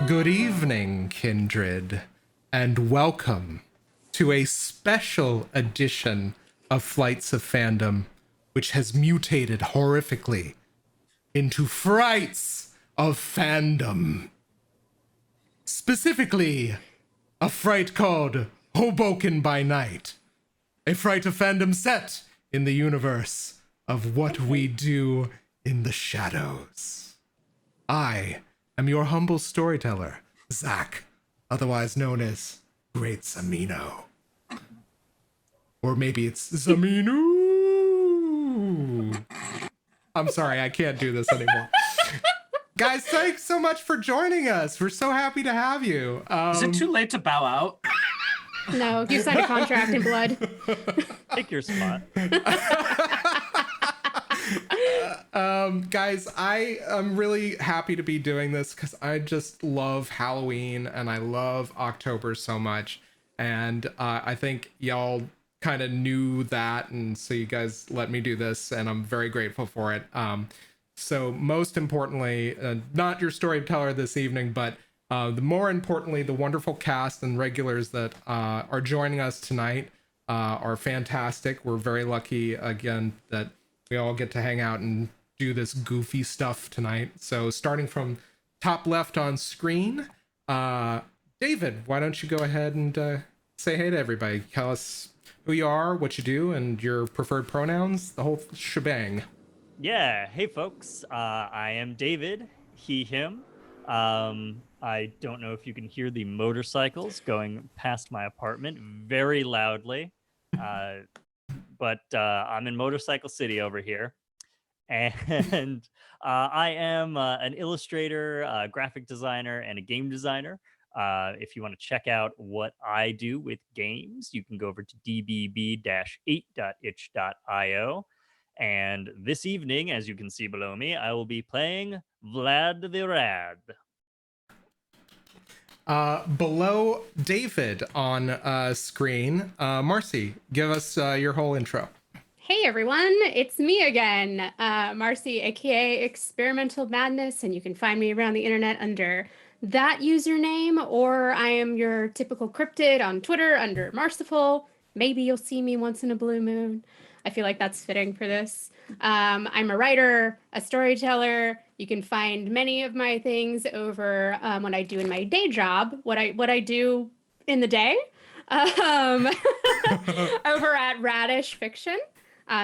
Good evening, kindred, and welcome to a special edition of Flights of Fandom, which has mutated horrifically into Frights of Fandom. Specifically, a fright called Hoboken By Night, a Fright of Fandom set in the universe of what we do in the shadows. I am your humble storyteller, Zach, otherwise known as Great Zamino. Or maybe it's Zamino. I'm sorry, I can't do this anymore. Guys, thanks so much for joining us. We're so happy to have you. Is it too late to bow out? No, you signed a contract in blood. Take your spot. Guys, I am really happy to be doing this because I just love Halloween and I love October so much. And I think y'all kind of knew that, and so you guys let me do this, and I'm very grateful for it. So most importantly, not your storyteller this evening, but more importantly, the wonderful cast and regulars that are joining us tonight are fantastic. We're very lucky, again, that we all get to hang out and do this goofy stuff tonight. So starting from top left on screen, David, why don't you go ahead and say hey to everybody. Tell us who you are, what you do, and your preferred pronouns, the whole shebang. Yeah, hey folks, I am David, he, him. I don't know if you can hear the motorcycles going past my apartment very loudly, but I'm in Motorcycle City over here. And I am an illustrator, graphic designer, and a game designer. If you want to check out what I do with games, you can go over to dbb-8.itch.io. And this evening, as you can see below me, I will be playing Vlad the Rad. Below David on screen, Marcy, give us your whole intro. Hey everyone, it's me again, Marcy, aka Experimental Madness, and you can find me around the internet under that username, or I am your typical cryptid on Twitter under Marciful. Maybe you'll see me once in a blue moon. I feel like that's fitting for this. I'm a writer, a storyteller. You can find many of my things over what I do in my day job, what I do in the day, over at Radish Fiction.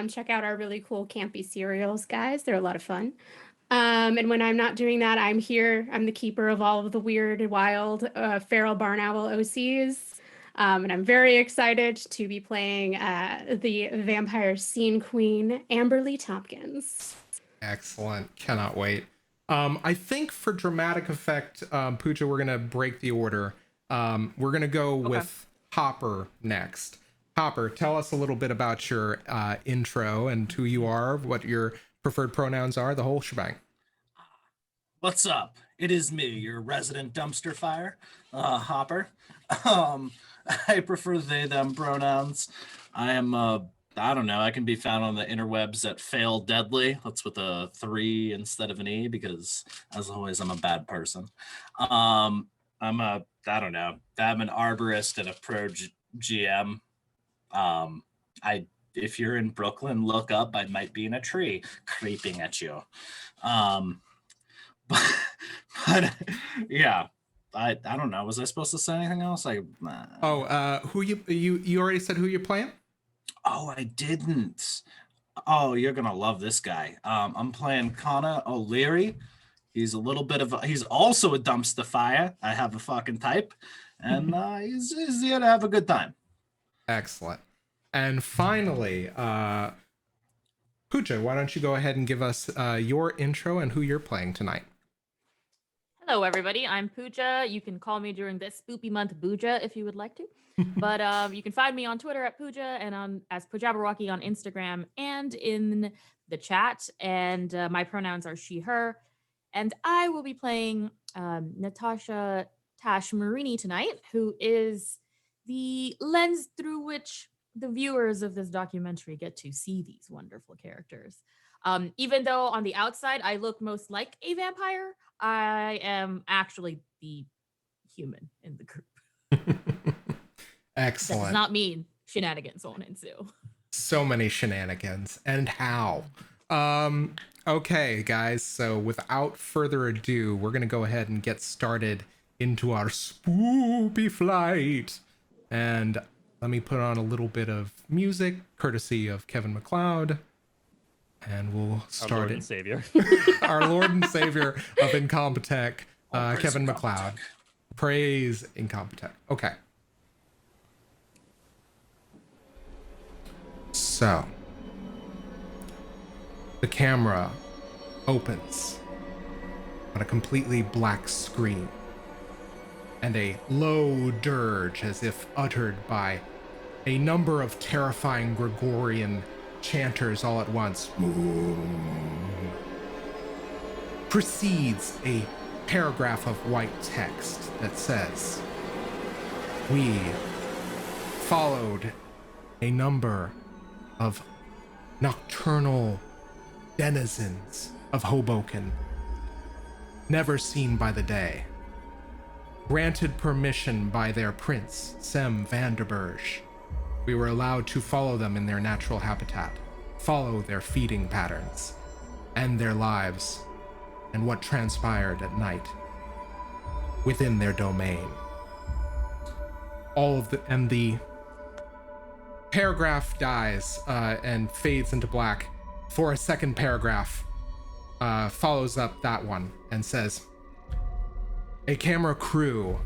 Check out our really cool campy serials, guys. They're a lot of fun. And when I'm not doing that, I'm here. I'm the keeper of all of the weird and wild feral barn owl OCs. And I'm very excited to be playing the vampire scene queen, Amberlee Tompkins. Excellent. Cannot wait. I think for dramatic effect, Puja, we're going to break the order. We're going to go with Hopper next. Hopper, tell us a little bit about your intro and who you are, what your preferred pronouns are, the whole shebang. What's up? It is me, your resident dumpster fire, Hopper. I prefer they, them pronouns. I am, I don't know, I can be found on the interwebs at Fail Deadly. That's with a 3 instead of an E, because as always, I'm a bad person. I'm an arborist and a pro GM. If you're in Brooklyn, look up. I might be in a tree creeping at you. But yeah, I don't know. Was I supposed to say anything else? Who you already said who you're playing? Oh, I didn't. Oh, you're gonna love this guy. I'm playing Conor O'Leary. He's a little bit of he's also a dumpster fire. I have a fucking type, and he's here to have a good time. Excellent. And finally, Puja, why don't you go ahead and give us your intro and who you're playing tonight? Hello, everybody. I'm Puja. You can call me during this spoopy month Puja if you would like to. But you can find me on Twitter at Puja and as Pujabarwaki on Instagram and in the chat. And my pronouns are she, her. And I will be playing Natasha Tash Marini tonight, who is the lens through which the viewers of this documentary get to see these wonderful characters. Even though on the outside I look most like a vampire, I am actually the human in the group. That Excellent. does not mean shenanigans won't ensue. So many shenanigans. And how? Okay, guys, so without further ado, we're gonna go ahead and get started into our spoopy flight. And let me put on a little bit of music, courtesy of Kevin MacLeod. And we'll Our start Lord it. and Savior. Our Lord and Savior of Incompetech, All praise Kevin Incompetech. MacLeod. Praise Incompetech. Okay. So, the camera opens on a completely black screen, and a low dirge, as if uttered by a number of terrifying Gregorian chanters all at once, precedes a paragraph of white text that says, "We followed a number of nocturnal denizens of Hoboken, never seen by the day, granted permission by their prince, Sem Vanderberge. We were allowed to follow them in their natural habitat, follow their feeding patterns, and their lives, and what transpired at night within their domain." The paragraph dies and fades into black. For a second paragraph follows up that one and says, "A camera crew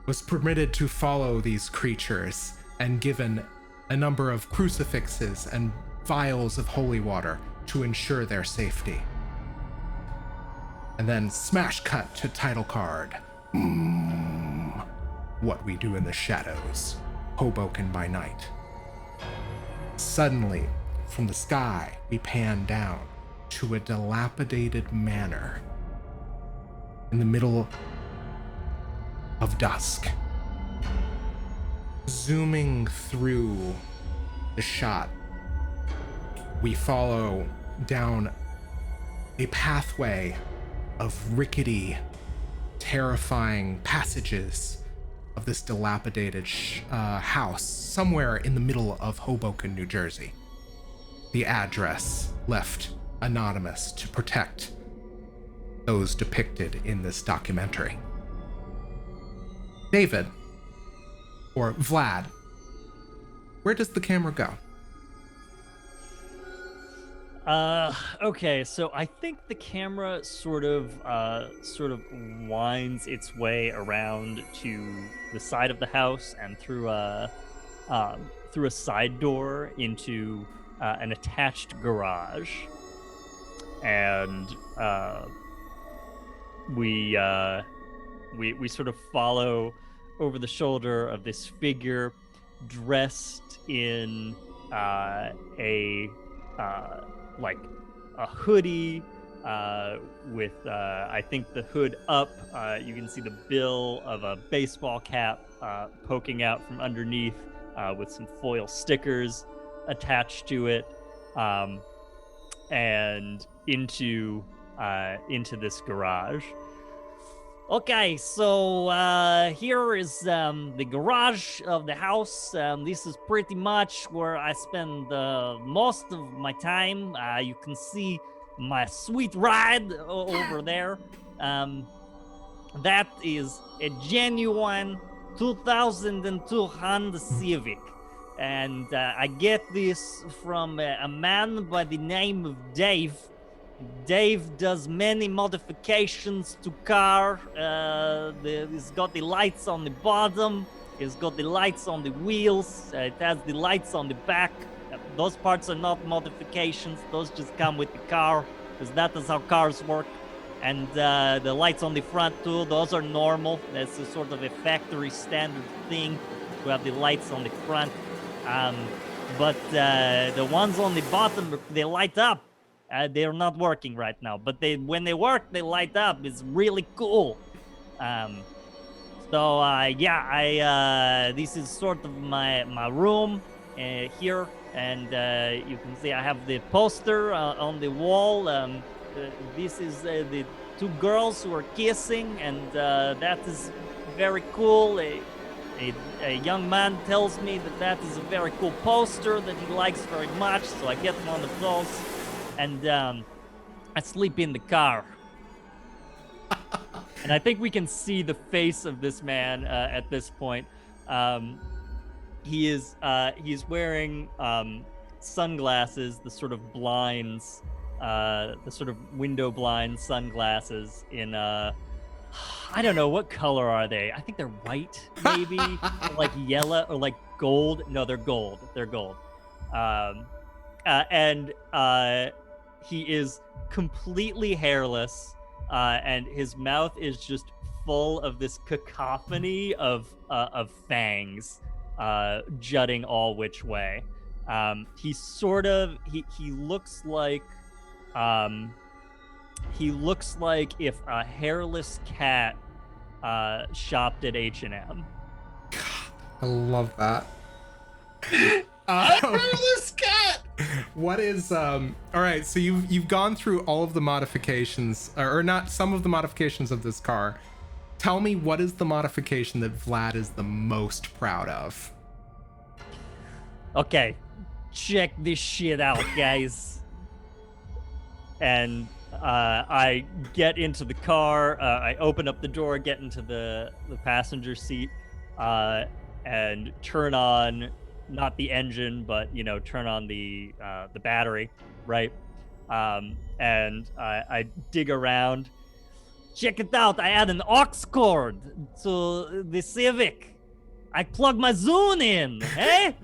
was permitted to follow these creatures and given a number of crucifixes and vials of holy water to ensure their safety." And then smash cut to title card. What we do in the shadows. Hoboken by Night. Suddenly, from the sky, we pan down to a dilapidated manor in the middle of dusk. Zooming through the shot, we follow down a pathway of rickety, terrifying passages of this dilapidated house somewhere in the middle of Hoboken, New Jersey. The address left anonymous to protect those depicted in this documentary. David, or Vlad, where does the camera go? Okay, so I think the camera sort of winds its way around to the side of the house and through a side door into an attached garage, and we sort of follow over the shoulder of this figure dressed in like a hoodie with I think the hood up. You can see the bill of a baseball cap poking out from underneath with some foil stickers attached to it, and into this garage. Okay, so here is the garage of the house. This is pretty much where I spend most of my time. You can see my sweet ride over there. That is a genuine 2002 Honda Civic. And I get this from a man by the name of Dave. Dave does many modifications to car. It's got the lights on the bottom. It's got the lights on the wheels. It has the lights on the back. Those parts are not modifications. Those just come with the car, because that is how cars work. And the lights on the front too, those are normal. That's a sort of a factory standard thing to have the lights on the front. But the ones on the bottom, they light up. They're not working right now, but when they work, they light up. It's really cool. This is sort of my room here, and you can see I have the poster on the wall. this is the two girls who are kissing, and that is very cool. A young man tells me that is a very cool poster that he likes very much, so I get one of those, and I sleep in the car. And I think we can see the face of this man at this point. He's wearing sunglasses, the sort of blinds, the sort of window blind sunglasses in I don't know, what color are they? I think they're white, maybe, or like yellow, or like gold. No, they're gold. They're gold. And he is completely hairless, and his mouth is just full of this cacophony of fangs, jutting all which way. He sort of he looks like if a hairless cat shopped at H&M. I love that. Hairless cat. What is all right, so you've gone through all of the modifications, or not some of the modifications of this car. Tell me, what is the modification that Vlad is the most proud of? Okay, check this shit out, guys. And I get into the car, I open up the door, get into the passenger seat, and turn on, not the engine, but, turn on the battery, right? And I dig around. Check it out, I add an aux cord to the Civic. I plug my Zune in, hey?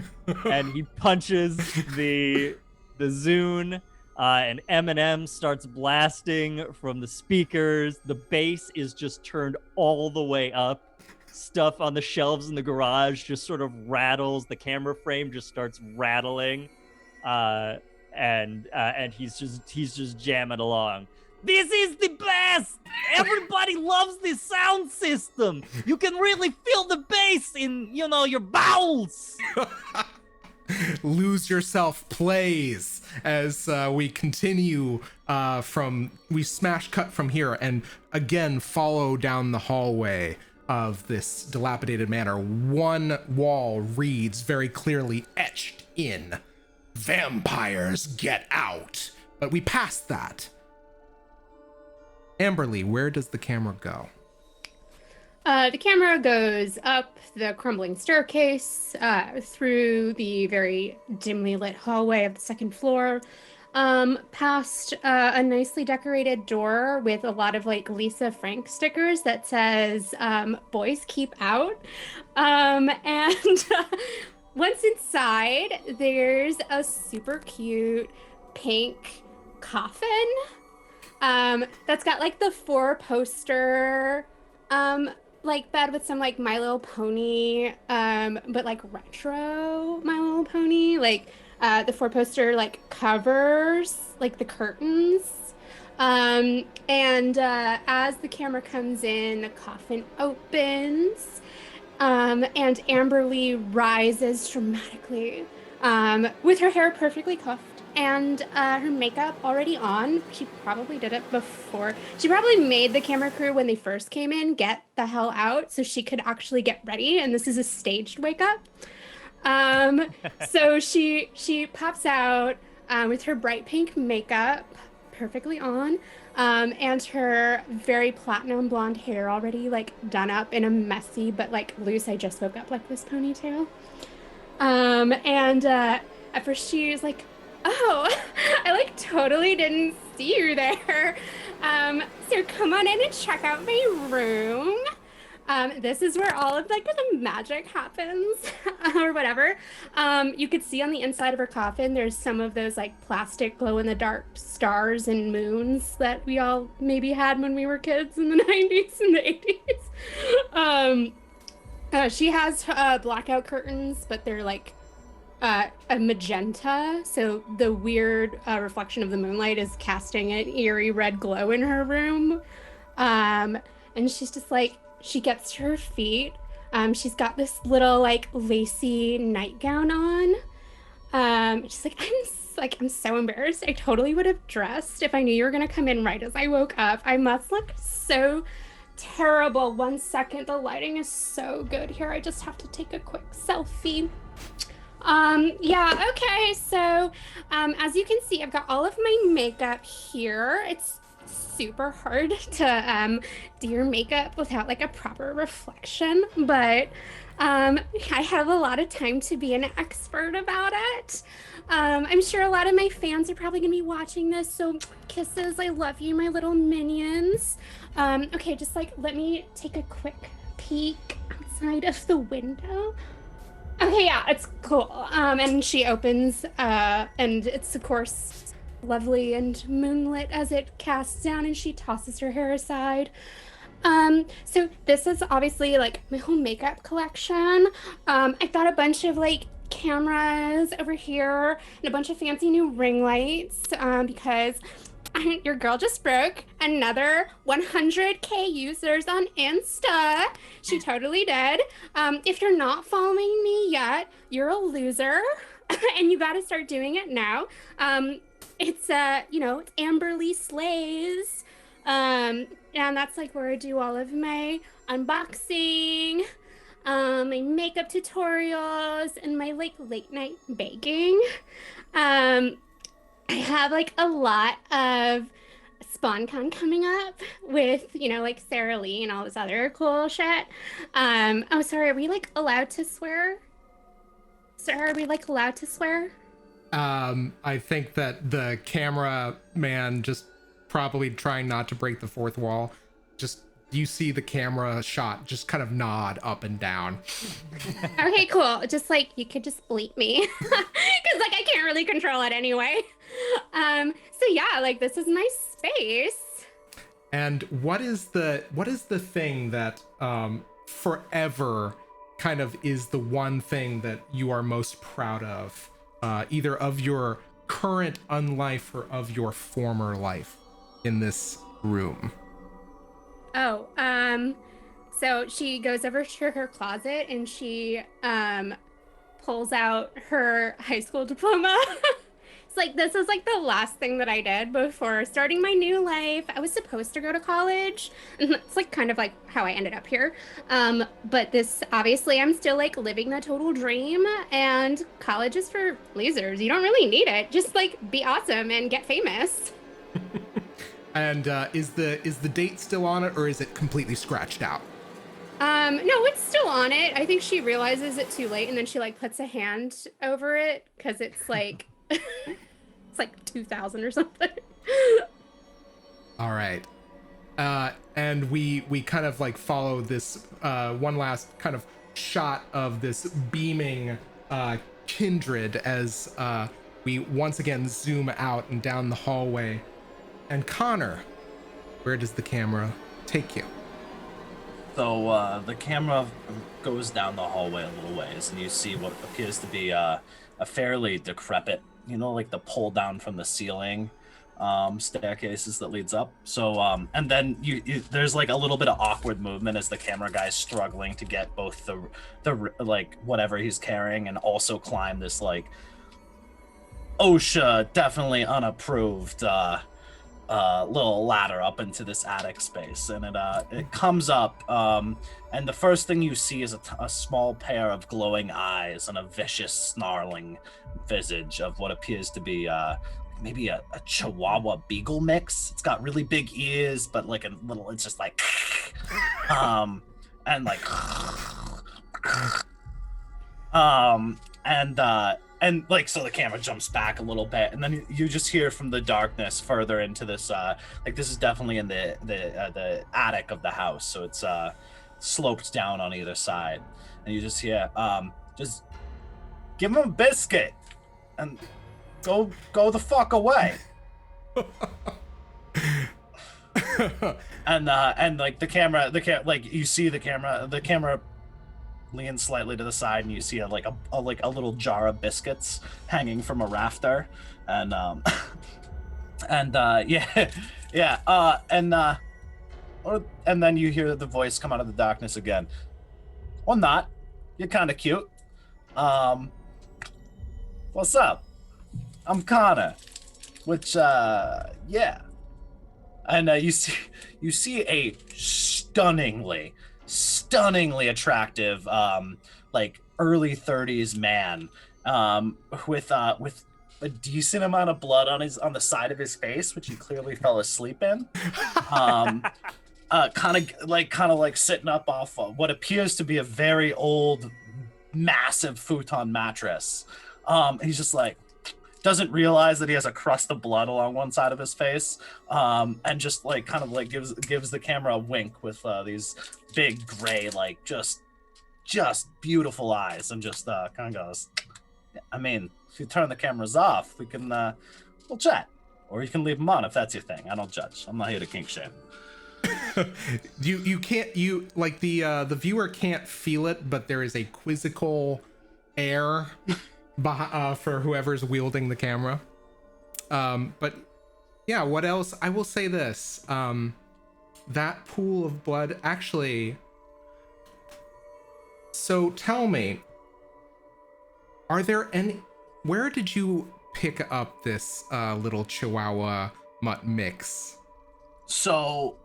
And he punches the Zune. And Eminem starts blasting from the speakers. The bass is just turned all the way up. Stuff on the shelves in the garage just sort of rattles. The camera frame just starts rattling, and he's just jamming along. This is the best! Everybody loves this sound system. You can really feel the bass in, your bowels. Lose Yourself plays as we continue we smash cut from here and again follow down the hallway of this dilapidated manor. One wall reads very clearly, etched in, "Vampires get out." But we passed that. Amberlee, where does the camera go? The camera goes up the crumbling staircase, through the very dimly lit hallway of the second floor, past a nicely decorated door with a lot of Lisa Frank stickers that says, "Boys keep out." And once inside, there's a super cute pink coffin that's got the 4-poster bed with some My Little Pony, but retro My Little Pony. The 4-poster covers the curtains. And as the camera comes in, the coffin opens, and Amberlee rises dramatically, with her hair perfectly cuffed and her makeup already on. She probably did it before. She probably made the camera crew, when they first came in, get the hell out so she could actually get ready, and this is a staged wake up. So she pops out with her bright pink makeup perfectly on, and her very platinum blonde hair already done up in a messy but loose, I just woke up this ponytail. And at first she was like, "Oh, I totally didn't see you there. So come on in and check out my room. This is where all of the magic happens," or whatever. You could see on the inside of her coffin, there's some of those plastic glow in the dark stars and moons that we all maybe had when we were kids in the 90s and the 80s. She has blackout curtains, but they're a magenta, so the weird reflection of the moonlight is casting an eerie red glow in her room. And she's just she gets to her feet. She's got this little lacy nightgown on. She's "I'm Like, I'm so embarrassed. I totally would have dressed if I knew you were gonna come in right as I woke up. I must look so terrible. 1 second, the lighting is so good here. I just have to take a quick selfie. Yeah, okay, so as you can see, I've got all of my makeup here. It's super hard to do your makeup without like a proper reflection, but I have a lot of time to be an expert about it. I'm sure a lot of my fans are probably gonna be watching this, so kisses, I love you, my little minions. Okay, just like let me take a quick peek outside of the window. Okay, yeah, it's cool. And she opens, and it's of course lovely and moonlit as it casts down, and she tosses her hair aside. So this is obviously like my whole makeup collection. I've got a bunch of like cameras over here and a bunch of fancy new ring lights, because your girl just broke another 100K users on Insta. She totally did. If you're not following me yet, you're a loser, and you got to start doing it now. It's it's Amberlee Slays, and that's like where I do all of my unboxing, my makeup tutorials, and my like late night baking. I have like a lot of SpawnCon coming up with, like Sarah Lee and all this other cool shit. Oh, sorry, are we like allowed to swear? Sir, are we like allowed to swear? I think that the camera man just probably trying not to break the fourth wall. Just you see the camera shot just kind of nod up and down. Okay, cool. Just like you could just bleep me, because like I can't really control it anyway. So yeah, like this is my space. And what is the thing that forever kind of is the one thing that you are most proud of, either of your current unlife or of your former life in this room? Oh, so she goes over to her closet and she pulls out her high school diploma. It's like, this is like the last thing that I did before starting my new life. I was supposed to go to college, and that's like kind of like how I ended up here. But this, obviously I'm still like living the total dream, and college is for losers. You don't really need it. Just like be awesome and get famous. And is the date still on it, or is it completely scratched out? No, it's still on it. I think she realizes it too late, and then she like puts a hand over it because it's like it's like 2000 or something. All right. And we kind of like follow this one last kind of shot of this beaming kindred as we once again zoom out and down the hallway. And Conor, where does the camera take you? So the camera goes down the hallway a little ways, and you see what appears to be a fairly decrepit, like the pull down from the ceiling staircases that leads up. So and then you there's like a little bit of awkward movement as the camera guy's struggling to get both the like whatever he's carrying and also climb this like OSHA definitely unapproved little ladder up into this attic space, and it comes up, and the first thing you see is a small pair of glowing eyes and a vicious snarling visage of what appears to be maybe a Chihuahua Beagle mix. It's got really big ears, but like a little, it's just like and like and like, so the camera jumps back a little bit, and then you just hear from the darkness further into this, like this is definitely in the attic of the house, so it's sloped down on either side, and you just hear, just give him a biscuit and go the fuck away. and like the camera, like you see the camera leans slightly to the side, and you see a little jar of biscuits hanging from a rafter, and and then you hear the voice come out of the darkness again. Or not. You're kind of cute. What's up? I'm Conor. Which, yeah. And you see a stunningly attractive, like early 30s man, with a decent amount of blood on the side of his face, which he clearly fell asleep in. Kind of like sitting up off what appears to be a very old, massive futon mattress. He's just like, doesn't realize that he has a crust of blood along one side of his face, and just like kind of like gives the camera a wink with these big gray, like just beautiful eyes, and just kind of goes, I mean, if you turn the cameras off, we can we'll chat, or you can leave them on if that's your thing. I don't judge. I'm not here to kink shame. you can't, you like the viewer can't feel it, but there is a quizzical air for whoever's wielding the camera. But yeah, what else? I will say this, that pool of blood actually, so tell me, are there any, where did you pick up this little Chihuahua mutt mix? So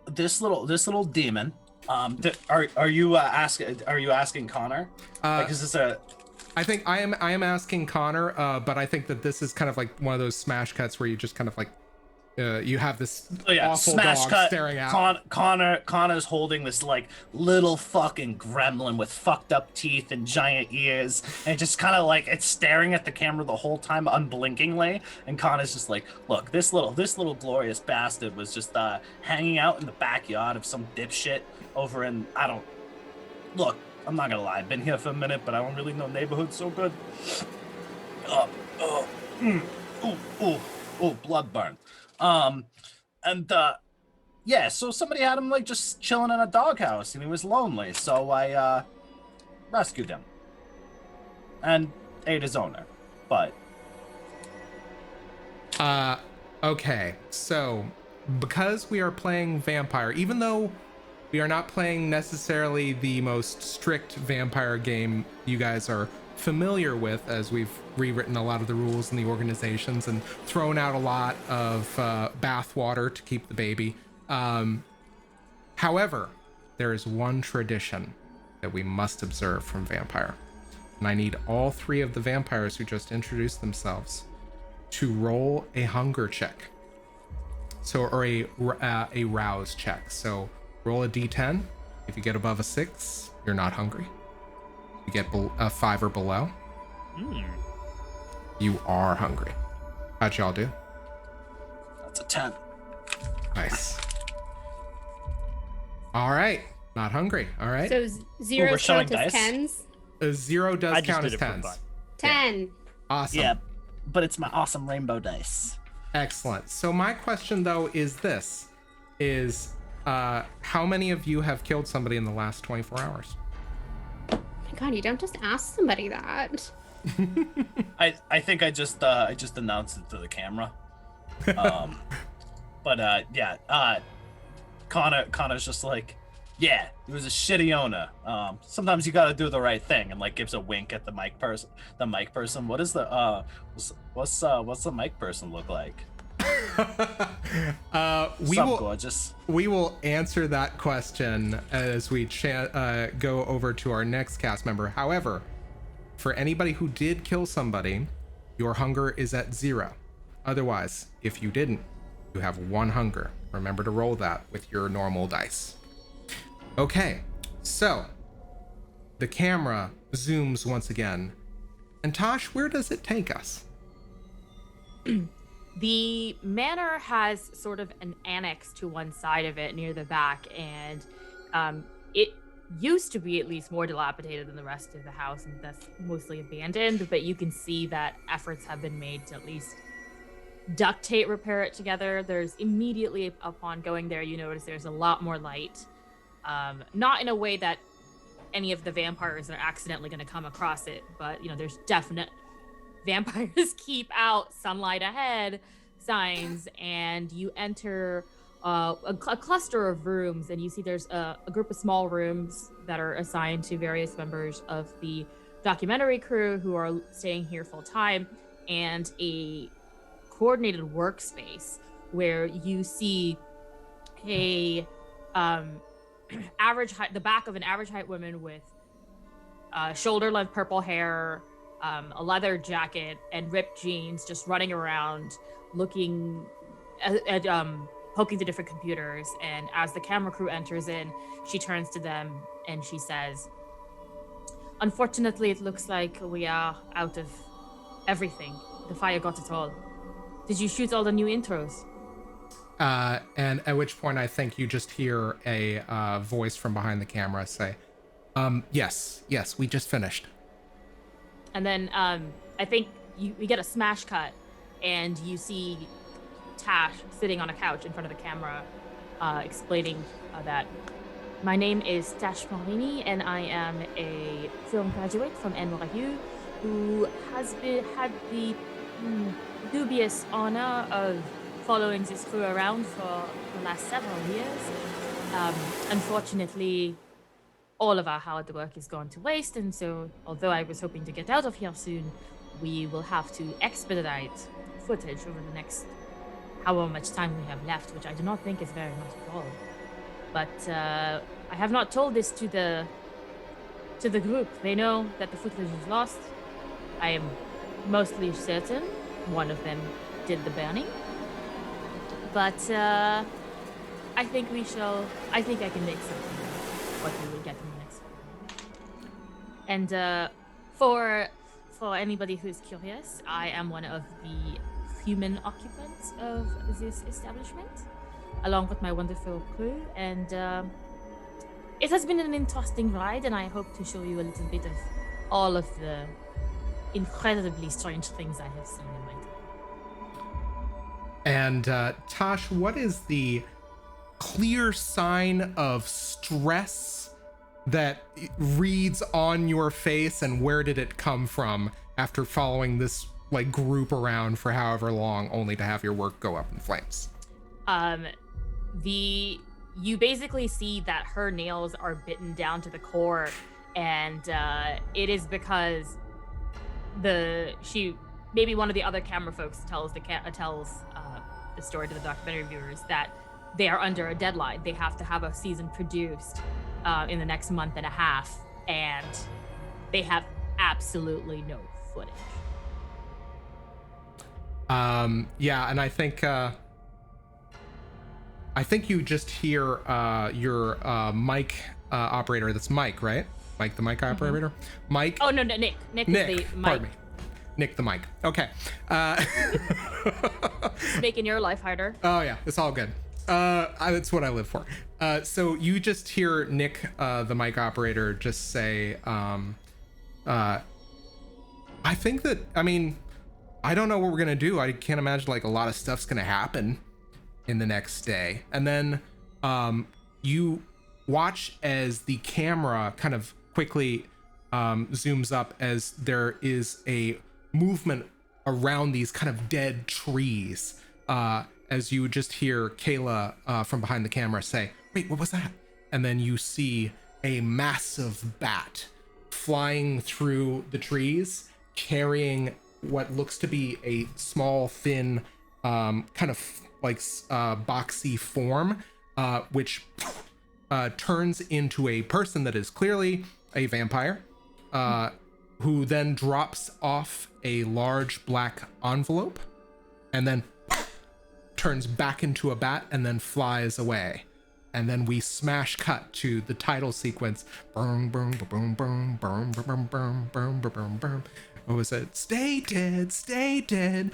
this little demon, are you asking Conor? Like, is this a, I think I am asking Conor, but I think that this is kind of like one of those smash cuts where you just kind of like, you have this awful smash dog cut, staring out. Connor's holding this like little fucking gremlin with fucked up teeth and giant ears, and it just kind of like it's staring at the camera the whole time unblinkingly. And Connor's just like, look, this little glorious bastard was just hanging out in the backyard of some dipshit over in, I don't, look, I'm not gonna lie, I've been here for a minute, but I don't really know neighborhoods so good. Blood burn. Yeah, so somebody had him like just chilling in a doghouse, and he was lonely, so I rescued him and ate his owner. But okay, so because we are playing vampire, even though we are not playing necessarily the most strict vampire game you guys are familiar with, as we've rewritten a lot of the rules and the organizations and thrown out a lot of bath water to keep the baby. However, there is one tradition that we must observe from vampire, and I need all three of the vampires who just introduced themselves to roll a hunger check, so, or a rouse check. So roll a d10. If you get above a 6, you're not hungry. You get a 5 or below, you are hungry. How'd y'all do? that's a 10. Nice. All right, not hungry. All right. So zero we're showing count as dice? tens. A 0 does I just count did as it for 10s. fun. 10. Awesome. Yeah, but it's my awesome rainbow dice. Excellent. So my question though is this: is how many of you have killed somebody in the last 24 hours? Oh my God, you don't just ask somebody that. I think I just announced it to the camera. But yeah, Connor's just like, yeah, he was a shitty owner. Sometimes you gotta do the right thing, and like gives a wink at the mic person. What is the what's the mic person look like? Gorgeous. We will answer that question as we go over to our next cast member. However, for anybody who did kill somebody, your hunger is at 0. Otherwise, if you didn't, you have 1 hunger. Remember to roll that with your normal dice. Okay, so the camera zooms once again. And Tash, where does it take us? The manor has sort of an annex to one side of it near the back, and it used to be at least more dilapidated than the rest of the house, and that's mostly abandoned, but you can see that efforts have been made to at least duct tape repair it together. There's immediately upon going there, you notice there's a lot more light. Not in a way that any of the vampires are accidentally going to come across it, but you know, there's definite vampires keep out, sunlight ahead signs, and you enter a cluster of rooms, and you see there's a group of small rooms that are assigned to various members of the documentary crew who are staying here full time. and a coordinated workspace where you see a average height, the back of an average height woman with shoulder length purple hair, a leather jacket, and ripped jeans, just running around looking at poking to different computers. And as the camera crew enters in, she turns to them and she says, "Unfortunately, it looks like we are out of everything. The fire got it all. Did you shoot all the new intros?" And at which point I think you just hear a voice from behind the camera say, yes, we just finished. And then I think we get a smash cut, and you see Tash sitting on a couch in front of the camera, explaining that my name is Tash Marini, and I am a film graduate from NYU who had the dubious honor of following this crew around for the last several years. Unfortunately, all of our hard work is gone to waste, and so although I was hoping to get out of here soon, we will have to expedite footage over the next however much time we have left, which I do not think is very much at all. But I have not told this to the group. They know that the footage is lost. I am mostly certain one of them did the burning. But I think I can make something of what we will get in the next one. And for anybody who's curious, I am one of the human occupants of this establishment, along with my wonderful crew, and it has been an interesting ride, and I hope to show you a little bit of all of the incredibly strange things I have seen in my time. And Tosh, what is the clear sign of stress that reads on your face, and where did it come from after following this like group around for however long, only to have your work go up in flames? You basically see that her nails are bitten down to the core, and it is because maybe one of the other camera folks tells the story to the documentary viewers that they are under a deadline. They have to have a season produced in the next month and a half, and they have absolutely no footage. Yeah, and I think you just hear your mic operator. That's Mike, right? Mike, the mic operator. Mike. Oh no, Nick. Nick is the mic. Pardon me. Nick, the mic. Okay. Making your life harder. Oh yeah, it's all good. That's what I live for. So you just hear Nick, the mic operator, just say, I think that, I don't know what we're gonna do. I can't imagine like a lot of stuff's gonna happen in the next day. And then you watch as the camera kind of quickly zooms up as there is a movement around these kind of dead trees, as you just hear Kayla from behind the camera say, "Wait, what was that?" And then you see a massive bat flying through the trees, carrying what looks to be a small, thin, kind of like boxy form, which turns into a person that is clearly a vampire, who then drops off a large black envelope and then turns back into a bat and then flies away. And then we smash cut to the title sequence. Boom, boom, boom, boom, boom, boom, boom, boom, boom, boom. What was it? Stay dead, stay dead.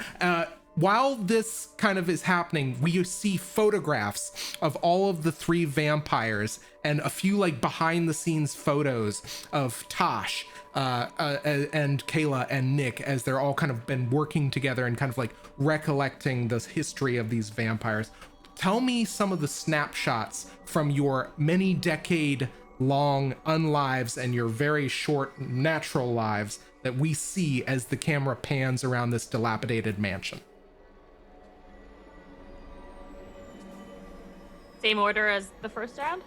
While this kind of is happening, we see photographs of all of the three vampires and a few like behind the scenes photos of Tash and Kayla and Nick, as they're all kind of been working together and kind of like recollecting the history of these vampires. Tell me some of the snapshots from your many decade long unlives and your very short natural lives that we see as the camera pans around this dilapidated mansion. Same order as the first round?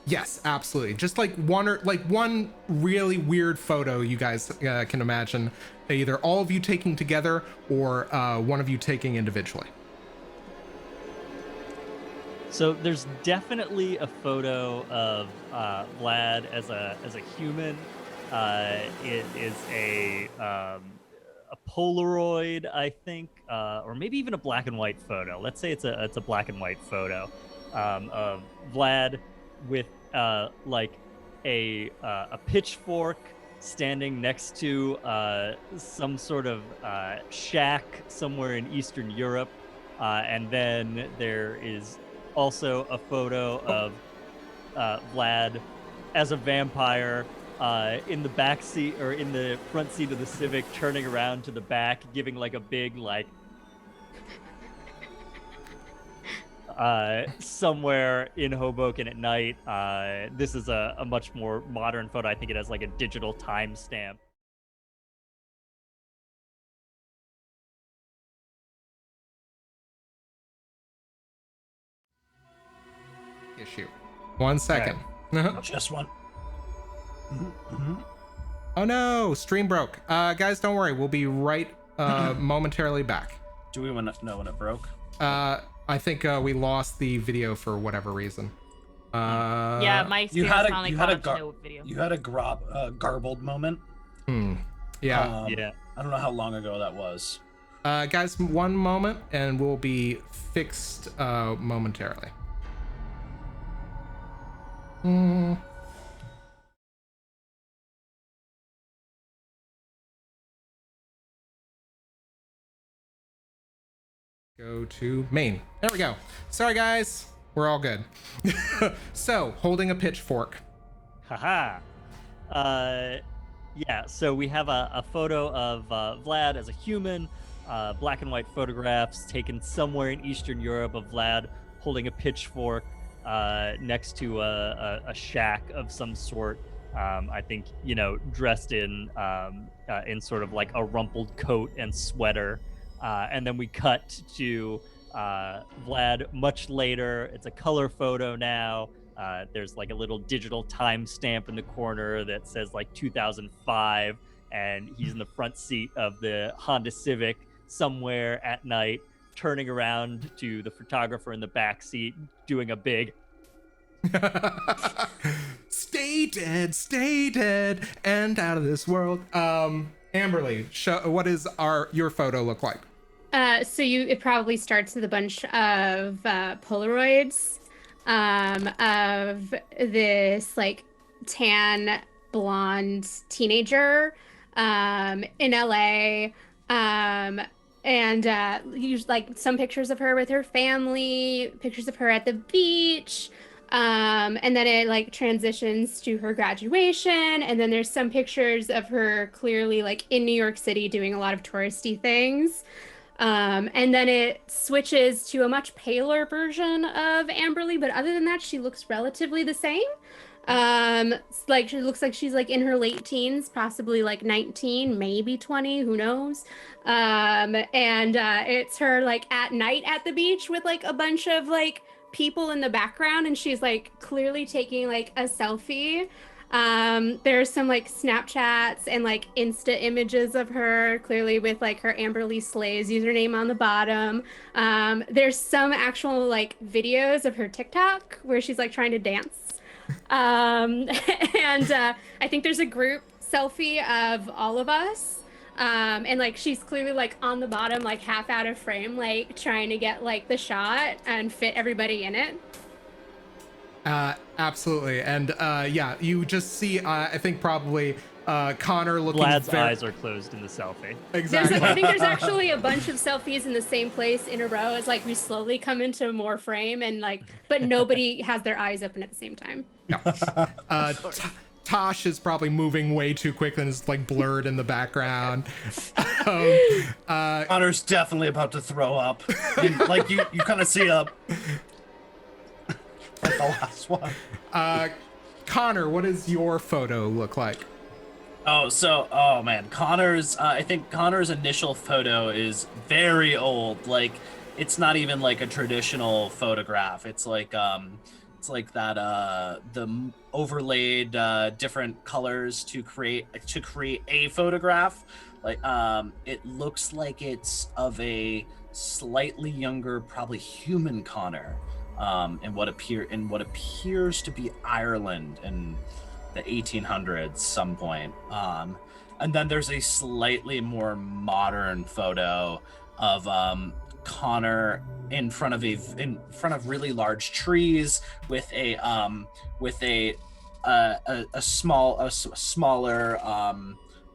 Yes, absolutely. Just like one really weird photo you guys can imagine, either all of you taking together or one of you taking individually. So there's definitely a photo of Vlad as a human. It is a Polaroid, I think, or maybe even a black and white photo. Let's say it's a black and white photo of Vlad with like a pitchfork standing next to some sort of shack somewhere in Eastern Europe, and then there is also a photo of Vlad as a vampire in the back seat or in the front seat of the Civic, turning around to the back, giving like a big like somewhere in Hoboken at night. This is a much more modern photo. I think it has like a digital timestamp. Issue. 1 second. Just one. Oh no, stream broke. Guys, don't worry. We'll be right momentarily back. Do we want to know when it broke? I think we lost the video for whatever reason. Yeah, my You experience had finally a caught up to no video. you had a garbled moment. Yeah. Yeah. I don't know how long ago that was. Guys, one moment and we'll be fixed momentarily. Go to main. There we go. Sorry guys, we're all good. So, holding a pitchfork. Haha. Yeah, so we have a photo of Vlad as a human, black and white photographs taken somewhere in Eastern Europe of Vlad holding a pitchfork next to a shack of some sort. I think, you know, dressed in sort of like a rumpled coat and sweater. And then we cut to Vlad much later. It's a color photo now. There's like a little digital timestamp in the corner that says like 2005, and he's in the front seat of the Honda Civic somewhere at night, turning around to the photographer in the back seat, doing a big stay dead, and out of this world. Amberlee, what is your photo look like? So it probably starts with a bunch of Polaroids of this like tan blonde teenager in LA, and use like some pictures of her with her family, pictures of her at the beach. And then it like transitions to her graduation, and then there's some pictures of her clearly like in New York City doing a lot of touristy things. And then it switches to a much paler version of Amberlee, but other than that, she looks relatively the same. Like she looks like she's like in her late teens, possibly like 19, maybe 20, who knows. And it's her like at night at the beach with like a bunch of like people in the background, and she's like clearly taking like a selfie. There's some like Snapchats and like Insta images of her, clearly with like her Amberlee Slays username on the bottom. There's some actual like videos of her TikTok where she's like trying to dance. And I think there's a group selfie of all of us. And like she's clearly like on the bottom, like half out of frame, like trying to get like the shot and fit everybody in it. Absolutely. And yeah, you just see I think probably Conor looking Vlad's eyes are closed in the selfie. Exactly. I think there's actually a bunch of selfies in the same place in a row as like we slowly come into more frame, and like but nobody has their eyes open at the same time. No. Tash is probably moving way too quick and is like blurred in the background. Conor's definitely about to throw up. And, like you kind of see up like the last one. Conor, what does your photo look like? Oh man, I think Conor's initial photo is very old. Like it's not even like a traditional photograph. It's like It's like that overlaid different colors to create a photograph. Like it looks like it's of a slightly younger, probably human Conor, in what appears to be Ireland in the 1800s some point. And then there's a slightly more modern photo of Conor in front of really large trees with a smaller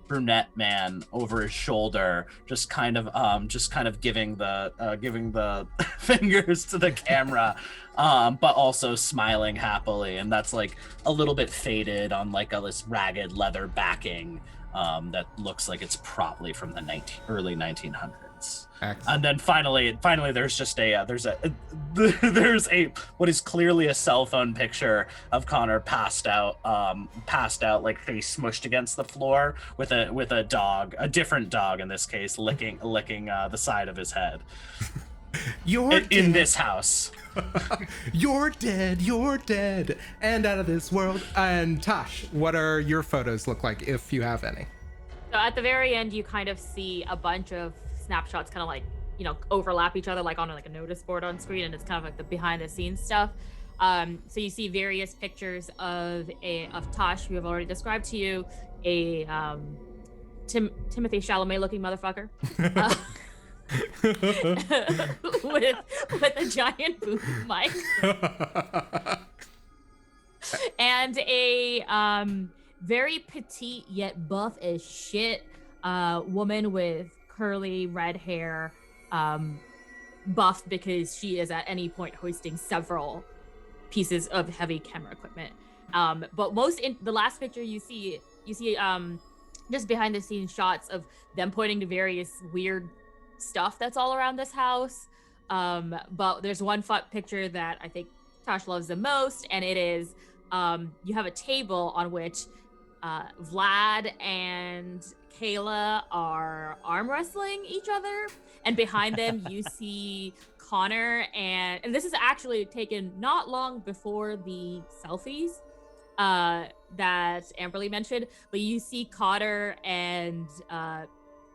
brunette man over his shoulder, just kind of giving the fingers to the camera, but also smiling happily, and that's like a little bit faded on like this ragged leather backing that looks like it's probably from the early 1900s. Excellent. And then finally there's just there's a what is clearly a cell phone picture of Conor passed out like face smushed against the floor with a dog, a different dog in this case, licking the side of his head. You're in this house. You're dead and out of this world. And Tash, what are your photos look like, if you have any? So at the very end, you kind of see a bunch of snapshots kind of like, overlap each other, like on like a notice board on screen, and it's kind of like the behind the scenes stuff. So you see various pictures of Tash, who I've already described to you, a Timothy Chalamet looking motherfucker. with a giant boom mic. And a very petite yet buff as shit woman with curly red hair, buffed because she is at any point hoisting several pieces of heavy camera equipment. But the last picture you see just behind the scenes shots of them pointing to various weird stuff that's all around this house. But there's one picture that I think Tash loves the most, and it is you have a table on which Vlad and Kayla are arm wrestling each other, and behind them you see Conor, and this is actually taken not long before the selfies that Amberlee mentioned, but you see Conor and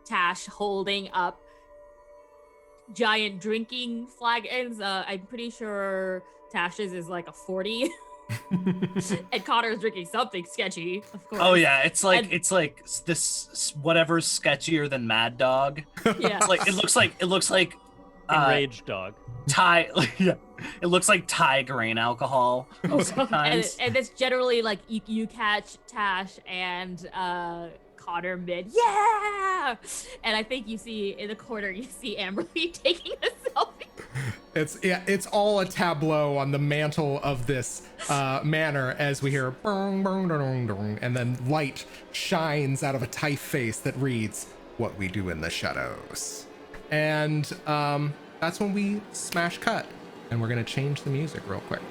Tash holding up giant drinking flagons. I'm pretty sure Tash's is like a 40. And Conor's drinking something sketchy, of course. Oh yeah, it's like this whatever's sketchier than Mad Dog. Yeah, it looks like Enraged Dog. Thai. Yeah, it looks like Thai grain alcohol. and it's generally like you catch Tash and Conor mid, yeah, and I think you see in the corner you see Amberlee taking a selfie. It's all a tableau on the mantle of this manor as we hear bong, bong, dong, dong, and then light shines out of a typeface that reads "What We Do in the Shadows," and that's when we smash cut, and we're gonna change the music real quick.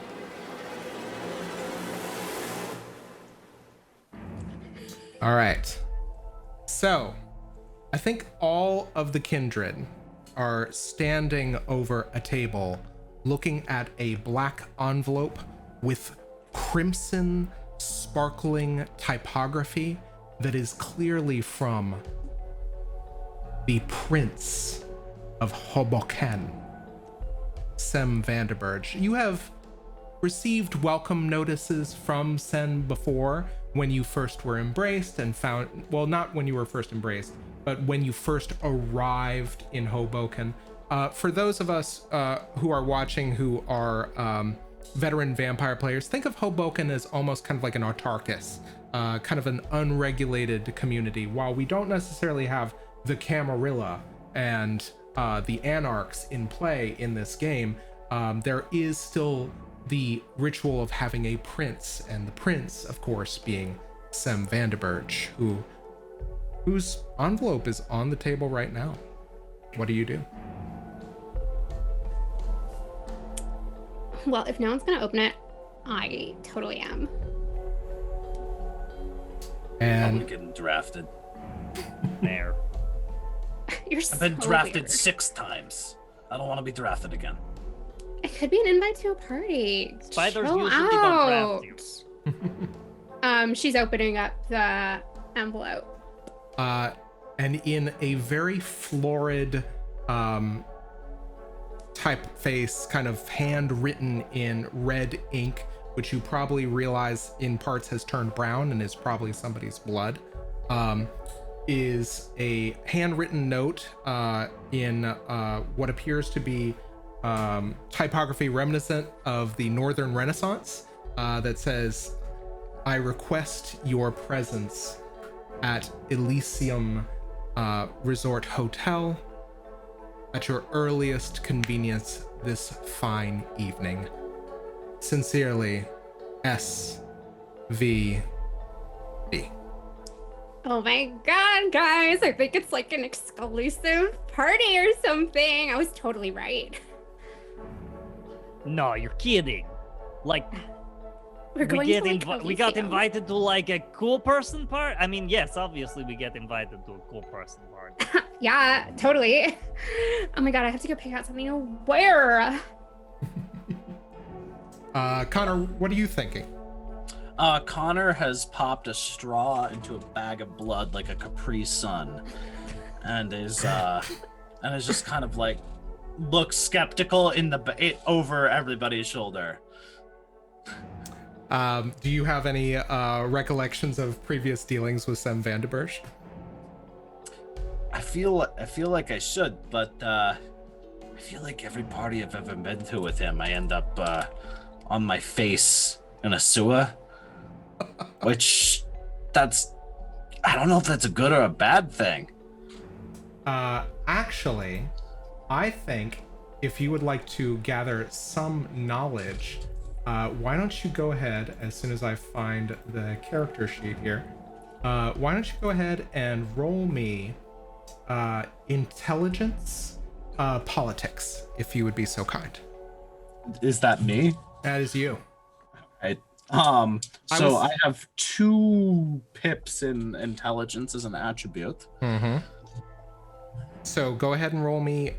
All right. So, I think all of the kindred are standing over a table looking at a black envelope with crimson sparkling typography that is clearly from the Prince of Hoboken, Sem Vanderburg. You have received welcome notices from Sen before, when you first were embraced and found, well, not when you were first embraced, but when you first arrived in Hoboken. For those of us who are watching who are veteran vampire players, think of Hoboken as almost kind of like an autarchus, kind of an unregulated community. While we don't necessarily have the Camarilla and the Anarchs in play in this game, there is still the ritual of having a prince, and the prince, of course, being Sem Vanderburg, whose envelope is on the table right now. What do you do? Well, if no one's gonna open it, I totally am. I'm And getting drafted. There. You're I've been so drafted weird. 6 times. I don't want to be drafted again. It could be an invite to a party. Spiders Chill usually don't draft you. She's opening up the envelope. And in a very florid typeface, kind of handwritten in red ink, which you probably realize in parts has turned brown and is probably somebody's blood, is a handwritten note in what appears to be typography reminiscent of the Northern Renaissance that says, "I request your presence at Elysium Resort Hotel at your earliest convenience this fine evening. Sincerely, S.V.B." Oh my god, guys, I think it's like an exclusive party or something. I was totally right. No, you're kidding. Like, We're going we to like we got Elysium. invited to like a cool person party. I mean, yes, obviously we get invited to a cool person party. Yeah, totally. Oh my god, I have to go pick out something to wear. Connor, what are you thinking? Conor has popped a straw into a bag of blood like a Capri Sun, and is just kind of like looks skeptical over everybody's shoulder. Do you have any recollections of previous dealings with Sem Vandenberg? I feel like I should, but I feel like every party I've ever been to with him, I end up on my face in a sewer. Which, I don't know if that's a good or a bad thing. Actually, I think if you would like to gather some knowledge, why don't you go ahead, as soon as I find the character sheet here, why don't you go ahead and roll me intelligence politics, if you would be so kind. Is that me? That is you. Right. I have 2 pips in intelligence as an attribute. Mm-hmm. So go ahead and roll me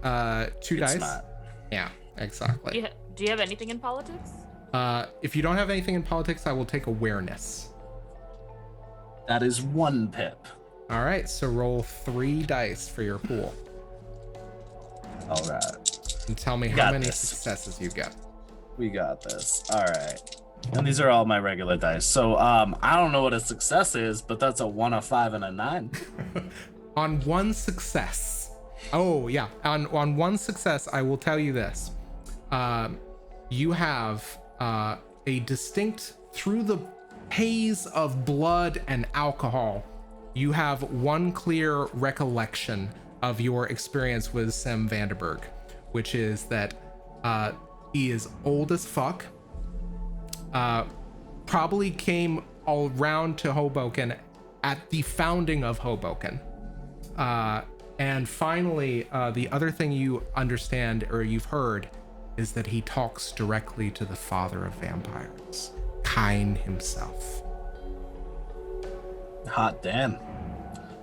2 dice. Not. Yeah, exactly. Do you have anything in politics? If you don't have anything in politics, I will take awareness. That is 1 pip. All right, so roll 3 dice for your pool All right. and tell me how Got many this. successes you get. We got this. All right. And these are all my regular dice. So I don't know what a success is, but that's a 1, a 5, and a 9. On 1 success. Oh yeah, on 1 success, I will tell you this. You have a distinct, through the haze of blood and alcohol, you have 1 clear recollection of your experience with Sem Vandenberg, which is that he is old as fuck. Probably came all around to Hoboken at the founding of Hoboken. And finally, the other thing you understand or you've heard is that he talks directly to the father of vampires, Kine himself. Hot damn.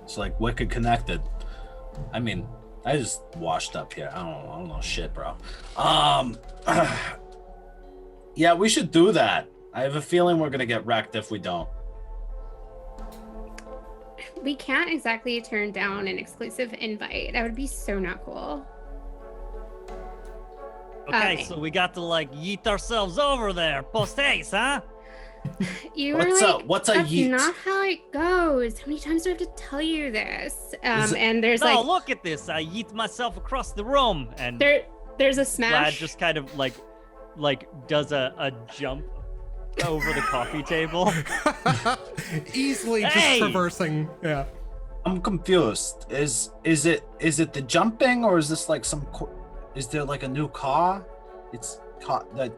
It's like wicked connected. I mean, I just washed up here. I don't know shit, bro. Yeah, we should do that. I have a feeling we're gonna get wrecked if we don't. We can't exactly turn down an exclusive invite. That would be so not cool. Okay, so we got to like yeet ourselves over there. Post haste, huh? You were like, what's a that's yeet? not how it goes. How many times do I have to tell you this? Is it- And there's No, like, look at this. I yeet myself across the room, and there's a Vlad smash. just kind of like does a jump over the coffee table. Easily Hey! just traversing. Yeah. I'm confused. Is it the jumping, or is this like some? Is there like a new car? It's car the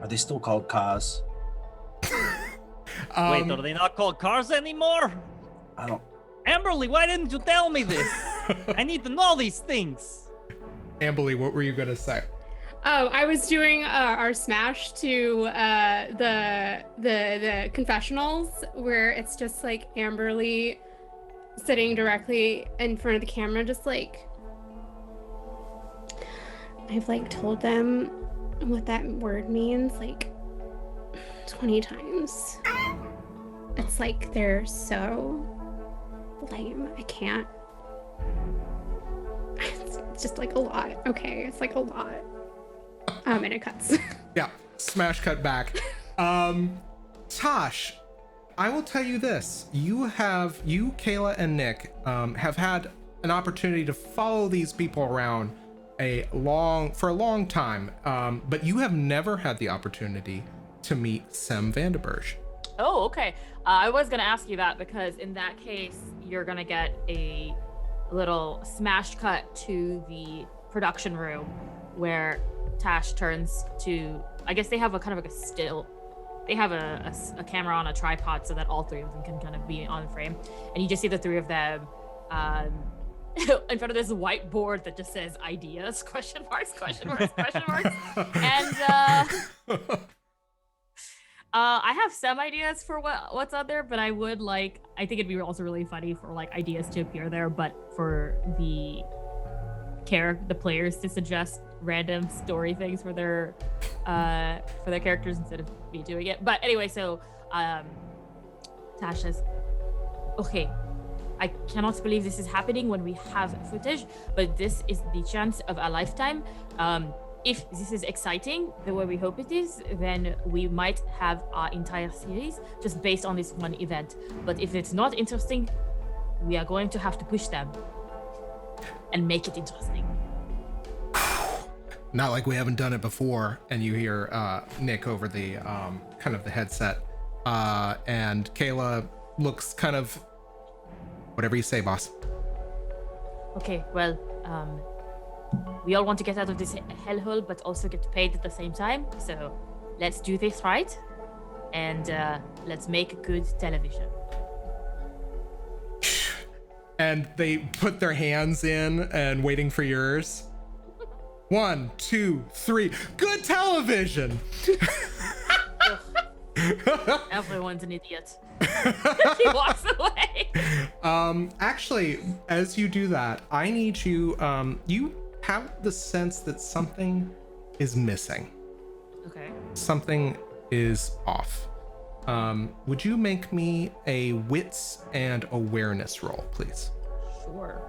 Are they still called cars? Wait, are they not called cars anymore? I don't. Amberlee, why didn't you tell me this? I need to know these things. Amberlee, what were you gonna say? Oh, I was doing our smash to the confessionals, where it's just like Amberlee sitting directly in front of the camera, just like, I've like told them what that word means like 20 times. It's like they're so lame. I can't. It's just like a lot. Okay, it's like a lot. And it cuts. Yeah, smash cut back. Tash, I will tell you this. You, Kayla, and Nick have had an opportunity to follow these people around for a long time, but you have never had the opportunity to meet Sem Vandenberg. Oh, okay. I was gonna ask you that because in that case, you're gonna get a little smash cut to the production room where Tash turns to. I guess they have a kind of like a still. They have a camera on a tripod so that all three of them can kind of be on frame, and you just see the three of them in front of this whiteboard that just says ideas question marks and I have some ideas for what's on there, but I think it'd be also really funny for like ideas to appear there, but for the players to suggest random story things for their characters instead of me doing it. But anyway, so Tash says, okay, I cannot believe this is happening when we have footage, but this is the chance of a lifetime. If this is exciting the way we hope it is, then we might have our entire series just based on this one event. But if it's not interesting, we are going to have to push them and make it interesting. Not like we haven't done it before. And you hear Nick over the kind of the headset, and Kayla looks kind of whatever you say, boss. Okay, well, we all want to get out of this hellhole, but also get paid at the same time. So let's do this right, and let's make good television. And they put their hands in and waiting for yours. 1, 2, 3. Good television. Everyone's an idiot. He walks away. Actually, as you do that, I need you. You have the sense that something is missing. Okay. Something is off. Would you make me a wits and awareness roll, please? Sure.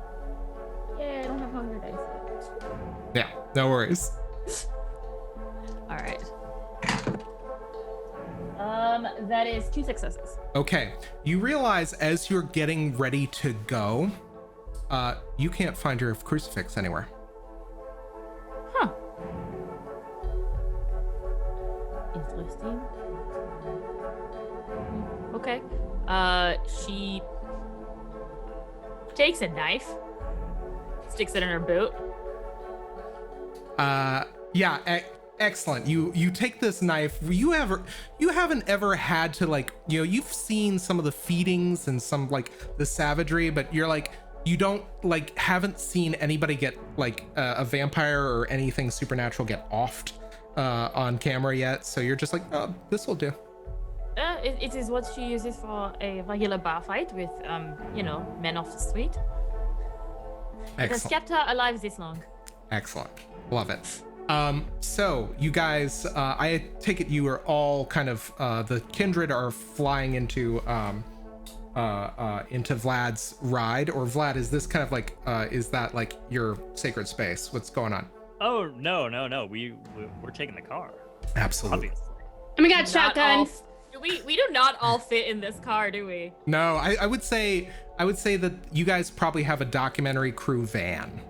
Yeah, I don't have hunger dice. Yeah, no worries. All right. That is 2 successes. Okay, you realize as you're getting ready to go, you can't find your crucifix anywhere. Huh. Interesting. Okay. She takes a knife, sticks it in her boot. Yeah, excellent. You take this knife. You haven't ever had to, like, you know, you've seen some of the feedings and some like the savagery, but you're like, you don't like haven't seen anybody get like a vampire or anything supernatural get offed on camera yet. So you're just like, oh, this will do. It is what she uses for a regular bar fight with, men off the street. It has kept her alive this long. Excellent. Love it. So you guys, I take it you are all kind of, the kindred are flying into Vlad's ride, or Vlad, is this kind of like, is that like your sacred space? What's going on? Oh, no. We're taking the car. Absolutely. Obviously. Oh my god, shotgun. We do not all fit in this car, do we? No, I would say that you guys probably have a documentary crew van.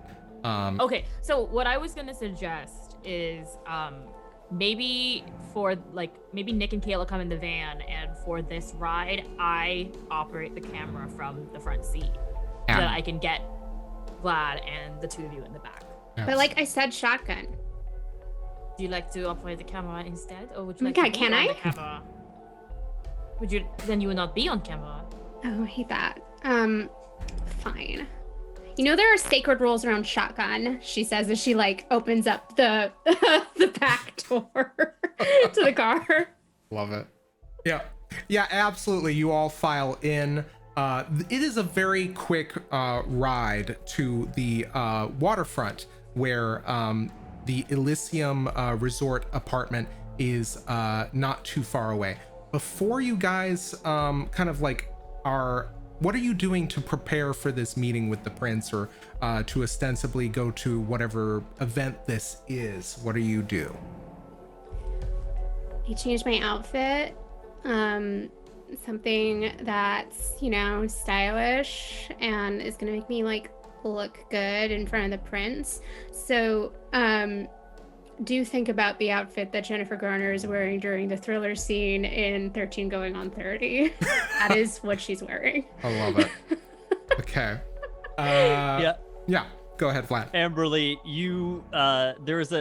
Okay, so what I was gonna suggest is maybe Nick and Kayla come in the van, and for this ride I operate the camera from the front seat so that I can get Vlad and the two of you in the back. But like I said, shotgun. Do you like to operate the camera instead, or would you like Okay, to be can on I? the camera? Then you would not be on camera. Oh, I hate that. Fine. You know there are sacred rules around shotgun, she says as she like opens up the the back door to the car. Love it. Yeah, absolutely. You all file in. It is a very quick ride to the waterfront where the Elysium resort apartment is not too far away. Before you guys kind of like what are you doing to prepare for this meeting with the prince, or to ostensibly go to whatever event this is? What do you do? I changed my outfit. Something that's, stylish and is gonna make me like look good in front of the prince. So, do think about the outfit that Jennifer Garner is wearing during the thriller scene in 13 Going on 30. That is what she's wearing. I love it. Okay. Yeah. Go ahead, Vlad. Amberlee, you there is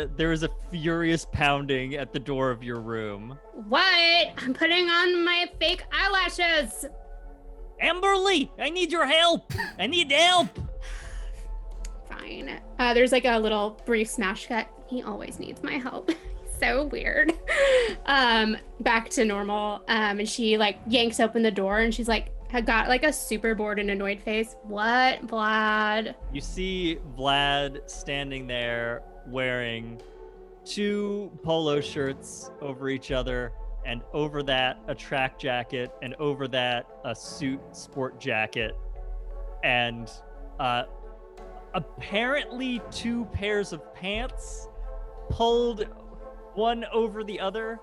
a furious pounding at the door of your room. What? I'm putting on my fake eyelashes. Amberlee, I need your help. I need help. Fine. There's like a little brief smash cut. He always needs my help. He's so weird. Back to normal. And she like yanks open the door and she's like, had got like a super bored and annoyed face. What, Vlad? You see Vlad standing there wearing 2 polo shirts over each other, and over that a track jacket, and over that a suit sport jacket, and apparently 2 pairs of pants pulled one over the other.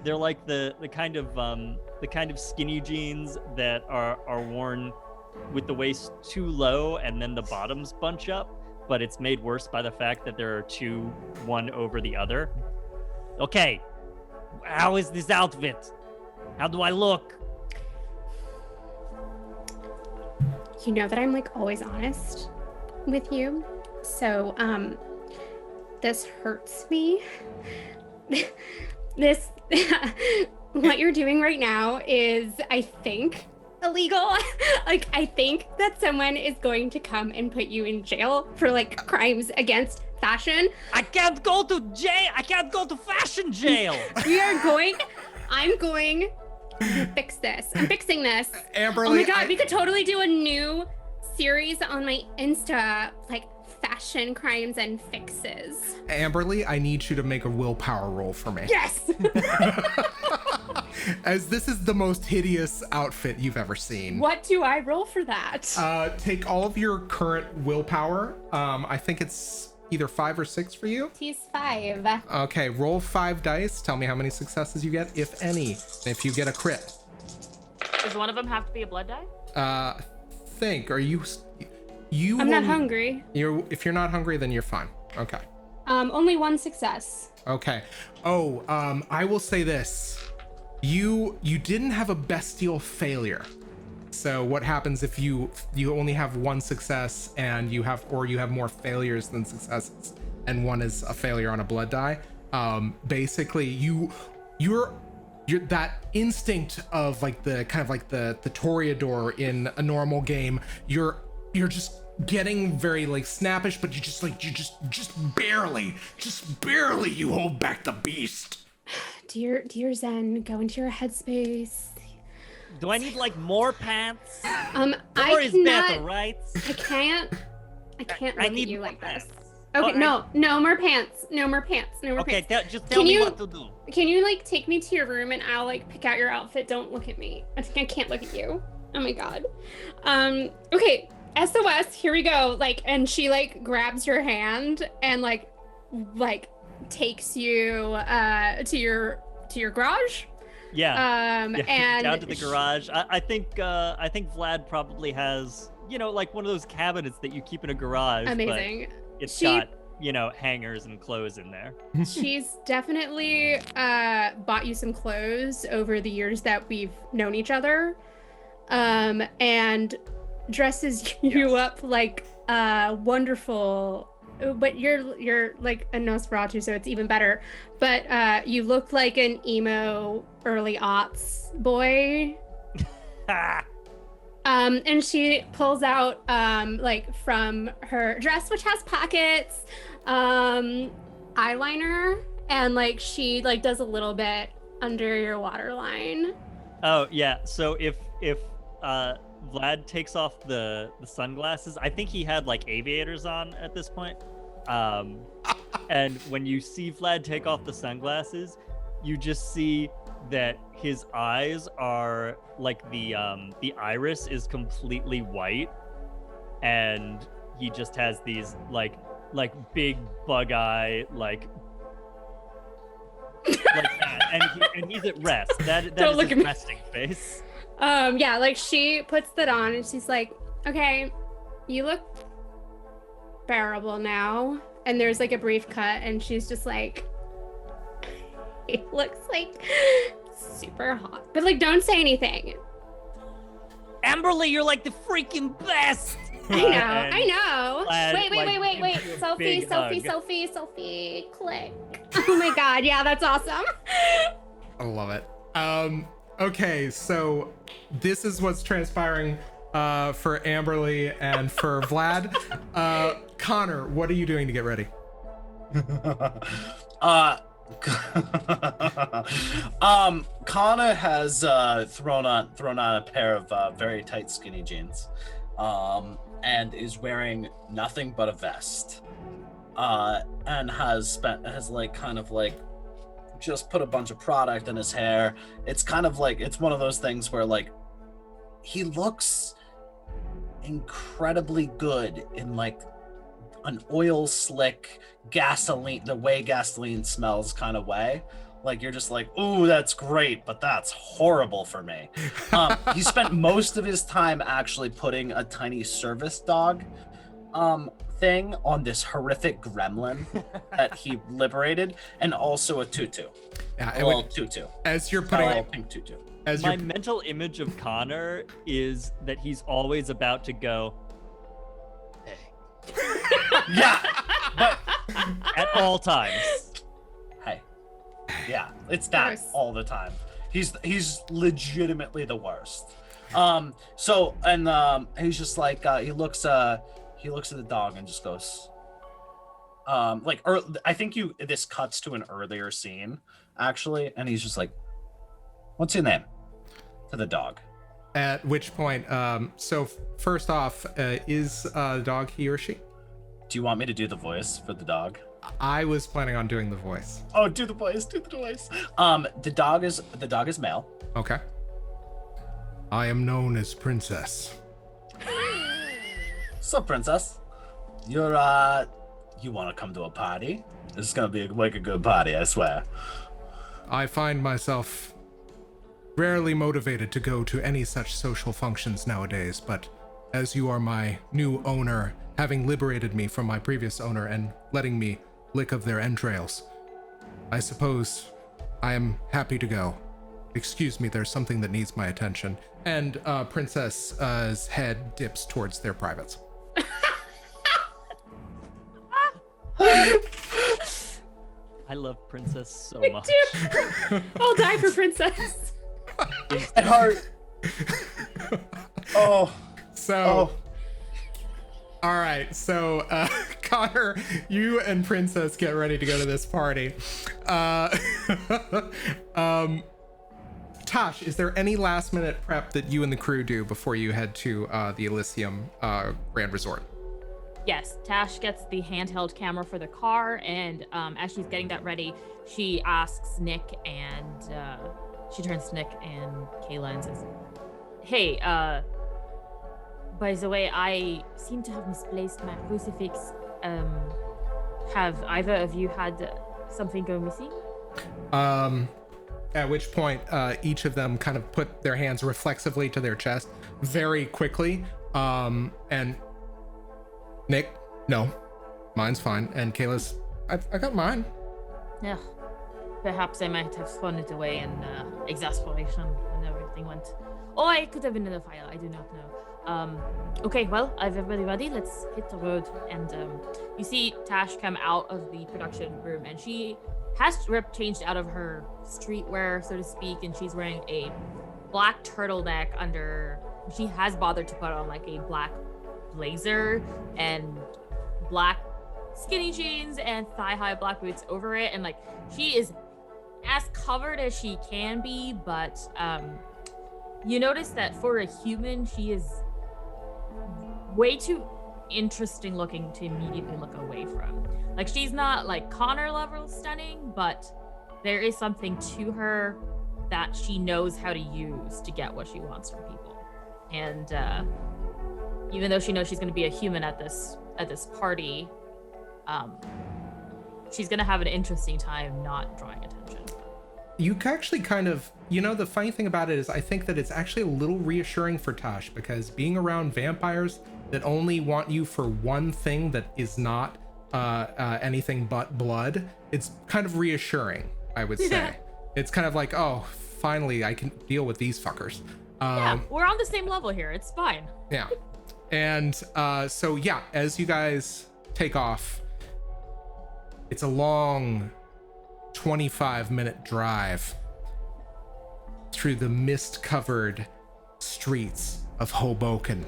They're like the kind of skinny jeans that are worn with the waist too low and then the bottoms bunch up, but it's made worse by the fact that there are 2, one over the other. Okay, how is this outfit? How do I look? You know that I'm like always honest with you. So, this hurts me. This what you're doing right now is, I think, illegal. Like, I think that someone is going to come and put you in jail for like crimes against fashion. I can't go to jail. I can't go to fashion jail. I'm going to fix this. I'm fixing this. Amberlee, oh my God, we could totally do a new series on my Insta, like fashion crimes and fixes. Amberlee, I need you to make a willpower roll for me. Yes. As this is the most hideous outfit you've ever seen. What do I roll for that? Take all of your current willpower. I think it's either 5 or 6 for you. He's 5. Okay, roll 5 dice. Tell me how many successes you get, if any. If you get a crit. Does one of them have to be a blood die? I'm not hungry. If you're not hungry, then you're fine. Okay. Only 1 success. Okay. Oh, I will say this. You didn't have a bestial failure. So what happens if you only have 1 success and you have more failures than successes, and 1 is a failure on a blood die? Basically you're that instinct of like the kind of like the Toreador in a normal game. You're just getting very like snappish, but you just barely you hold back the beast. Dear Zen, go into your headspace. Do I need like more pants? I is cannot. better, right? I can't look at need you more like pants. this. Okay, no more pants. No more pants. Okay, just tell me what to do. Can you like take me to your room and I'll like pick out your outfit? Don't look at me. I think I can't look at you. Oh my God. Okay, SOS, here we go. Like, and she like grabs your hand and like takes you to your garage. Yeah. And down to the garage. I think Vlad probably has, like one of those cabinets that you keep in a garage. Amazing. But it's got, hangers and clothes in there. She's definitely bought you some clothes over the years that we've known each other, and dresses you up like wonderful. But you're like a Nosferatu, so it's even better. But you look like an emo early aughts boy. And she pulls out like from her dress, which has pockets, eyeliner, and like she like does a little bit under your waterline. Oh yeah. So if Vlad takes off the sunglasses, I think he had like aviators on at this point. And when you see Vlad take off the sunglasses, you just see that his eyes are like the iris is completely white, and he just has these like big bug eye like that, and he's at rest. That Don't is look his at me. resting face. Yeah, like she puts that on and she's like, okay, you look bearable now. And there's like a brief cut and she's just like, it looks like super hot. But like, don't say anything. Amberlee, you're like the freaking best. I know. Vlad, Wait. gives you a Selfie, big hug. selfie. Click. Oh my God. Yeah, that's awesome. I love it. Okay, so this is what's transpiring for Amberlee and for Vlad. Conor, what are you doing to get ready? Conor has thrown on a pair of very tight skinny jeans, and is wearing nothing but a vest, and has just put a bunch of product in his hair. It's kind of like, it's one of those things where like he looks incredibly good in like an oil slick gasoline, the way gasoline smells kind of way. Like you're just like, ooh, that's great, but that's horrible for me. He spent most of his time actually putting a tiny service dog thing on this horrific gremlin that he liberated, and also a tutu. Yeah, A little tutu. as you're A putting little pink tutu. as My you're mental image of Conor is that he's always about to go, hey, Yeah, but at all times. hey, yeah, it's that Gross. all the time. He's legitimately the worst. So he's just like he looks at the dog and just goes, I think this cuts to an earlier scene actually, and he's just like, what's your name? To the dog. at which point, so first off, is the dog he or she? Do you want me to do the voice for the dog? I was planning on doing the voice. Oh, do the voice. The dog is male. Okay. I am known as Princess. So, princess, you want to come to a party? This is gonna be like a good party, I swear. I find myself rarely motivated to go to any such social functions nowadays, but as you are my new owner, having liberated me from my previous owner and letting me lick of their entrails, I suppose I am happy to go. Excuse me, there's something that needs my attention. And Princess's head dips towards their privates. I love Princess so Me much. too. I'll die for Princess. At heart. Oh. So, all right. So, Conor, you and Princess get ready to go to this party. Tash, is there any last minute prep that you and the crew do before you head to the Elysium Grand Resort? Yes, Tash gets the handheld camera for the car, and as she's getting that ready, she asks Nick, and she turns to Nick and Kayla and says, "Hey, by the way, I seem to have misplaced my crucifix. Have either of you had something go missing?" At which point, each of them kind of put their hands reflexively to their chest very quickly. And Nick, no, mine's fine. And Kayla's, I got mine. Yeah. Perhaps I might have thrown it away in exasperation when everything went. Or I could have been in a fire. I do not know. Okay, well, I've everybody ready. Let's hit the road. And you see Tash come out of the production room, and she has changed out of her streetwear, so to speak, and she's wearing a black turtleneck under. She has bothered to put on like a black blazer and black skinny jeans and thigh-high black boots over it, and like she is as covered as she can be, but you notice that for a human she is way too interesting looking to immediately look away from. Like, she's not like Conor level stunning, but there is something to her that she knows how to use to get what she wants from people. And even though she knows she's going to be a human at this party, she's going to have an interesting time not drawing attention. You actually kind of, the funny thing about it is I think that it's actually a little reassuring for Tash, because being around vampires that only want you for one thing that is not anything but blood, it's kind of reassuring, I would say. Yeah. It's kind of like, oh, finally I can deal with these fuckers. Yeah, we're on the same level here. It's fine. Yeah. And so, yeah, as you guys take off, it's a long 25-minute drive through the mist-covered streets of Hoboken.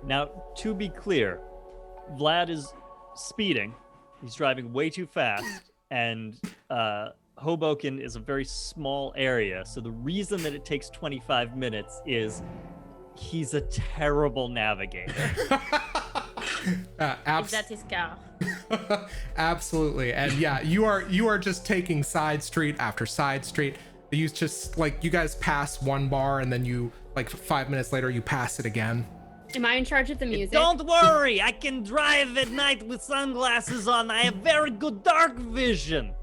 Now, to be clear, Vlad is speeding. He's driving way too fast, and Hoboken is a very small area. So the reason that it takes 25 minutes is he's a terrible navigator. That's his car. Absolutely. And yeah, you are just taking side street after side street. You just, like, you guys pass one bar and then you, like, 5 minutes later you pass it again. Am I in charge of the music? Don't worry, I can drive at night with sunglasses on. I have very good dark vision.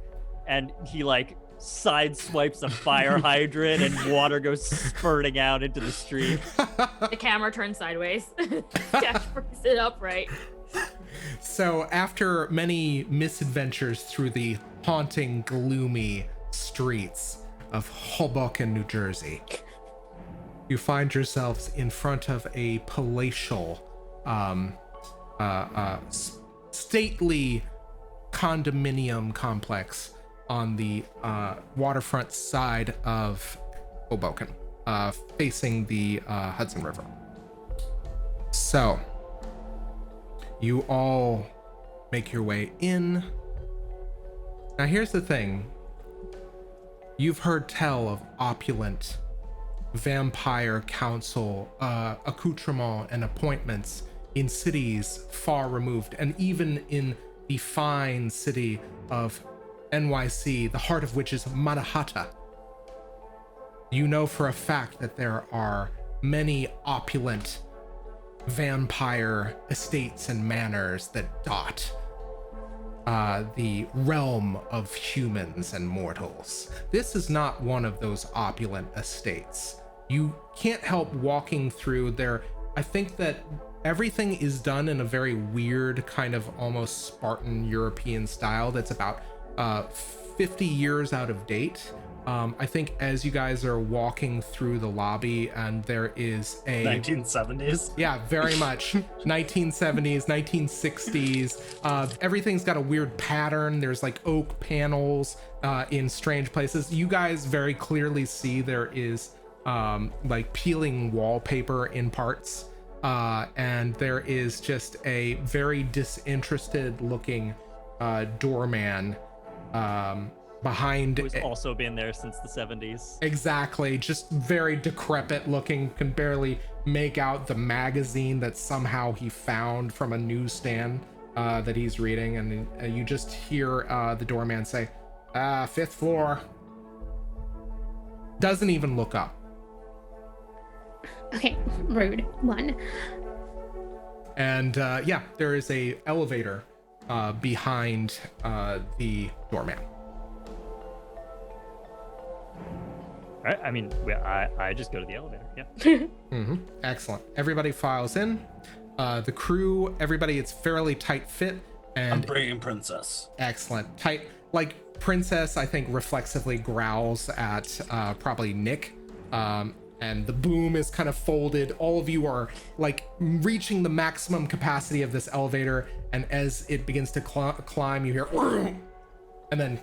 And he, like, sideswipes a fire hydrant and water goes spurting out into the street. The camera turns sideways. Tash brings it upright. So after many misadventures through the haunting, gloomy streets of Hoboken, New Jersey, you find yourselves in front of a palatial, stately condominium complex on the waterfront side of Hoboken, facing the Hudson River. So you all make your way in. Now here's the thing. You've heard tell of opulent vampire council accoutrement and appointments in cities far removed, and even in the fine city of NYC, the heart of which is Manhattan. You know for a fact that there are many opulent vampire estates and manors that dot the realm of humans and mortals. This is not one of those opulent estates. You can't help walking through there. I think that everything is done in a very weird kind of almost Spartan European style that's about 50 years out of date. I think as you guys are walking through the lobby, and there is a 1970s. Yeah, very much 1970s, 1960s. Everything's got a weird pattern. There's like oak panels in strange places. You guys very clearly see there is like peeling wallpaper in parts, and there is just a very disinterested looking doorman behind. Who's also been there since the 70s. Exactly, just very decrepit looking, can barely make out the magazine that somehow he found from a newsstand that he's reading, and you just hear the doorman say, 5th floor. Doesn't even look up. Okay, rude one. And yeah, there is a elevator behind the doorman. Right? I mean, I just go to the elevator. Yeah. Mm-hmm. Excellent. Everybody files in. The crew, everybody, it's fairly tight fit. And I'm bringing Princess. Excellent. Tight. Like, Princess, I think, reflexively growls at probably Nick. And the boom is kind of folded. All of you are like reaching the maximum capacity of this elevator. And as it begins to climb, you hear, and then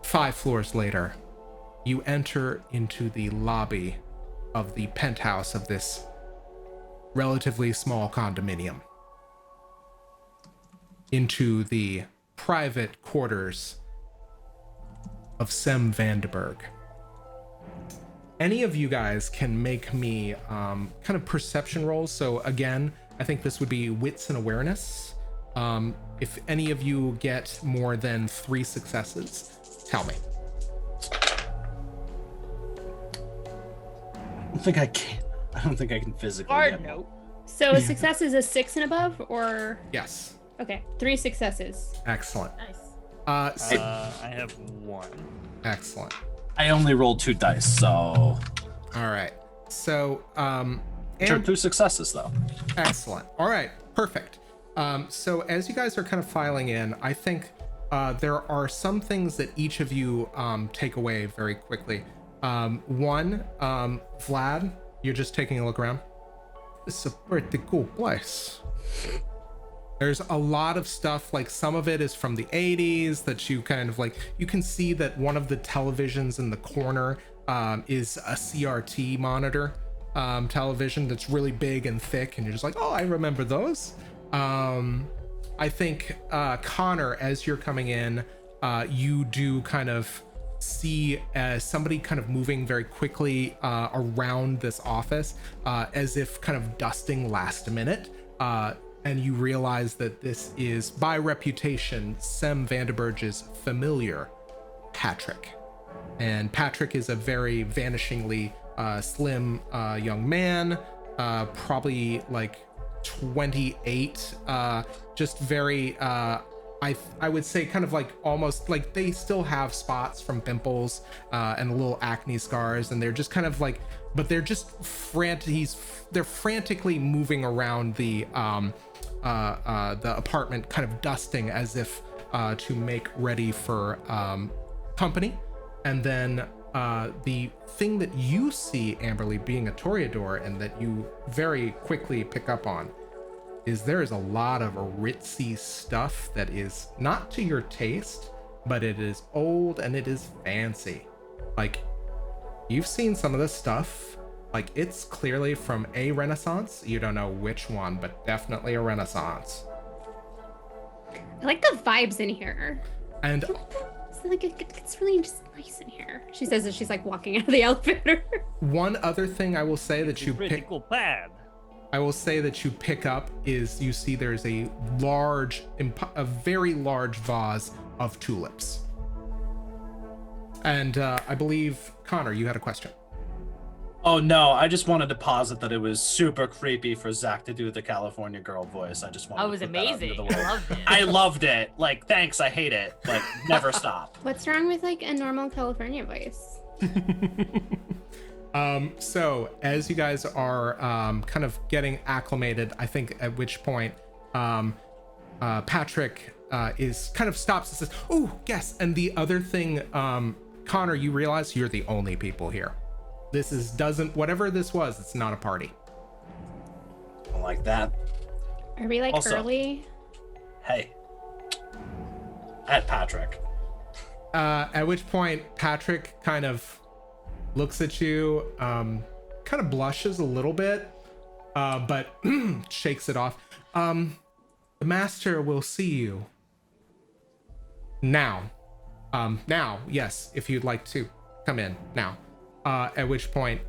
5 floors later, you enter into the lobby of the penthouse of this relatively small condominium, into the private quarters of Sem Vandenberg. any of you guys can make me kind of perception rolls. So again, I think this would be wits and awareness. If any of you get more than 3 successes, tell me. I don't think I can. I don't think I can physically. Hard get no. So a success is a 6 and above, or Yes. okay, 3 successes. Excellent. Nice. I have 1. Excellent. I only rolled 2 dice, so. All right. So, Sure, 2 successes though. excellent. All right. Perfect. So as you guys are kind of filing in, I think there are some things that each of you take away very quickly. One, Vlad, you're just taking a look around. It's a pretty cool place. There's a lot of stuff, like some of it is from the 80s that you kind of like, you can see that one of the televisions in the corner is a CRT monitor television that's really big and thick, and you're just like, oh, I remember those. I think Conor, as you're coming in, you do kind of see somebody kind of moving very quickly around this office as if kind of dusting last minute. And you realize that this is, by reputation, Sem Vandenberg's familiar, Patrick. And Patrick is a very vanishingly slim young man, probably like 28, just very, I would say kind of like almost like they still have spots from pimples and little acne scars, and they're just kind of like, but they're just they're frantically moving around the apartment, kind of dusting as if to make ready for company. And then the thing that you see, Amberlee, being a Toreador, and that you very quickly pick up on, is there is a lot of ritzy stuff that is not to your taste, but it is old and it is fancy. Like, you've seen some of this stuff, like it's clearly from a Renaissance. You don't know which one, but definitely a Renaissance. I like the vibes in here. And It's like it's really just nice in here. She says as she's like walking out of the elevator. one other thing I will say that you Pretty pick, cool pad. I will say that you pick up is you see there's a very large vase of tulips. And I believe, Conor, you had a question. Oh no, I just wanted to posit that it was super creepy for Zach to do the California girl voice. I just wanted That was to put that out into amazing. the I world. loved it. I loved it. Like, thanks, I hate it. Like, never stop. What's wrong with like a normal California voice? So as you guys are kind of getting acclimated, I think at which point Patrick is kind of stops and says, oh, yes. And the other thing, Conor, you realize you're the only people here. This is whatever this was, it's not a party. I like that. Are we like Also- early? Hey. At Patrick. At which point Patrick kind of looks at you, kind of blushes a little bit, but shakes it off. The master will see you now. Now, yes, if you'd like to come in now. At which point,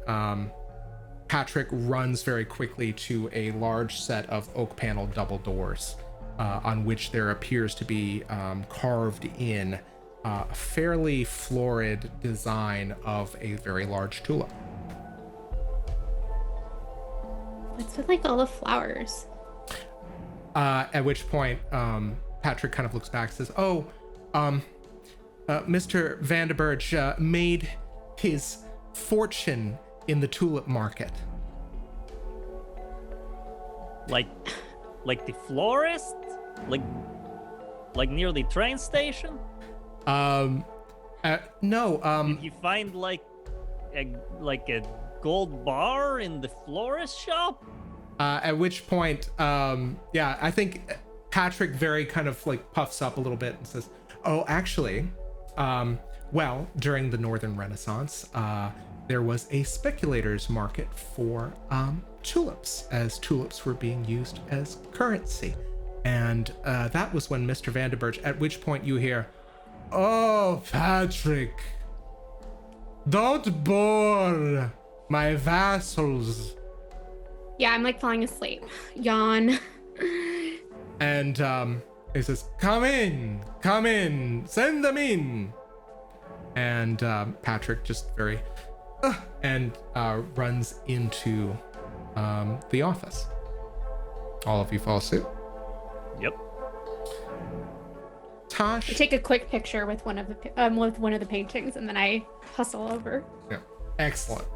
Patrick runs very quickly to a large set of oak panel double doors, on which there appears to be carved in a fairly florid design of a very large tulip. What's with like all the flowers? At which point, Patrick kind of looks back and says, oh, Mr. Vandenberg made his fortune in the tulip market. Like the florist? Like near the train station? No. Did you find like a gold bar in the florist shop? At which point, yeah, I think Patrick very kind of like puffs up a little bit and says, oh, actually, well, during the Northern Renaissance, there was a speculator's market for tulips, as tulips were being used as currency. And that was when Mr. Vandenberg, at which point you hear, oh, Patrick, Don't bore my vassals. Yeah, I'm like falling asleep. Yawn. And he says, come in, send them in. And Patrick just very, and runs into the office. All of you fall asleep. Yep. Tash. I take a quick picture with one of the paintings, and then I hustle over. Yeah, excellent.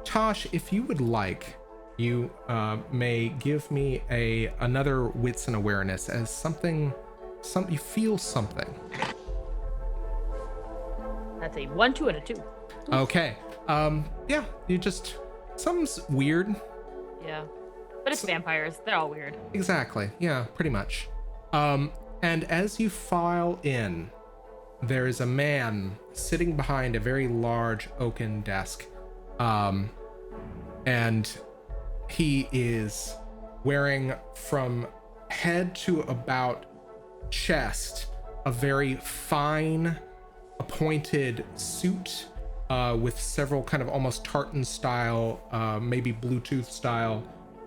Tash, if you would like, you may give me another wits and awareness as you feel something. That's a 1, 2, and a 2. Okay. Yeah, you just something's weird. Yeah. But it's vampires. They're all weird. Exactly. Yeah, pretty much. And as you file in, there is a man sitting behind a very large oaken desk. And he is wearing from head to about chest a very fine appointed suit with several kind of almost tartan style, maybe Bluetooth style,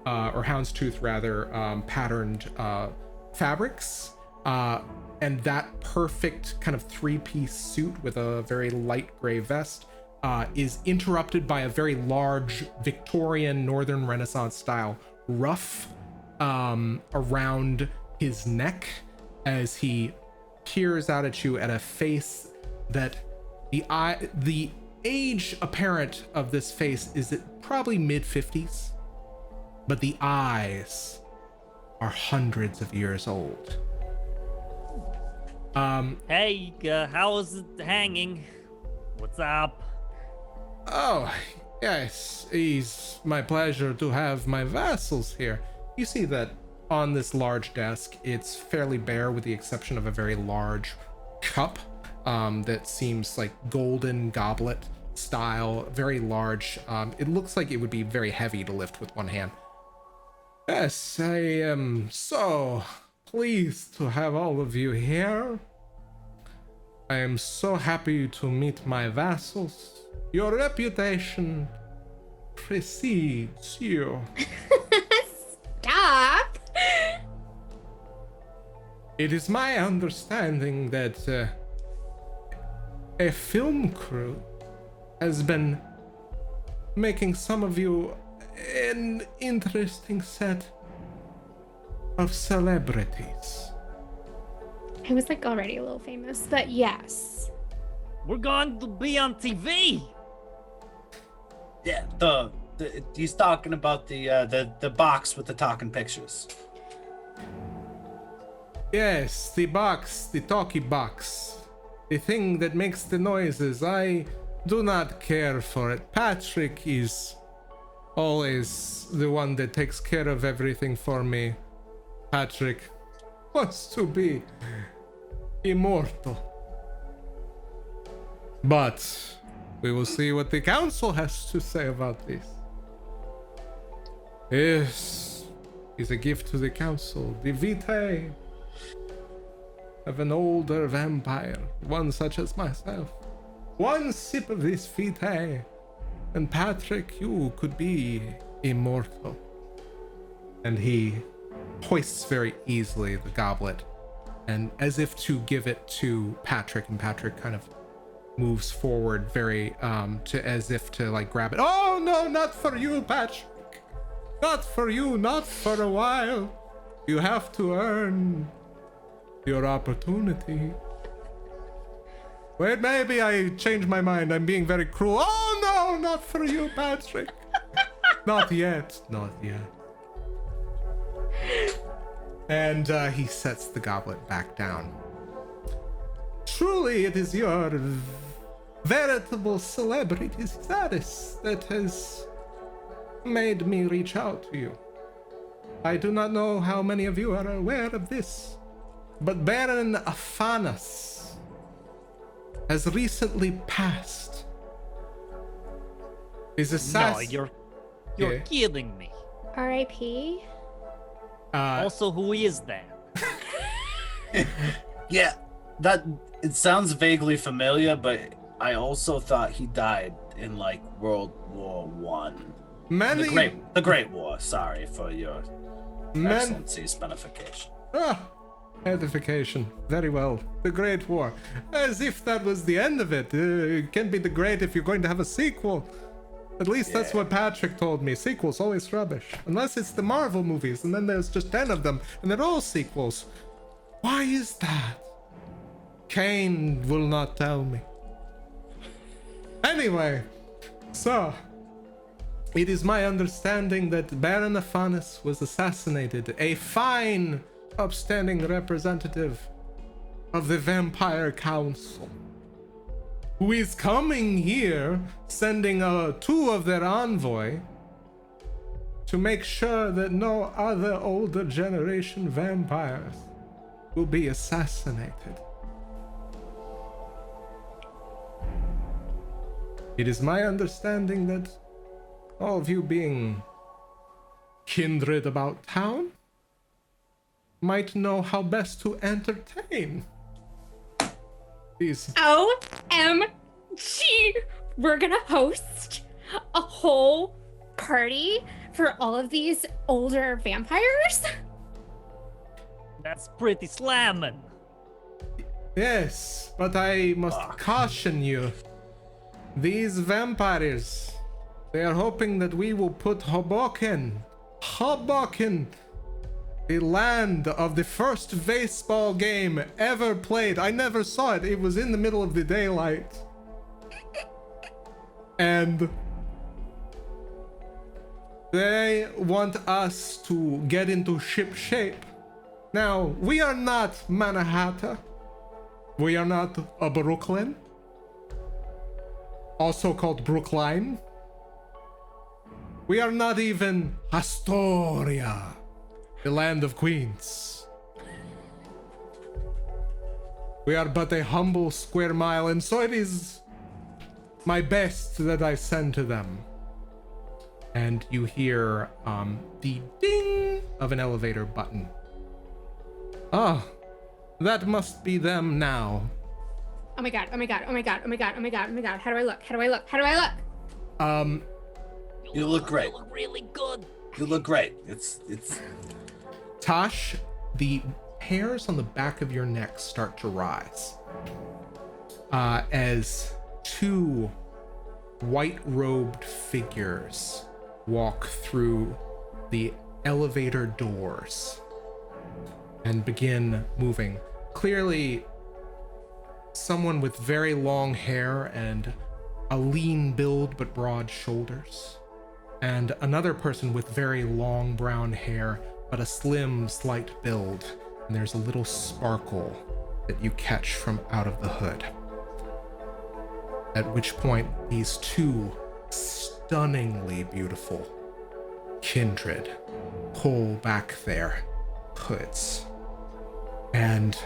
or houndstooth rather, patterned fabrics. And that perfect kind of three-piece suit with a very light gray vest is interrupted by a very large Victorian Northern Renaissance style ruff around his neck as he peers out at you at a face that the age apparent of this face is at probably mid-50s, but the eyes are hundreds of years old. Hey, how's it hanging? What's up? Oh, yes, it's my pleasure to have my vassals here. You see that on this large desk, it's fairly bare with the exception of a very large cup that seems like golden goblet style, very large. It looks like it would be very heavy to lift with one hand. Yes, I am so pleased to have all of you here. I am so happy to meet my vassals. Your reputation precedes you. Stop. It is my understanding that a film crew has been making some of you an interesting set of celebrities. I was like already a little famous, but yes. We're going to be on TV. Yeah, he's talking about the box with the talking pictures. Yes, the box, the talkie box. The thing that makes the noises. I do not care for it. Patrick is always the one that takes care of everything for me. Patrick wants to be immortal. But we will see what the council has to say about this. Yes, is a gift to the council. The vitae of an older vampire, one such as myself. One sip of this vitae, and Patrick, you could be immortal. And he hoists very easily the goblet, and as if to give it to Patrick, and Patrick kind of moves forward very as if to like grab it. Oh no, not for you, Patrick. Not for you, not for a while. You have to earn your opportunity. Wait, maybe I changed my mind. I'm being very cruel. Oh no, not for you, Patrick. Not yet, not yet. And he sets the goblet back down. Truly, it is your veritable celebrity status that has made me reach out to you. I do not know how many of you are aware of this, but Baron Afanas has recently passed. His assassin. No, you're Yeah. kidding me. R.I.P. Also, who is that? Yeah, that it sounds vaguely familiar, but I also thought he died in like World War One. Many The Great War. Sorry for your men. excellency's benefication. Ah, edification. Very well. The Great War. As if that was the end of it. It can't be the great if you're going to have a sequel. At least that's what Patrick told me. Sequels always rubbish. Unless it's the Marvel movies, and then there's just 10 of them, and they're all sequels. Why is that? Kane will not tell me. Anyway, so it is my understanding that Baron Aphanis was assassinated, a fine, upstanding representative of the Vampire Council, who is coming here, sending two of their envoy to make sure that no other older generation vampires will be assassinated. It is my understanding that all of you being kindred about town might know how best to entertain these. OMG! We're gonna host a whole party for all of these older vampires? That's pretty slamming. Yes, but I must caution you. These vampires, they are hoping that we will put Hoboken, the land of the first baseball game ever played. I never saw it. It was in the middle of the daylight. And they want us to get into ship shape. Now, we are not Manhattan. We are not a Brooklyn, also called Brookline. We are not even Astoria, the land of queens. We are but a humble square mile, and so it is my best that I send to them. And you hear the ding of an elevator button. Ah, that must be them now. Oh my god, oh my god, oh my god, oh my god, oh my god, oh my god. How do I look? How do I look? How do I look? You look great. You look really good. You look great. It's Tash, the hairs on the back of your neck start to rise as two white-robed figures walk through the elevator doors and begin moving. Clearly, someone with very long hair and a lean build but broad shoulders, and another person with very long brown hair but a slim, slight build, and there's a little sparkle that you catch from out of the hood. At which point, these two stunningly beautiful kindred pull back their hoods, and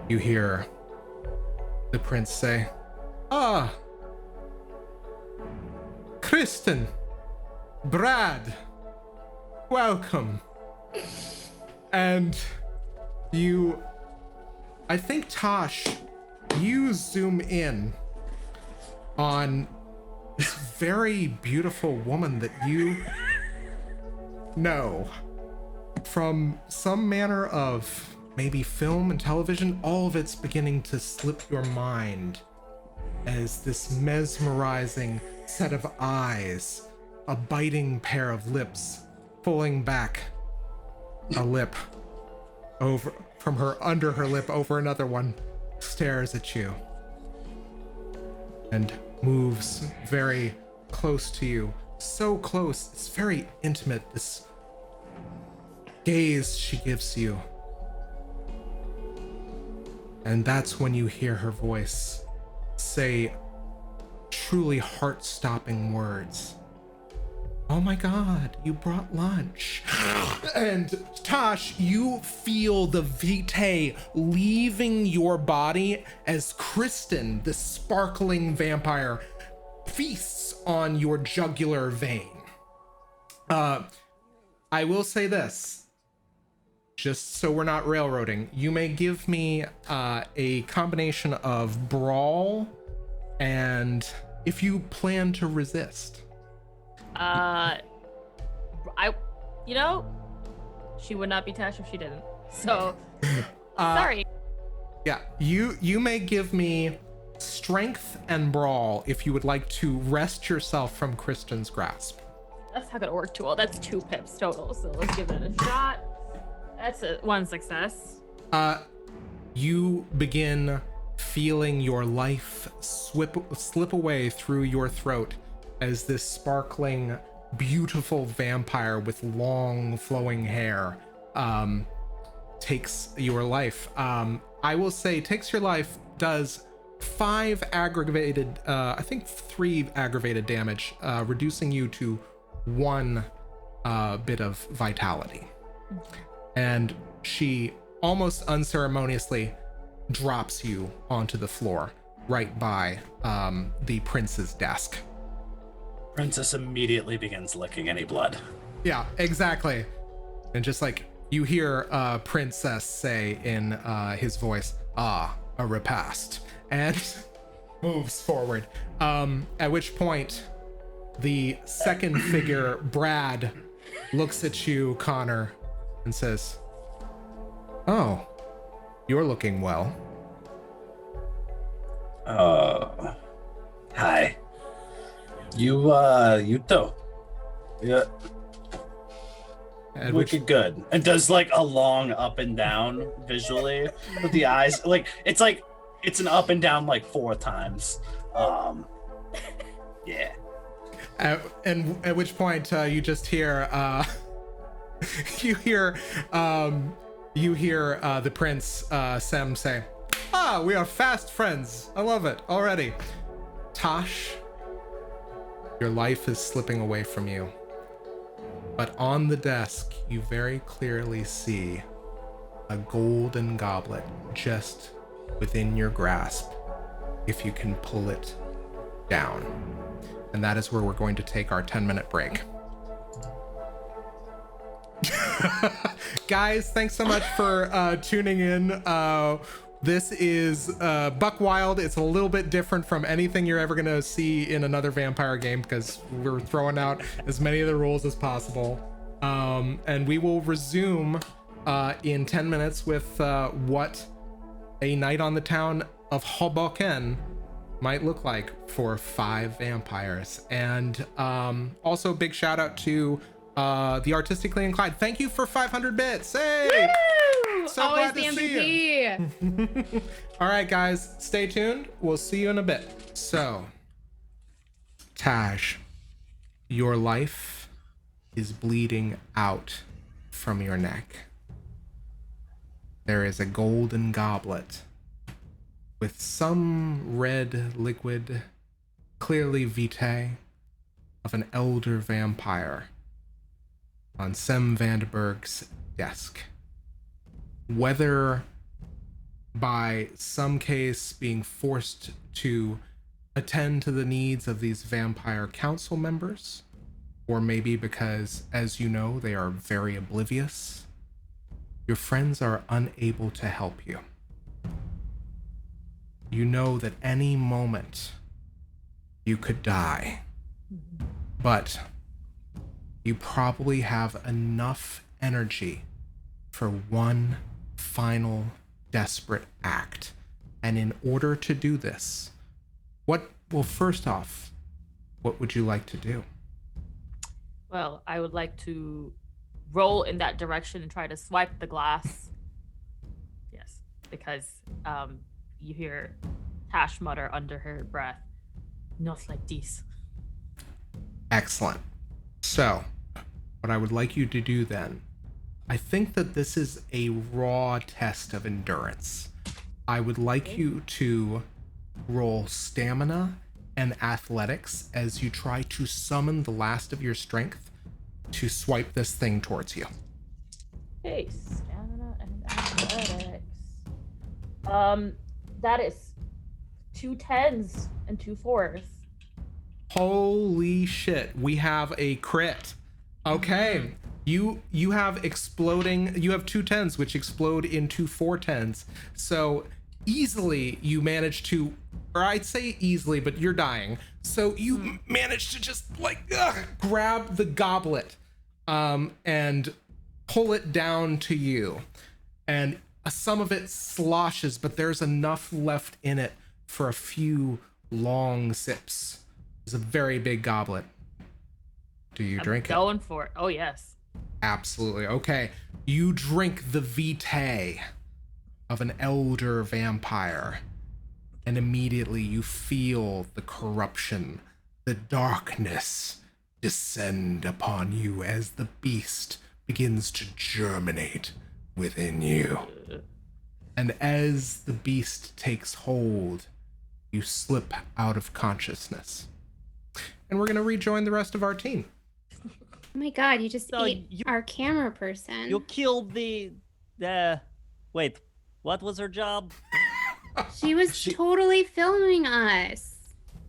you hear the prince say, "Ah, Kristen, Brad, welcome." And I think, Tash, you zoom in on this very beautiful woman that you know from some manner of maybe film and television. All of it's beginning to slip your mind as this mesmerizing set of eyes, a biting pair of lips, pulling back a lip over from her under her lip over another one, stares at you and moves very close to you. So close, it's very intimate, this gaze she gives you. And that's when you hear her voice say truly heart-stopping words. "Oh my god, you brought lunch." And Tash, you feel the vitae leaving your body as Kristen, the sparkling vampire, feasts on your jugular vein. I will say this, just so we're not railroading. You may give me a combination of brawl and if you plan to resist. You know, she would not be Tash if she didn't. So, sorry. Yeah, you may give me strength and brawl if you would like to wrest yourself from Kristen's grasp. That's not gonna work too well. That's 2 pips total. So let's give it a shot. That's one success. You begin feeling your life slip away through your throat as this sparkling, beautiful vampire with long flowing hair takes your life. I will say takes your life, does 5 aggravated, I think 3 aggravated damage, reducing you to 1 bit of vitality. And she almost unceremoniously drops you onto the floor right by the prince's desk. Princess immediately begins licking any blood. Yeah, exactly. And just like you hear Princess say in his voice, "Ah, a repast," and moves forward. At which point, the second figure, Brad, looks at you, Conor, and says, "Oh, you're looking well." Hi. You too. Yeah. Looking good. And does like a long up and down visually with the eyes. It's an up and down like 4 times. Yeah. And at which point you just hear you hear the prince Sem say, "Ah, we are fast friends. I love it already." Tash, your life is slipping away from you. But on the desk, you very clearly see a golden goblet just within your grasp, if you can pull it down. And that is where we're going to take our 10-minute break. Guys, thanks so much for tuning in. This is Buck Wild. It's a little bit different from anything you're ever going to see in another vampire game because we're throwing out as many of the rules as possible. And we will resume in 10 minutes with what a night on the town of Hoboken might look like for 5 vampires. And also big shout out to the Artistically Inclined. Thank you for 500 bits. Hey! Woo! So Always glad the to see MVP. All right, guys, stay tuned. We'll see you in a bit. So, Tash, your life is bleeding out from your neck. There is a golden goblet with some red liquid, clearly vitae, of an elder vampire on Sem Vandenberg's desk. Whether by some case being forced to attend to the needs of these vampire council members, or maybe because, as you know, they are very oblivious, your friends are unable to help you. You know that any moment you could die, but you probably have enough energy for one final desperate act. And in order to do this, first off, what would you like to do? Well, I would like to roll in that direction and try to swipe the glass. Yes, because you hear Tash mutter under her breath, "Not like this." Excellent. So, what I would like you to do then, I think that this is a raw test of endurance. I would like you to roll stamina and athletics as you try to summon the last of your strength to swipe this thing towards you. Okay, stamina and athletics. That is 2 10s and 2 4s. Holy shit, we have a crit. Okay. You have 2 10s which explode into 4 10s. So easily you manage to, or I'd say easily, but you're dying. So you manage to just like grab the goblet and pull it down to you. And some of it sloshes, but there's enough left in it for a few long sips. It's a very big goblet. Do you drink it? Going for it. Oh, yes. Absolutely. Okay. You drink the vitae of an elder vampire, and immediately you feel the corruption, the darkness descend upon you as the beast begins to germinate within you. And as the beast takes hold, you slip out of consciousness. And we're going to rejoin the rest of our team. Oh my god, you just So ate our camera person. You killed the wait, what was her job? She was totally filming us.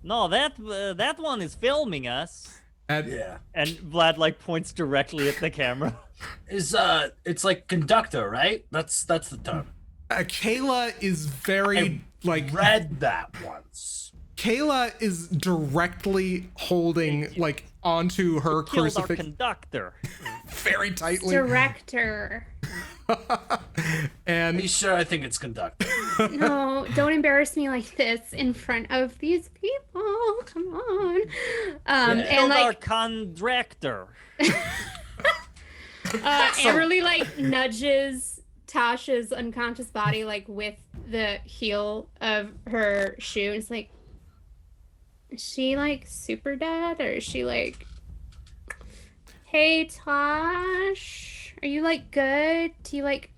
No, that one is filming us. And Yeah. And Vlad like points directly at the camera. It's like conductor, right? That's the term. Kayla is very Read that once. Kayla is directly holding like onto her Killed our crucifix conductor. very tightly. Director. And Are you sure? I think it's conductor. No, don't embarrass me like this in front of these people. Come on. And Killed our like contractor. Amberlee like nudges Tasha's unconscious body like with the heel of her shoe. It's like, is she like super dead, or is she like, hey Tash, are you like good? Do you like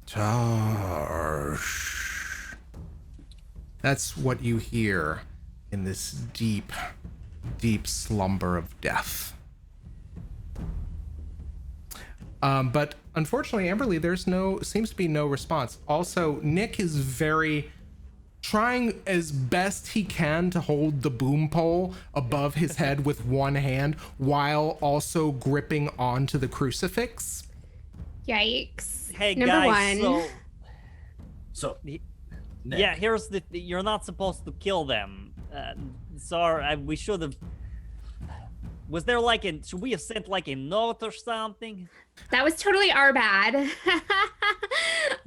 Tash. That's what you hear in this deep, deep slumber of death. But unfortunately, Amberlee, seems to be no response. Also, Nick is trying as best he can to hold the boom pole above his head with one hand while also gripping onto the crucifix. yikes? Hey Number guys, one. So Nick. Nick, Yeah, here's you're not supposed to kill them. Sorry, we should have. Was there like should we have sent like a note or something? That was totally our bad.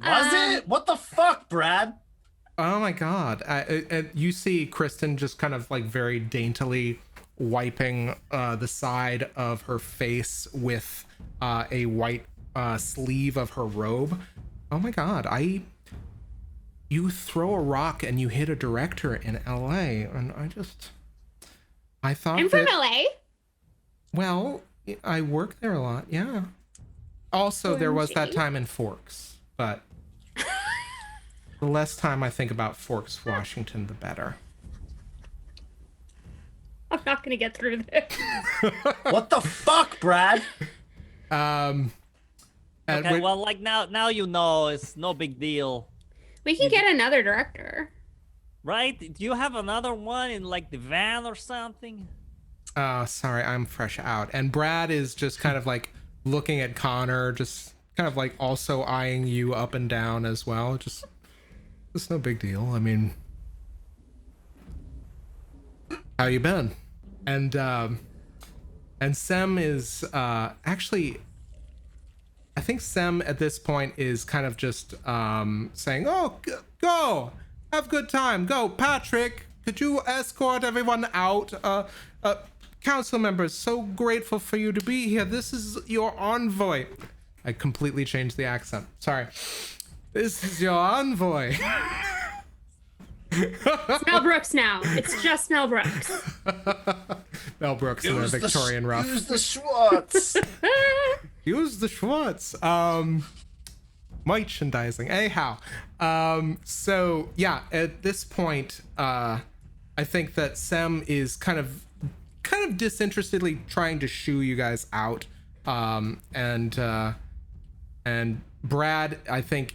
was it? What the fuck, Brad? Oh my god. You see Kristen just kind of like very daintily wiping the side of her face with a white sleeve of her robe. Oh my god. You throw a rock and you hit a director in LA, and I thought I'm from LA. Well, I work there a lot, yeah. Also, there was that OMG. time in Forks, but the less time I think about Forks, Washington, the better. I'm not gonna get through this. What the fuck, Brad? Okay, Well, like now you know it's no big deal, We can get another director. right? Do you have another one in like the van or something? sorry, I'm fresh out. And Brad is just kind of like looking at Connor, just kind of like also eyeing you up and down as well. Just, it's no big deal. I mean, how you been? And Sem is actually, I think Sem at this point is kind of just saying, "Oh, go, have a good time. Go, Patrick. Could you escort everyone out? Council members, so grateful for you to be here. This is your envoy." I completely changed the accent. Sorry. This is your envoy. It's Mel Brooks now. It's just Mel Brooks. Mel Brooks in a Victorian ruff. Use the Schwartz. Use the Schwartz. Merchandising. Anyhow. So yeah, at this point, I think that Sem is kind of disinterestedly trying to shoo you guys out. And Brad, I think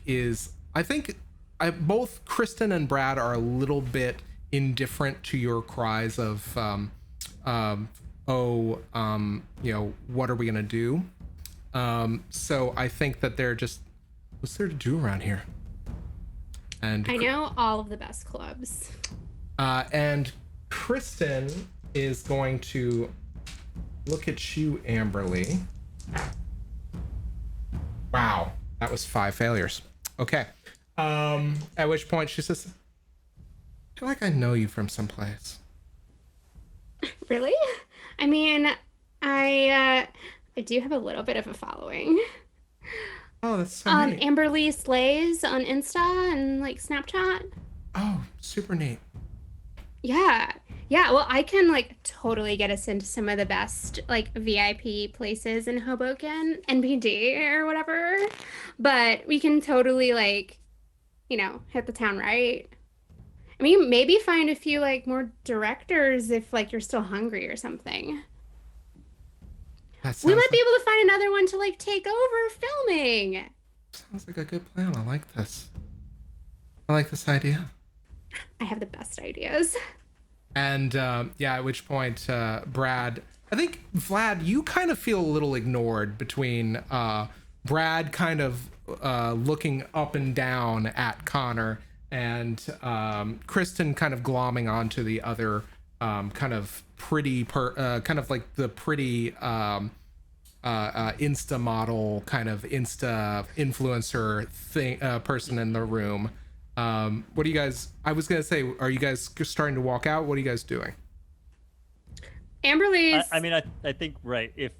both Kristen and Brad are a little bit indifferent to your cries of, what are we gonna do? So I think that they're just, what's there to do around here? And I know all of the best clubs. and Kristen is going to look at you, Amberlee. Wow, that was 5 failures. Okay. At which point she says, I feel like I know you from someplace. Really? I mean, I do have a little bit of a following. Oh, that's so neat. Amberlee Slays on Insta and like Snapchat. Oh, super neat. Yeah. Yeah, well, I can like totally get us into some of the best like VIP places in Hoboken, NPD or whatever. But we can totally like, hit the town right. I mean, maybe find a few like more directors if like you're still hungry or something. That We sounds might be able to find another one to like take over filming. sounds like a good plan. I like this. I like this idea. I have the best ideas. And yeah, at which point, Brad, I think Vlad, you kind of feel a little ignored between Brad kind of looking up and down at Conor and Kristen kind of glomming onto the other kind of pretty, kind of like the pretty Insta model, kind of Insta influencer thing, person in the room. What do you guys, I was gonna say, are you guys starting to walk out? What are you guys doing? Amberlee's. I mean, I think right. If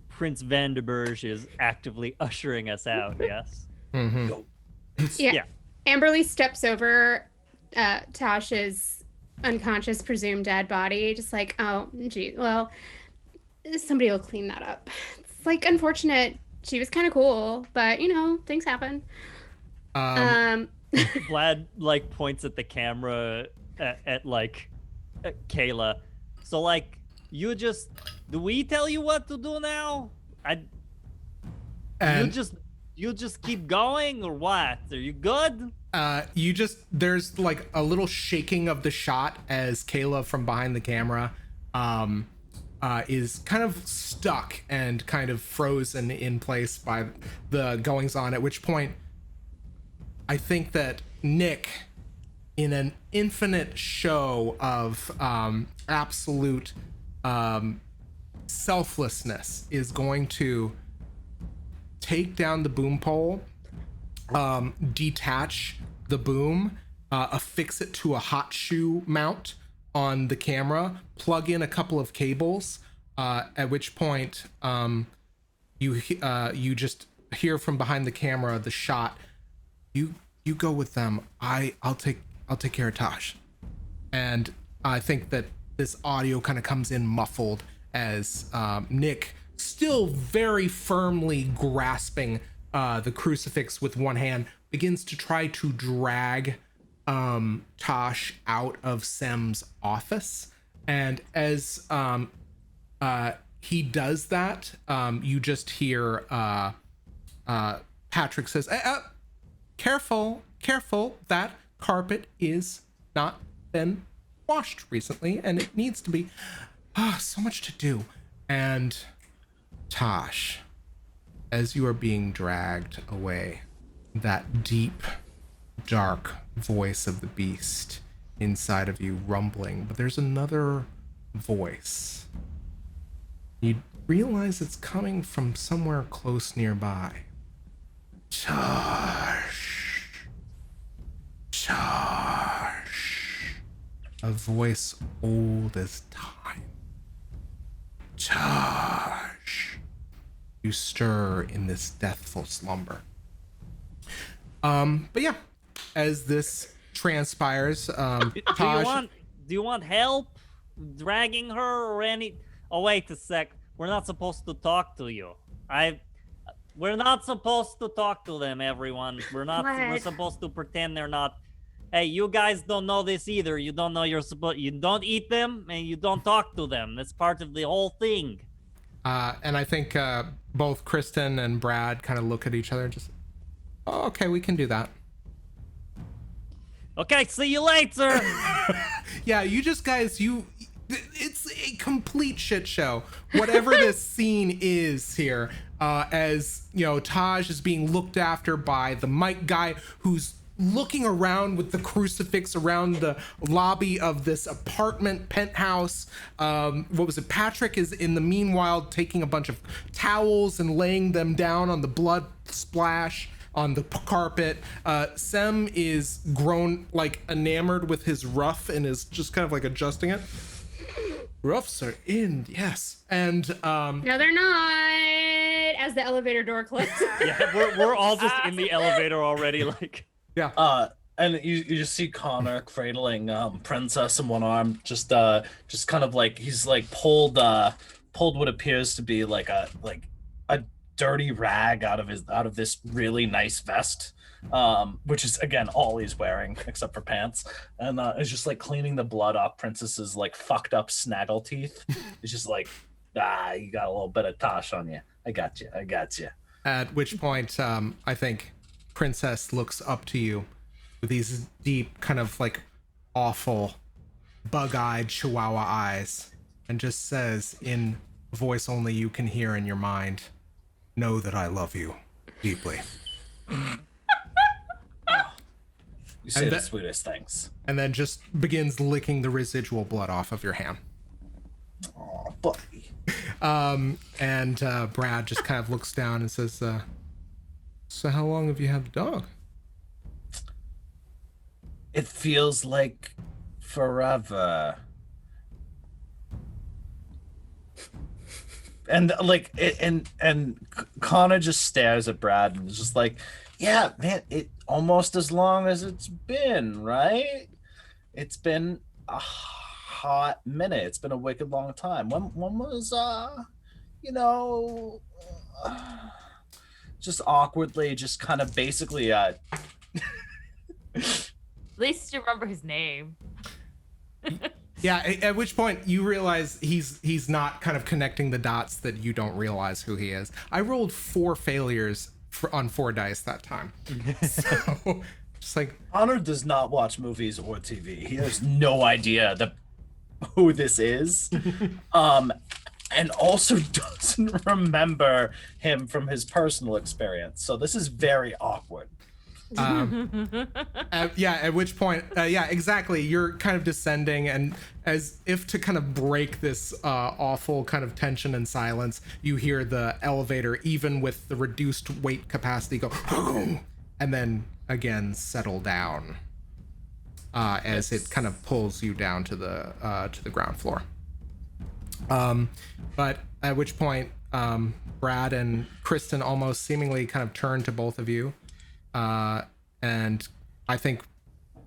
Prince Vanderberg is actively ushering us out, yes. Mm-hmm. Yeah. Amberlee steps over Tash's unconscious, presumed dead body, just like, oh, gee, well, somebody will clean that up. It's like unfortunate. She was kind of cool, but things happen. Vlad like points at the camera at Kayla. So like, do we tell you what to do now? You just keep going or what? Are you good? There's like a little shaking of the shot as Kayla from behind the camera is kind of stuck and kind of frozen in place by the goings on, at which point I think that Nick, in an infinite show of absolute selflessness, is going to take down the boom pole, detach the boom, affix it to a hot shoe mount on the camera, plug in a couple of cables, at which point you just hear from behind the camera the shot. You go with them. I'll take care of Tash. And I think that this audio kind of comes in muffled as Nick, still very firmly grasping the crucifix with one hand, begins to try to drag Tash out of Sem's office. And as he does that, you just hear Patrick says, careful, that carpet is not been washed recently and it needs to be. So much to do. And Tash, as you are being dragged away, that deep, dark voice of the beast inside of you rumbling, but there's another voice. You realize it's coming from somewhere close nearby. Tash. A voice old as time. Tash. You stir in this deathful slumber. But yeah, as this transpires, Tash, do you want help dragging her or any? Oh, wait a sec. We're not supposed to talk to you. We're not supposed to talk to them, everyone. We're supposed to pretend they're not. Hey, you guys don't know this either. You don't know you don't eat them and you don't talk to them. That's part of the whole thing. And I think both Kristen and Brad kind of look at each other and just, oh, okay, we can do that. Okay, see you later. Yeah, you just guys, a complete shit show. Whatever this scene is here, as you know, Taj is being looked after by the mic guy who's looking around with the crucifix around the lobby of this apartment penthouse. What was it? Patrick is in the meanwhile taking a bunch of towels and laying them down on the blood splash on the carpet. Sem is grown like enamored with his ruff and is just kind of like adjusting it. Ruffs are in, yes. And No, they're not. As the elevator door closes. Yeah, we're all just in the elevator already. Like, yeah. And you just see Conor cradling Princess in one arm, just kind of like he's like pulled what appears to be like a dirty rag out of this really nice vest, which is again all he's wearing except for pants, and is just like cleaning the blood off Princess's like fucked up snaggle teeth. It's just like, you got a little bit of Tash on you. I got you. At which point, I think Princess looks up to you with these deep, kind of like awful, bug-eyed chihuahua eyes and just says in a voice only you can hear in your mind, "Know that I love you deeply." You say the sweetest things. And then just begins licking the residual blood off of your hand. Oh, buddy. And Brad just kind of looks down and says, so how long have you had the dog? It feels like forever. And like and Conor just stares at Brad and is just like, yeah, man, it almost as long as it's been, right? It's been a hot minute. It's been a wicked long time. When was just awkwardly, just kind of basically At least you remember his name. Yeah, at which point you realize he's not kind of connecting the dots that you don't realize who he is. I rolled 4 failures on 4 dice that time. So just like, Conor does not watch movies or TV. He has no idea who this is. And also doesn't remember him from his personal experience. So this is very awkward. At which point, exactly. You're kind of descending, and as if to kind of break this awful kind of tension and silence, you hear the elevator, even with the reduced weight capacity, go and then again settle down as it kind of pulls you down to the ground floor. But at which point, Brad and Kristen almost seemingly kind of turn to both of you. And I think,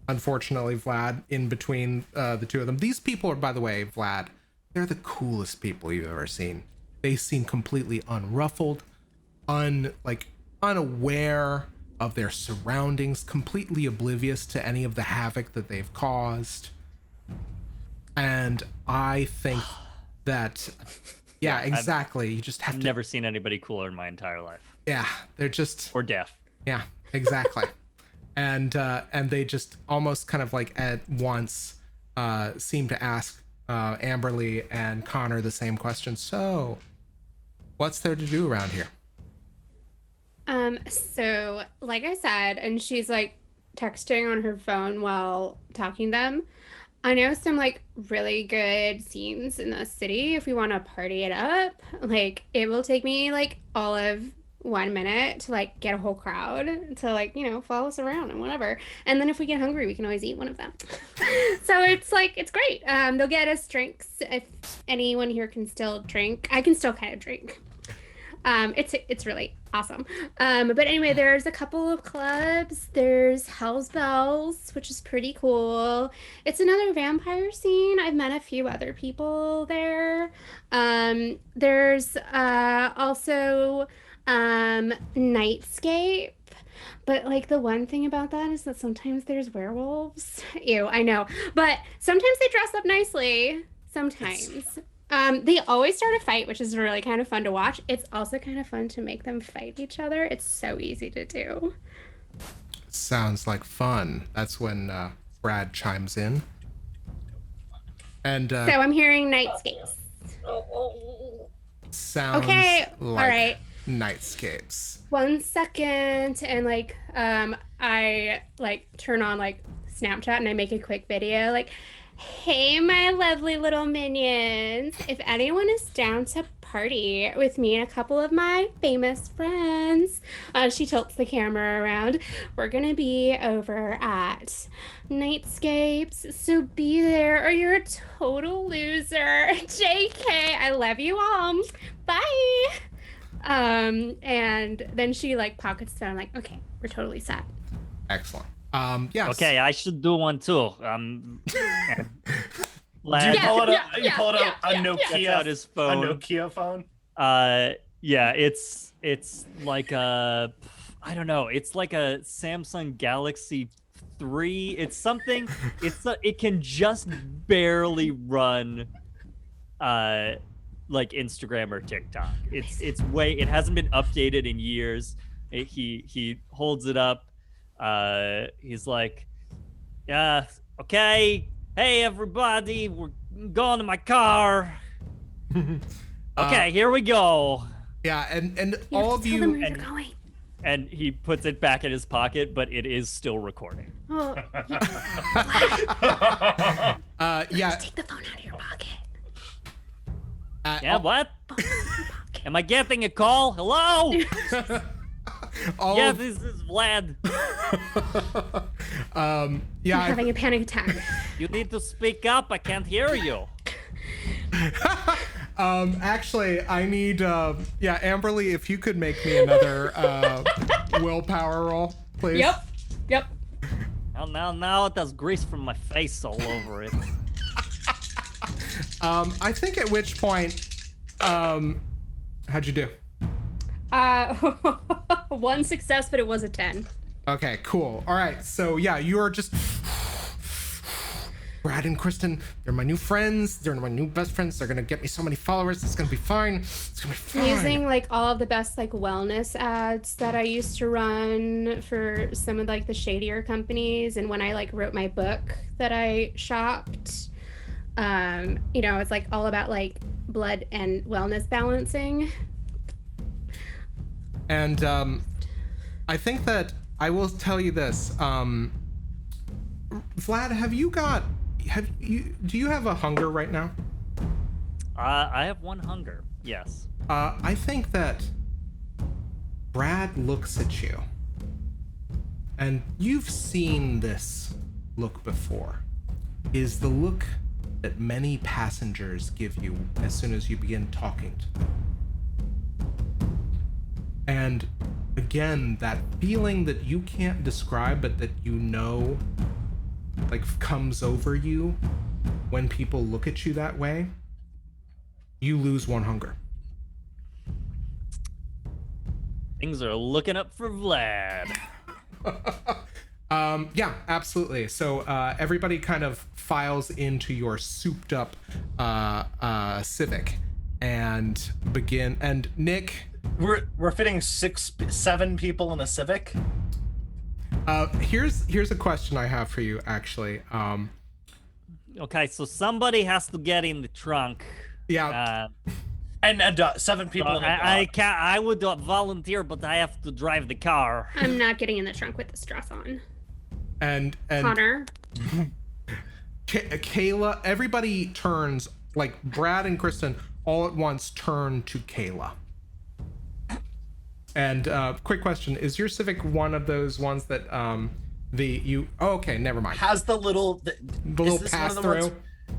unfortunately, Vlad, in between the two of them, these people are, by the way, Vlad, they're the coolest people you've ever seen. They seem completely unruffled, unaware of their surroundings, completely oblivious to any of the havoc that they've caused. And I think that, exactly. You just have I've never seen anybody cooler in my entire life. Yeah, they're just... Or deaf. Yeah, exactly. and they just almost kind of like at once seem to ask Amberlee and Conor the same question. So, what's there to do around here? So like I said, and she's like texting on her phone while talking to them. I know some like really good scenes in the city if we want to party it up. Like it will take me like all of 1 minute to like get a whole crowd to like, follow us around and whatever. And then if we get hungry, we can always eat one of them. So it's like, it's great. They'll get us drinks. If anyone here can still drink, I can still kind of drink. It's really awesome. But anyway, there's a couple of clubs. There's Hell's Bells, which is pretty cool. It's another vampire scene. I've met a few other people there. There's also Nightscape. But like the one thing about that is that sometimes there's werewolves. Ew, I know. But sometimes they dress up nicely. Sometimes. They always start a fight, which is really kind of fun to watch. It's also kind of fun to make them fight each other. It's so easy to do. Sounds like fun. That's when Brad chimes in. And So I'm hearing nightscapes. sounds Okay, like all right. nightscapes. 1 second, and like I like turn on like Snapchat and I make a quick video like, hey my lovely little minions, if anyone is down to party with me and a couple of my famous friends, she tilts the camera around, we're gonna be over at Nightscapes, so be there or you're a total loser. JK, I love you all, bye. And then she like pockets it. I'm like, okay, we're totally set. Excellent. Yes. Okay, I should do one too. Do you Vlad pull it up? yeah, You pull it up yeah, a yeah, gets out Nokia, his a phone. Nokia phone. Yeah, it's like a, I don't know. It's like a Samsung Galaxy 3. It's something. It can just barely run, like Instagram or TikTok. It hasn't been updated in years. He holds it up. He's like, yeah, okay. Hey everybody, we're going to my car. Okay, here we go. Yeah, and You all have of to tell them you. where you're going. And he puts it back in his pocket, but it is still recording. Oh, Yeah. just take the phone out of your pocket. Yeah, what? Am I getting a call? Hello? all Yeah, of- this is Vlad. Yeah. I'm having a panic attack. You need to speak up. I can't hear you. Actually, I need. Yeah, Amberlee, if you could make me another willpower roll, please. Yep. Now it has grease from my face all over it. I think at which point, how'd you do? 1 success, but it was a 10. Okay, cool. All right, so yeah, you are just. Brad and Kristen, they're my new friends. They're my new best friends. They're gonna get me so many followers. It's gonna be fine. It's gonna be fine. Using like all of the best like wellness ads that I used to run for some of like the shadier companies, and when I like wrote my book that I shopped, it's like all about like blood and wellness balancing. And I think that I will tell you this. Vlad, do you have a hunger right now? I have one hunger. Yes. I think that Brad looks at you, and you've seen this look before. Is the look that many passengers give you as soon as you begin talking to them. And again, that feeling that you can't describe, but that you know, like, comes over you when people look at you that way. You lose one hunger. Things are looking up for Vlad. Yeah, absolutely. So everybody kind of files into your souped up Civic and begin. And Nick, We're fitting 7 people in a Civic. here's a question I have for you, actually. Okay, so somebody has to get in the trunk. Yeah. And 7 people in a I dog. can't. I would volunteer, but I have to drive the car. I'm not getting in the trunk with this dress on. And Conor. Kayla, everybody turns, like Brad and Kristen all at once turn to Kayla. And quick question, is your Civic one of those ones that okay, never mind. Has the little little pass-through?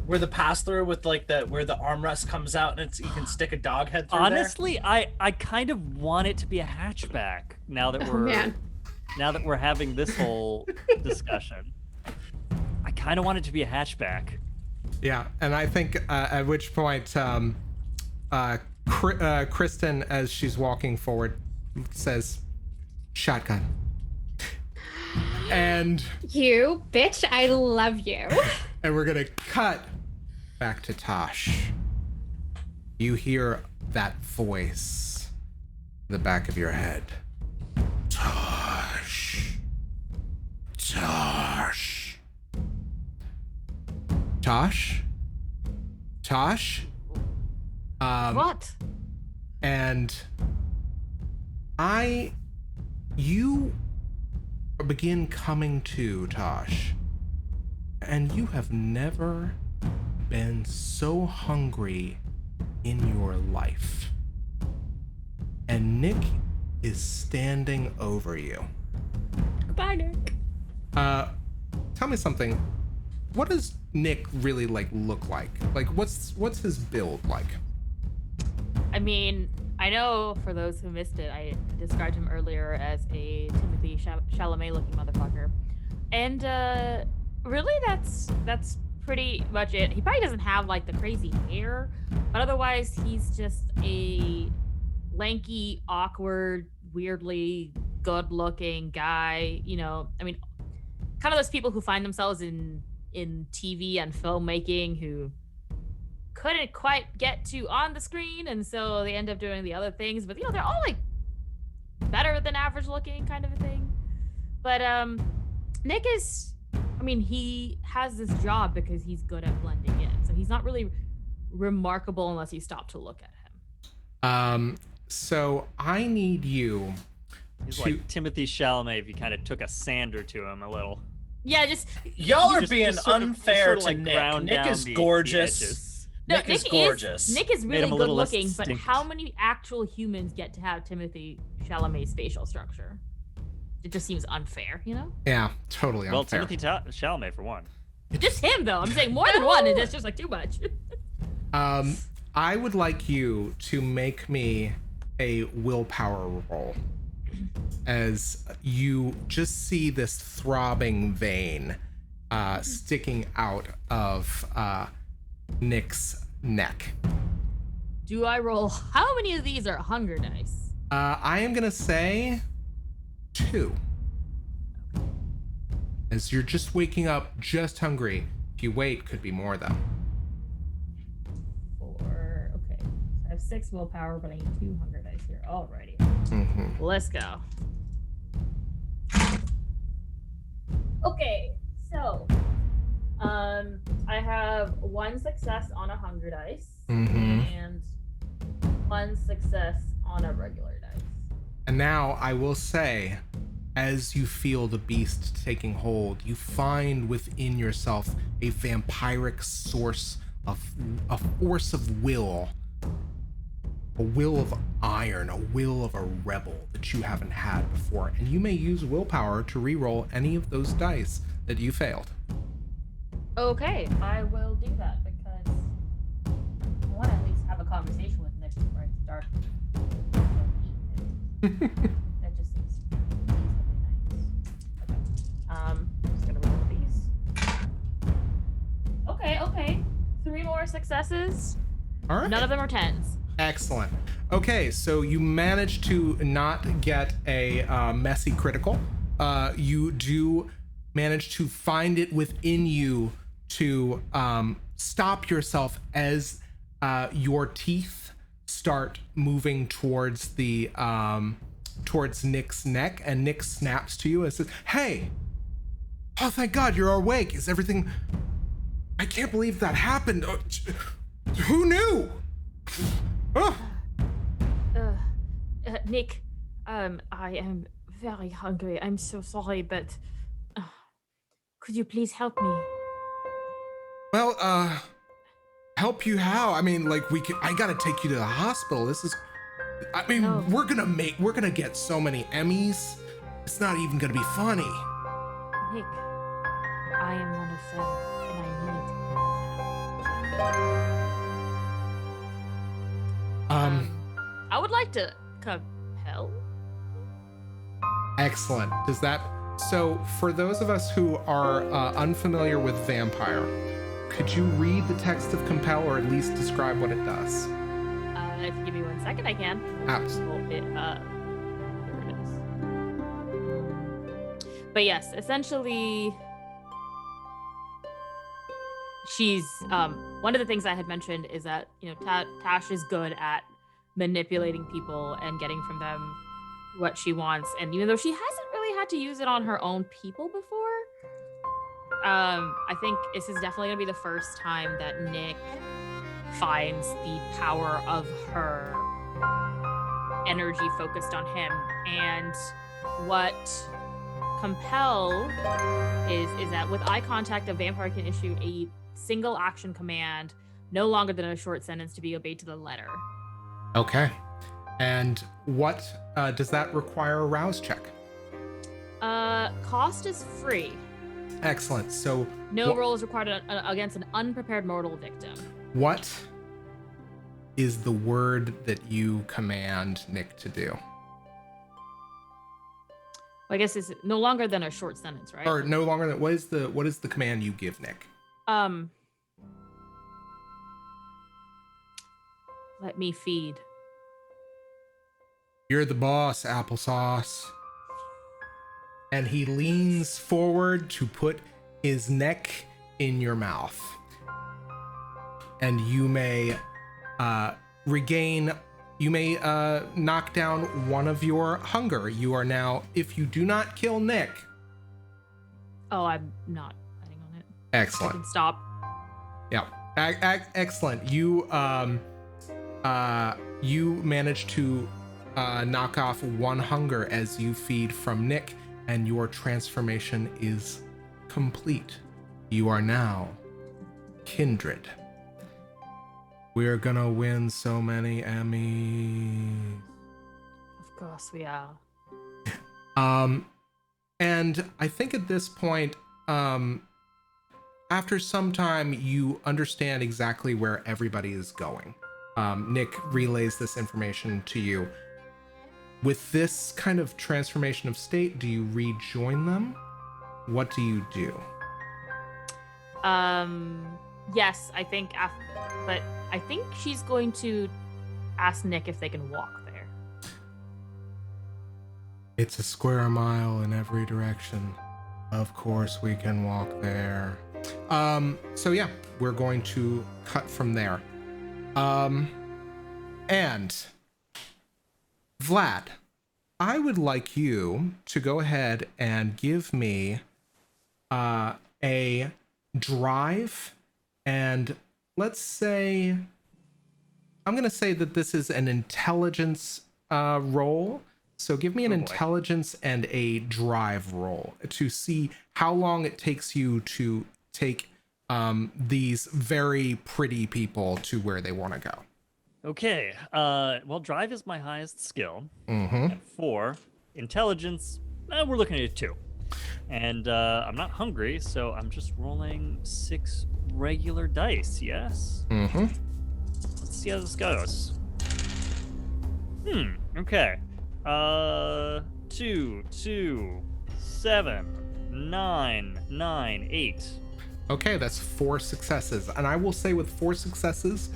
Where the pass through with like where the armrest comes out and you can stick a dog head through Honestly, I kind of want it to be a hatchback now that we're having this whole discussion. I kind of want it to be a hatchback. Yeah, and I think at which point Kristen, as she's walking forward, says, "Shotgun." And You bitch, I love you. and we're gonna cut back to Tash. You hear that voice in the back of your head. Tash. Tash. Tash, Tash. What? And you begin coming to, Tash, and you have never been so hungry in your life. And Nick is standing over you. Goodbye, Nick. Tell me something. What does Nick really look like? Like, what's his build like? I mean, I know for those who missed it, I described him earlier as a Timothy Chalamet-looking motherfucker, and really, that's pretty much it. He probably doesn't have like the crazy hair, but otherwise, he's just a lanky, awkward, weirdly good-looking guy. You know, I mean, kind of those people who find themselves in TV and filmmaking who couldn't quite get to on the screen, and so they end up doing the other things, but you know, they're all like better than average looking kind of a thing. But Nick is, I mean, he has this job because he's good at blending in, so he's not really remarkable unless you stop to look at him. So I need you He's to like Timothy Chalamet if you kind of took a sander to him a little. Yeah, just Y'all are Just being sort of- unfair sort of to like Nick. ground Nick down is the gorgeous. edges. no, Nick is gorgeous. Nick is Made really him a good little less looking, but distinct. how many actual humans get to have Timothy Chalamet's facial structure? It just seems unfair, you know? Yeah, totally Well, unfair. Timothy Chalamet for one. Just him though. I'm saying more than one, and that's just like too much. I would like you to make me a willpower roll as you just see this throbbing vein sticking out of Nick's neck. Do I roll? How many of these are hunger dice? I am gonna say 2. As you're just waking up, just hungry. If you wait, could be more though. 4. Okay. I have 6 willpower, but I need 2 hunger dice here. Alrighty. Mm-hmm. Let's go. Okay, so I have 1 success on a hunger dice Mm-hmm. and 1 success on a regular dice. And now I will say, as you feel the beast taking hold, you find within yourself a vampiric source of a force of will, a will of iron, a will of a rebel that you haven't had before. And you may use willpower to re-roll any of those dice that you failed. Okay, I will do that because I want to at least have a conversation with Nick before I start eating it. That just seems reasonably nice. Okay. Just gonna roll these. Okay. 3 more successes. All right. None of them are 10s. Excellent. Okay, so you managed to not get a messy critical. You do manage to find it within you to stop yourself as your teeth start moving towards the towards Nick's neck, and Nick snaps to you and says, "Hey! Oh, thank God you're awake. Is everything? I can't believe that happened. Who knew?" Oh. Nick, I am very hungry. I'm so sorry, but could you please help me? Well, help you how? I mean, like, I gotta take you to the hospital. No. We're gonna get so many Emmys. It's not even gonna be funny. Nick, I am one of them, and I need I would like to compel. Excellent. So for those of us who are unfamiliar with vampire, could you read the text of compel, or at least describe what it does? If you give me 1 second, I can. Absolutely. Pull it up. Here it is. But yes, essentially, she's one of the things I had mentioned is that, you know, Tash is good at manipulating people and getting from them what she wants, and even though she hasn't really had to use it on her own people before, I think this is definitely gonna be the first time that Nick finds the power of her energy focused on him. And what Compel is that with eye contact, a vampire can issue a single action command, no longer than a short sentence, to be obeyed to the letter. Okay. And what does that require a rouse check? Cost is free. Excellent. So no roll is required against an unprepared mortal victim. What is the word that you command Nick to do? Well, I guess it's no longer than a short sentence, right? Or no longer than what is the command you give Nick? Let me feed. You're the boss, applesauce. And he leans forward to put his neck in your mouth. And you may knock down one of your hunger. You are now, if you do not kill Nick. Oh, I'm not betting on it. Excellent. I can stop. Yeah. Excellent. You manage to knock off one hunger as you feed from Nick, and your transformation is complete. You are now kindred. We're gonna win so many Emmys. Of course we are. And I think at this point, after some time, you understand exactly where everybody is going. Nick relays this information to you. With this kind of transformation of state, do you rejoin them? What do you do? Yes, I think, but I think she's going to ask Nick if they can walk there. It's a square mile in every direction. Of course we can walk there. So yeah, we're going to cut from there. And Vlad, I would like you to go ahead and give me a drive, and let's say, I'm going to say that this is an intelligence roll. So give me an intelligence and a drive roll to see how long it takes you to take these very pretty people to where they want to go. Okay. Well, drive is my highest skill. At 4. Intelligence, we're looking at a 2. And I'm not hungry, so I'm just rolling 6 regular dice, yes? Let's see how this goes. Okay. 2, 2, 7, 9, 9, 8. Okay, that's 4 successes. And I will say with 4 successes,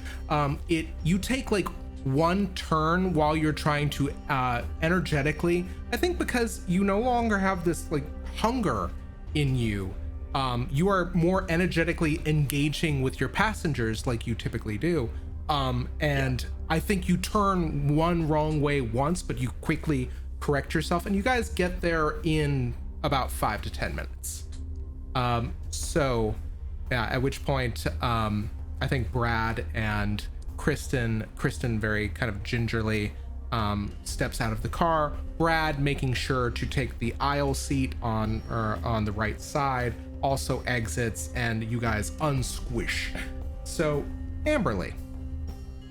you take like one turn while you're trying to energetically, I think because you no longer have this like hunger in you, you are more energetically engaging with your passengers like you typically do. I think you turn one wrong way once, but you quickly correct yourself, and you guys get there in about 5 to 10 minutes. So yeah, at which point, I think Brad and Kristen very kind of gingerly steps out of the car. Brad, making sure to take the aisle seat on the right side, also exits, and you guys unsquish. So Amberlee,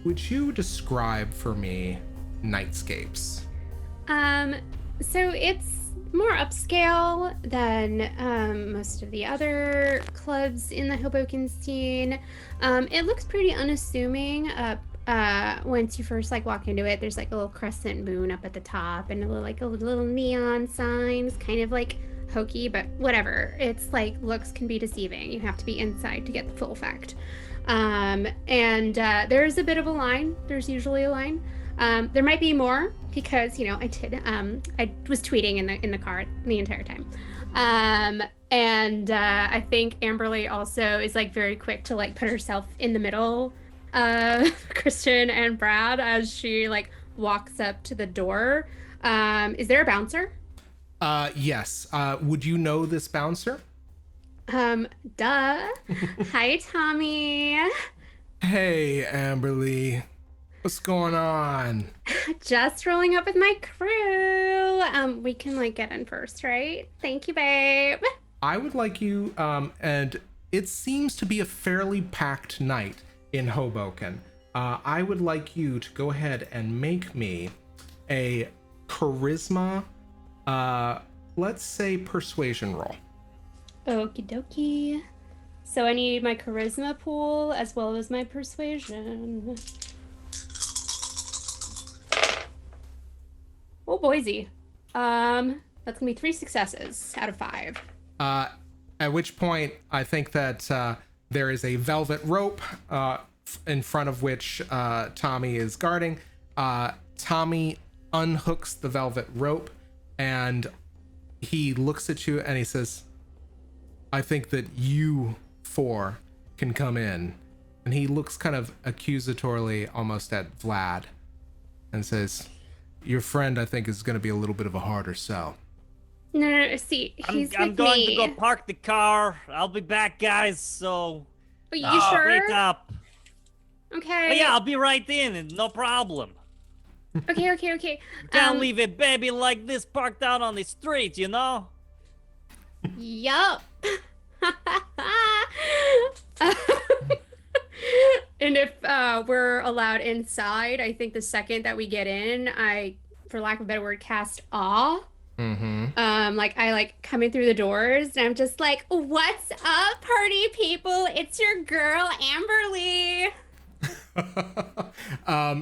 would you describe for me Nightscapes? So it's more upscale than most of the other clubs in the Hoboken scene. It looks pretty unassuming once you first like walk into it. There's like a little crescent moon up at the top and a little neon signs, kind of like hokey, but whatever. It's like looks can be deceiving. You have to be inside to get the full effect. There's a bit of a line. There's usually a line. There might be more because, I was tweeting in the car the entire time. I think Amberlee also is like very quick to like put herself in the middle of Kristen and Brad as she like walks up to the door. Is there a bouncer? Yes. Would you know this bouncer? Duh. Hi, Tommy. Hey, Amberlee. What's going on? Just rolling up with my crew. We can like get in first, right? Thank you, babe. I would like you, and it seems to be a fairly packed night in Hoboken. I would like you to go ahead and make me a charisma, let's say persuasion roll. Okie dokie. So I need my charisma pool as well as my persuasion. Oh, Boise. That's gonna be 3 successes out of 5. At which point, I think that there is a velvet rope in front of which Tommy is guarding. Tommy unhooks the velvet rope and he looks at you and he says, I think that you 4 can come in. And he looks kind of accusatorily almost at Vlad and says, your friend, I think, is going to be a little bit of a harder sell. No, see, he's I'm with going me. to go park the car. I'll be back, guys. So But you wait sure? up. Okay. Oh, yeah, I'll be right in. No problem. Okay. Can't leave a baby like this parked out on the street, you know? Yup. And if we're allowed inside, I think the second that we get in, I, for lack of a better word, cast awe. Like I like coming through the doors and I'm just like, what's up, party people? It's your girl, Amberlee.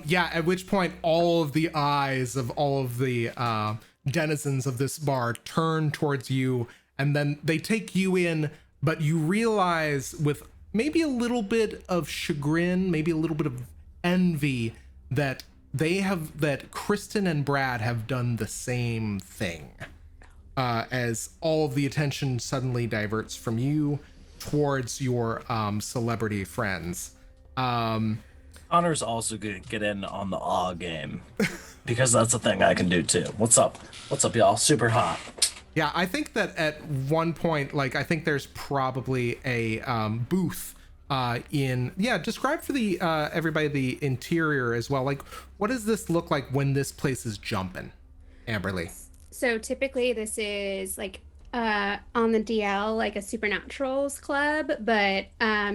Yeah, at which point all of the eyes of all of the denizens of this bar turn towards you, and then they take you in, but you realize with maybe a little bit of chagrin, maybe a little bit of envy, that Kristen and Brad have done the same thing. As all of the attention suddenly diverts from you towards your celebrity friends. Connor's also gonna get in on the awe game because that's a thing I can do too. What's up? What's up, y'all? Super hot. Yeah, I think that at one point, like, I think there's probably a booth describe for the everybody the interior as well. Like, what does this look like when this place is jumping, Amberlee? So typically this is like on the DL, like a supernaturals club, but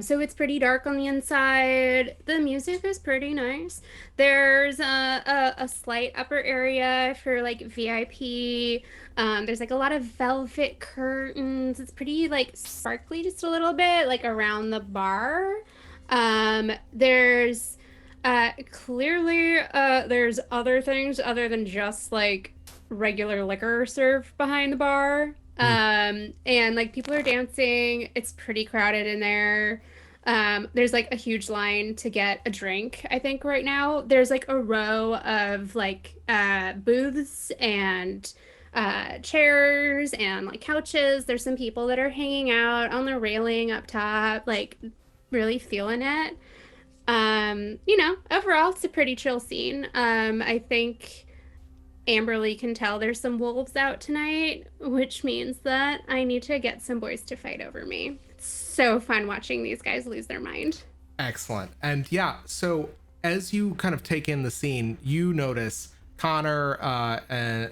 so it's pretty dark on the inside. The music is pretty nice. There's a slight upper area for like VIP. There's like a lot of velvet curtains. It's pretty like sparkly just a little bit, like around the bar. There's clearly there's other things other than just like regular liquor served behind the bar. And like people are dancing. It's pretty crowded in there. There's like a huge line to get a drink, I think right now. There's like a row of like booths and chairs and like couches. There's some people that are hanging out on the railing up top, like really feeling it. Overall it's a pretty chill scene. I think Amberlee can tell there's some wolves out tonight, which means that I need to get some boys to fight over me. It's so fun watching these guys lose their mind. Excellent. And yeah, so as you kind of take in the scene, you notice Conor and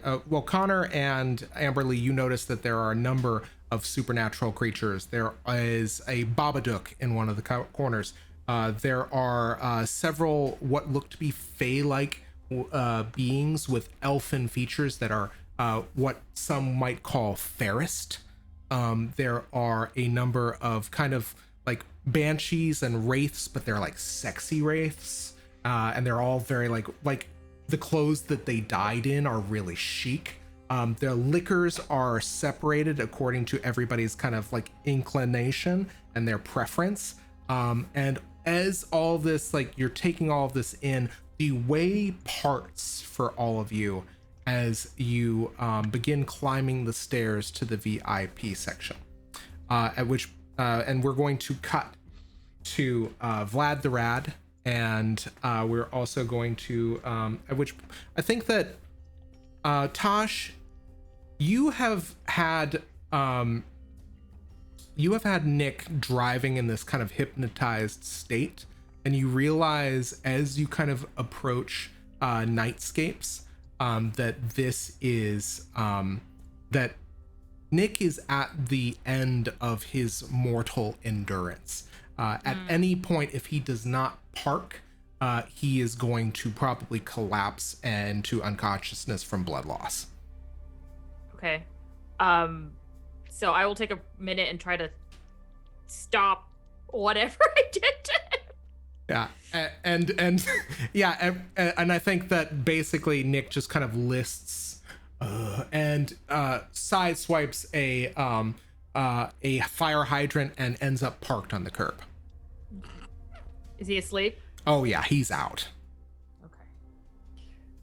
Amberlee, you notice that there are a number of supernatural creatures. There is a Babadook in one of the corners. There are several what look to be fae-like beings with elfin features that are what some might call fairest. There are a number of kind of like banshees and wraiths, but they're like sexy wraiths, and they're all very like the clothes that they died in are really chic. Their liquors are separated according to everybody's kind of like inclination and their preference. And as all this, like you're taking all of this in, the way parts for all of you as you begin climbing the stairs to the VIP section. At which, and we're going to cut to Vlad the Rad, and we're also going to, at which I think that Tash, you have had Nick driving in this kind of hypnotized state, and you realize as you kind of approach nightscapes that this is that Nick is at the end of his mortal endurance. At any point, if he does not park, he is going to probably collapse into unconsciousness from blood loss. Okay. So I will take a minute and try to stop whatever I did to him. Yeah, and yeah, and I think that basically Nick just kind of lists and sideswipes a fire hydrant and ends up parked on the curb. Is he asleep? Oh yeah, he's out. Okay.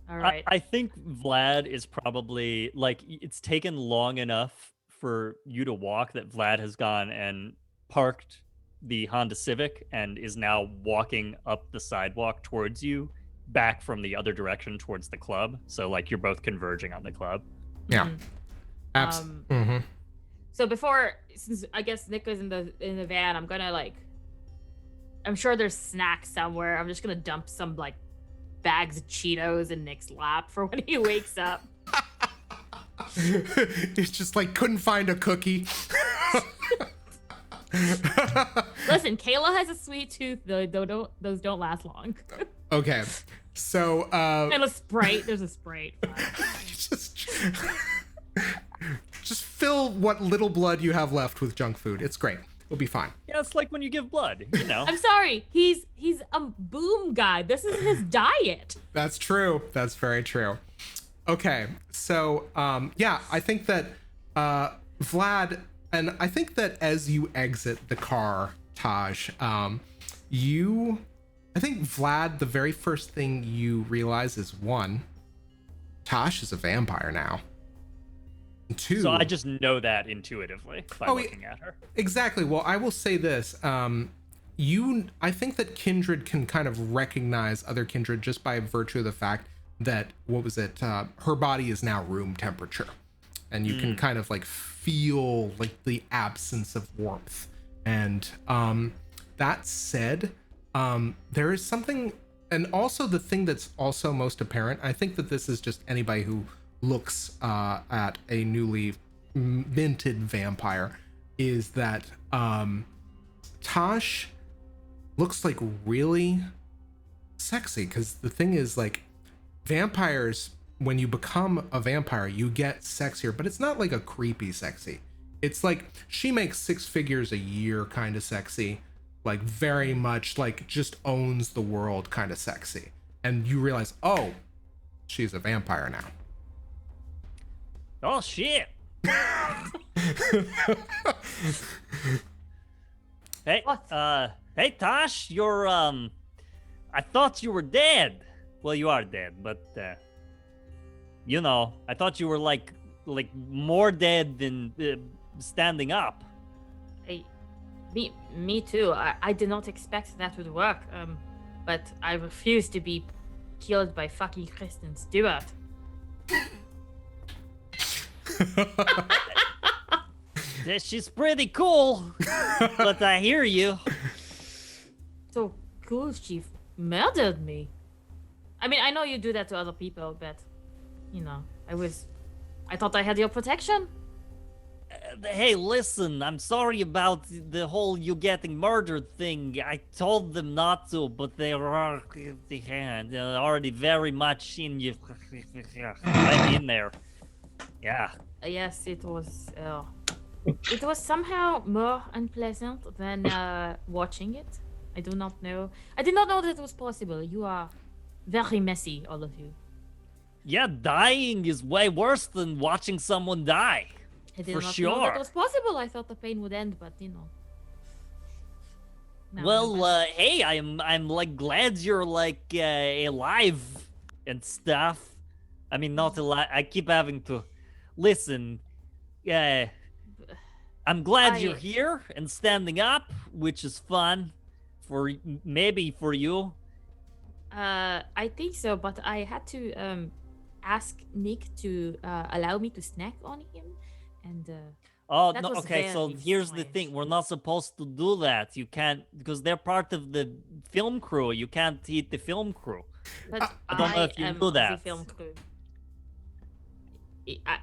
All right. I think Vlad is probably like, it's taken long enough for you to walk that Vlad has gone and parked the Honda Civic and is now walking up the sidewalk towards you, back from the other direction towards the club. So like you're both converging on the club. Yeah. Absolutely. So before, since I guess Nick is in the van, I'm gonna like, I'm sure there's snacks somewhere. I'm just gonna dump some like bags of Cheetos in Nick's lap for when he wakes up. It's just like couldn't find a cookie. Listen, Kayla has a sweet tooth, though. Those don't last long. Okay, so And a Sprite. There's a Sprite. just fill what little blood you have left with junk food. It's great. It'll be fine. Yeah, it's like when you give blood, you know. I'm sorry. He's a boom guy. This is his diet. That's true. That's very true. Okay, so yeah, I think that Vlad, and I think that as you exit the car, Taj, I think Vlad, the very first thing you realize is one, Tash is a vampire now. And two, So I just know that intuitively by looking at her. Exactly. Well, I will say this. I think that kindred can kind of recognize other kindred just by virtue of the fact that, her body is now room temperature. And you can kind of like feel like the absence of warmth. And that said, there is something, and also the thing that's also most apparent, I think that this is just anybody who looks at a newly minted vampire, is that Tash looks like really sexy. Because the thing is, like, vampires, when you become a vampire, you get sexier, but it's not like a creepy sexy. It's like she makes 6 figures a year kind of sexy, like very much like just owns the world kind of sexy. And you realize, oh, she's a vampire now. Oh shit. Hey, What? hey Tash, you're I thought you were dead. Well, you are dead, but you know, I thought you were like more dead than standing up. Me too. I did not expect that would work. But I refuse to be killed by fucking Kristen Stewart. Yeah, she's pretty cool, but I hear you. So cool, she murdered me. I mean, I know you do that to other people, but you know, I thought I had your protection. Hey, listen, I'm sorry about the whole you getting murdered thing. I told them not to, but they're already very much in you. I'm in there. Yeah. Yes, it was. It was somehow more unpleasant than watching it. I do not know. I did not know that it was possible. You are very messy, all of you. Yeah, dying is way worse than watching someone die. I did For not know sure. that was possible. I thought the pain would end, but you know. Now Well, I'm hey, I'm like glad you're like alive and stuff. I mean, not alive. I keep having to listen. I'm glad you're here and standing up, which is fun for maybe for you. I think so, but I had to ask Nick to allow me to snack on him, and Oh That no, was okay, so very here's the strange. thing. We're not supposed to do that. You can't, because they're part of the film crew. You can't eat the film crew. But I don't know if you am knew of the that. film crew.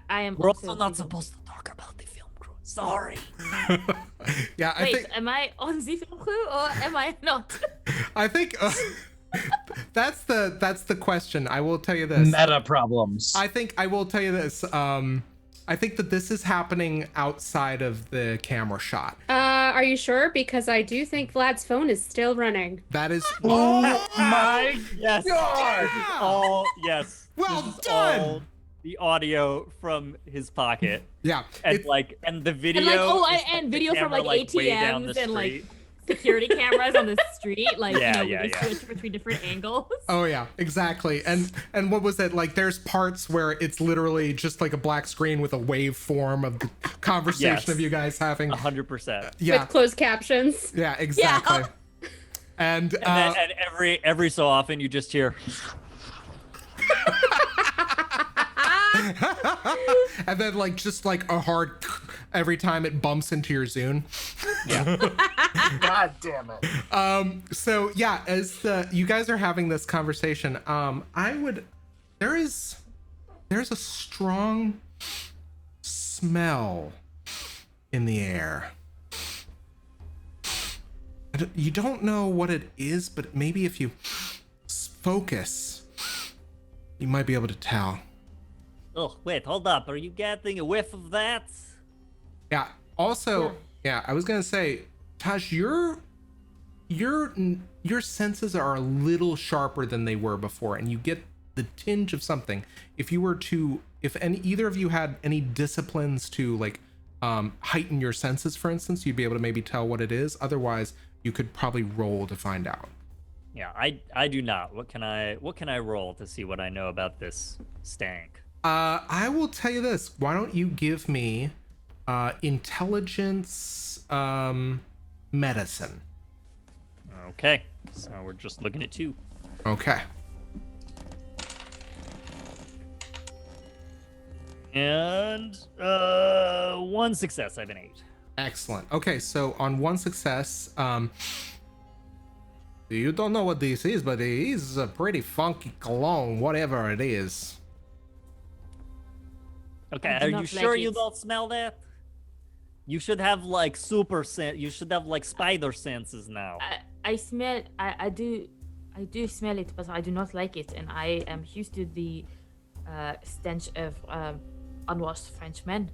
I am We're also also of not the film supposed to talk about the film crew. Sorry. Yeah, I Wait, think am I on the film crew or am I not? I think that's the question. I will tell you this. Meta problems. I think I will tell you this. I think that this is happening outside of the camera shot. Are you sure? Because I do think Vlad's phone is still running. That is. Oh my Yes. God! This is all yes. Well this is done! all the audio from his pocket. Yeah. And it's- and the video. And like is, and the video from camera, like way down ATMs the and like street. security cameras on the street, like Yeah, you know, yeah, where they yeah. switch between different angles. Oh yeah, exactly. And what was it like? There's parts where it's literally just like a black screen with a waveform of the conversation Yes. of you guys having. 100%. Yeah. With closed captions. Yeah. Exactly. And And every so often you just hear. and then like just like a hard every time it bumps into your Zune. Yeah. God damn it. So yeah, as you guys are having this conversation, there's a strong smell in the air. You don't know what it is, but maybe if you focus, you might be able to tell. Oh wait, hold up. Are you getting a whiff of that? Yeah. Also, yeah, I was gonna say, Tash, your senses are a little sharper than they were before, and you get the tinge of something. If either of you had any disciplines to like heighten your senses, for instance, you'd be able to maybe tell what it is. Otherwise, you could probably roll to find out. Yeah, I do not. What can I roll to see what I know about this stank? I will tell you this. Why don't you give me intelligence medicine? Okay, so we're just looking at 2. Okay. And 1 success. I have an 8. Excellent. Okay, so on 1 success, you don't know what this is, but it is a pretty funky cologne, whatever it is. Okay, I do are not you sure like you it. don't smell that? You should have like super sense. You should have like spider senses now. I smell. I do smell it, but I do not like it, and I am used to the stench of unwashed French men.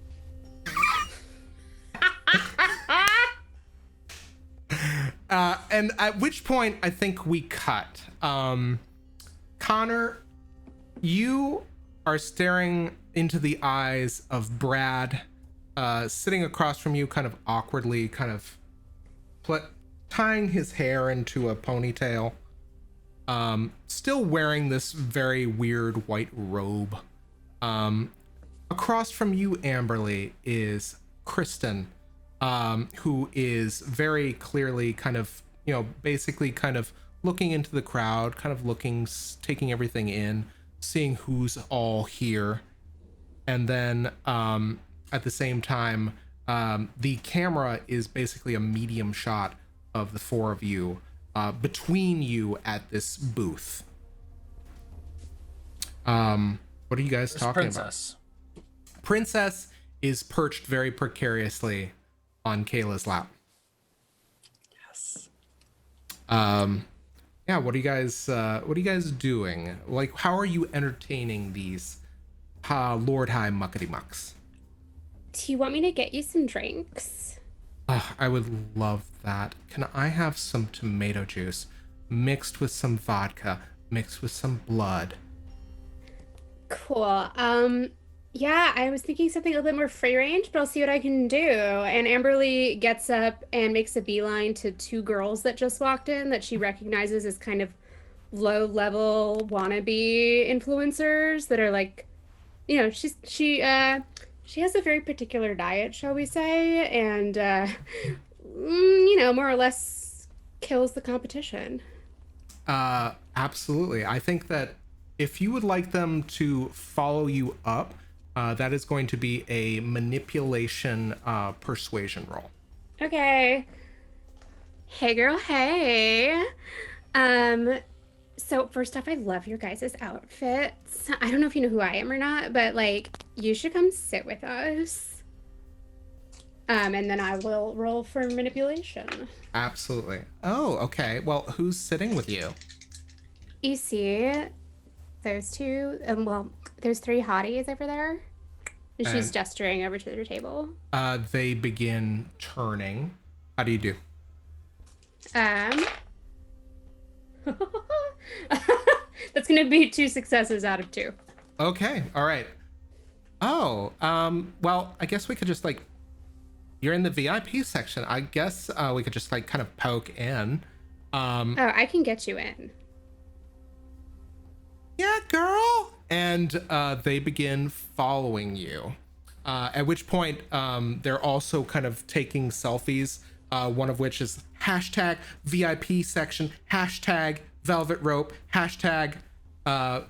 And at which point I think we cut. Conor, you are staring into the eyes of Brad, sitting across from you, kind of awkwardly, kind of tying his hair into a ponytail. Still wearing this very weird white robe. Across from you, Amberlee, is Kristen, who is very clearly kind of, basically kind of looking into the crowd, kind of looking, taking everything in, seeing who's all here. And then at the same time, the camera is basically a medium shot of the 4 of you between you at this booth. What are you guys talking Princess. about? Princess is perched very precariously on Kayla's lap. Yes. Yeah, what are you guys doing? Like, how are you entertaining these Lord High Muckety Mucks? Do you want me to get you some drinks? I would love that. Can I have some tomato juice mixed with some vodka, mixed with some blood? Cool. Yeah, I was thinking something a little bit more free range, but I'll see what I can do. And Amberlee gets up and makes a beeline to 2 girls that just walked in that she recognizes as kind of low-level wannabe influencers that are like, she has a very particular diet, shall we say, and more or less kills the competition. Absolutely. I think that if you would like them to follow you up, That is going to be a manipulation persuasion roll. Okay. Hey girl, hey. So first off, I love your guys' outfits. I don't know if you know who I am or not, but like you should come sit with us. And then I will roll for manipulation. Absolutely. Oh, okay. Well, who's sitting with you? You see those two, well, there's three hotties over there. And she's And gesturing over to their table. they begin turning. How do you do? Um, that's gonna be 2 successes out of 2. Okay. All right. Oh, well, I guess we could just like, you're in the VIP section. I guess we could just like kind of poke in. Oh, I can get you in. Yeah, girl. And they begin following you. At which point, they're also kind of taking selfies. One of which is hashtag VIP section, hashtag velvet rope, hashtag,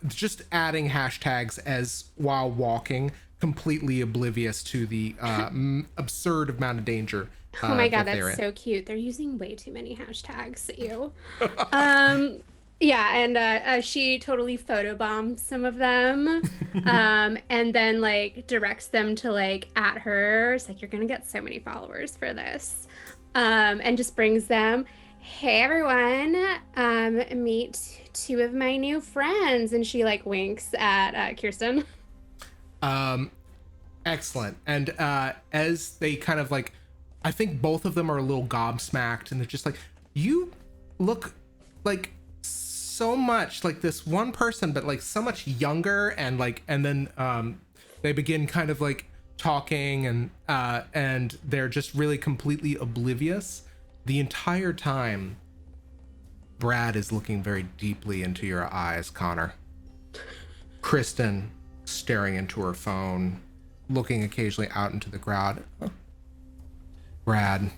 just adding hashtags as while walking, completely oblivious to the absurd amount of danger. Oh my god, that they're that's in. so cute. They're using way too many hashtags. Ew. Yeah, and she totally photobombs some of them, and then like directs them to like at her. It's like you're gonna get so many followers for this, and just brings them. Hey everyone, meet 2 of my new friends, and she like winks at Kirsten. Excellent. And as they kind of like, I think both of them are a little gobsmacked, and they're just like, you look like so much like this one person, but like so much younger. And like, and then they begin kind of like talking, and they're just really completely oblivious the entire time. Brad is looking very deeply into your eyes, Connor. Kristen staring into her phone, looking occasionally out into the crowd. Brad.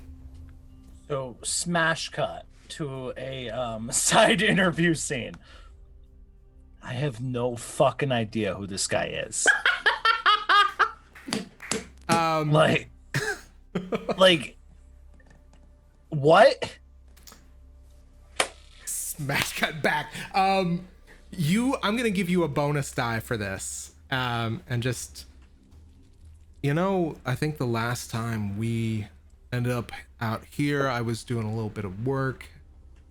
So smash cut to a side interview scene. I have no fucking idea who this guy is. Like what? Smash cut back. I'm gonna give you a bonus die for this. And just, I think the last time we ended up out here, I was doing a little bit of work.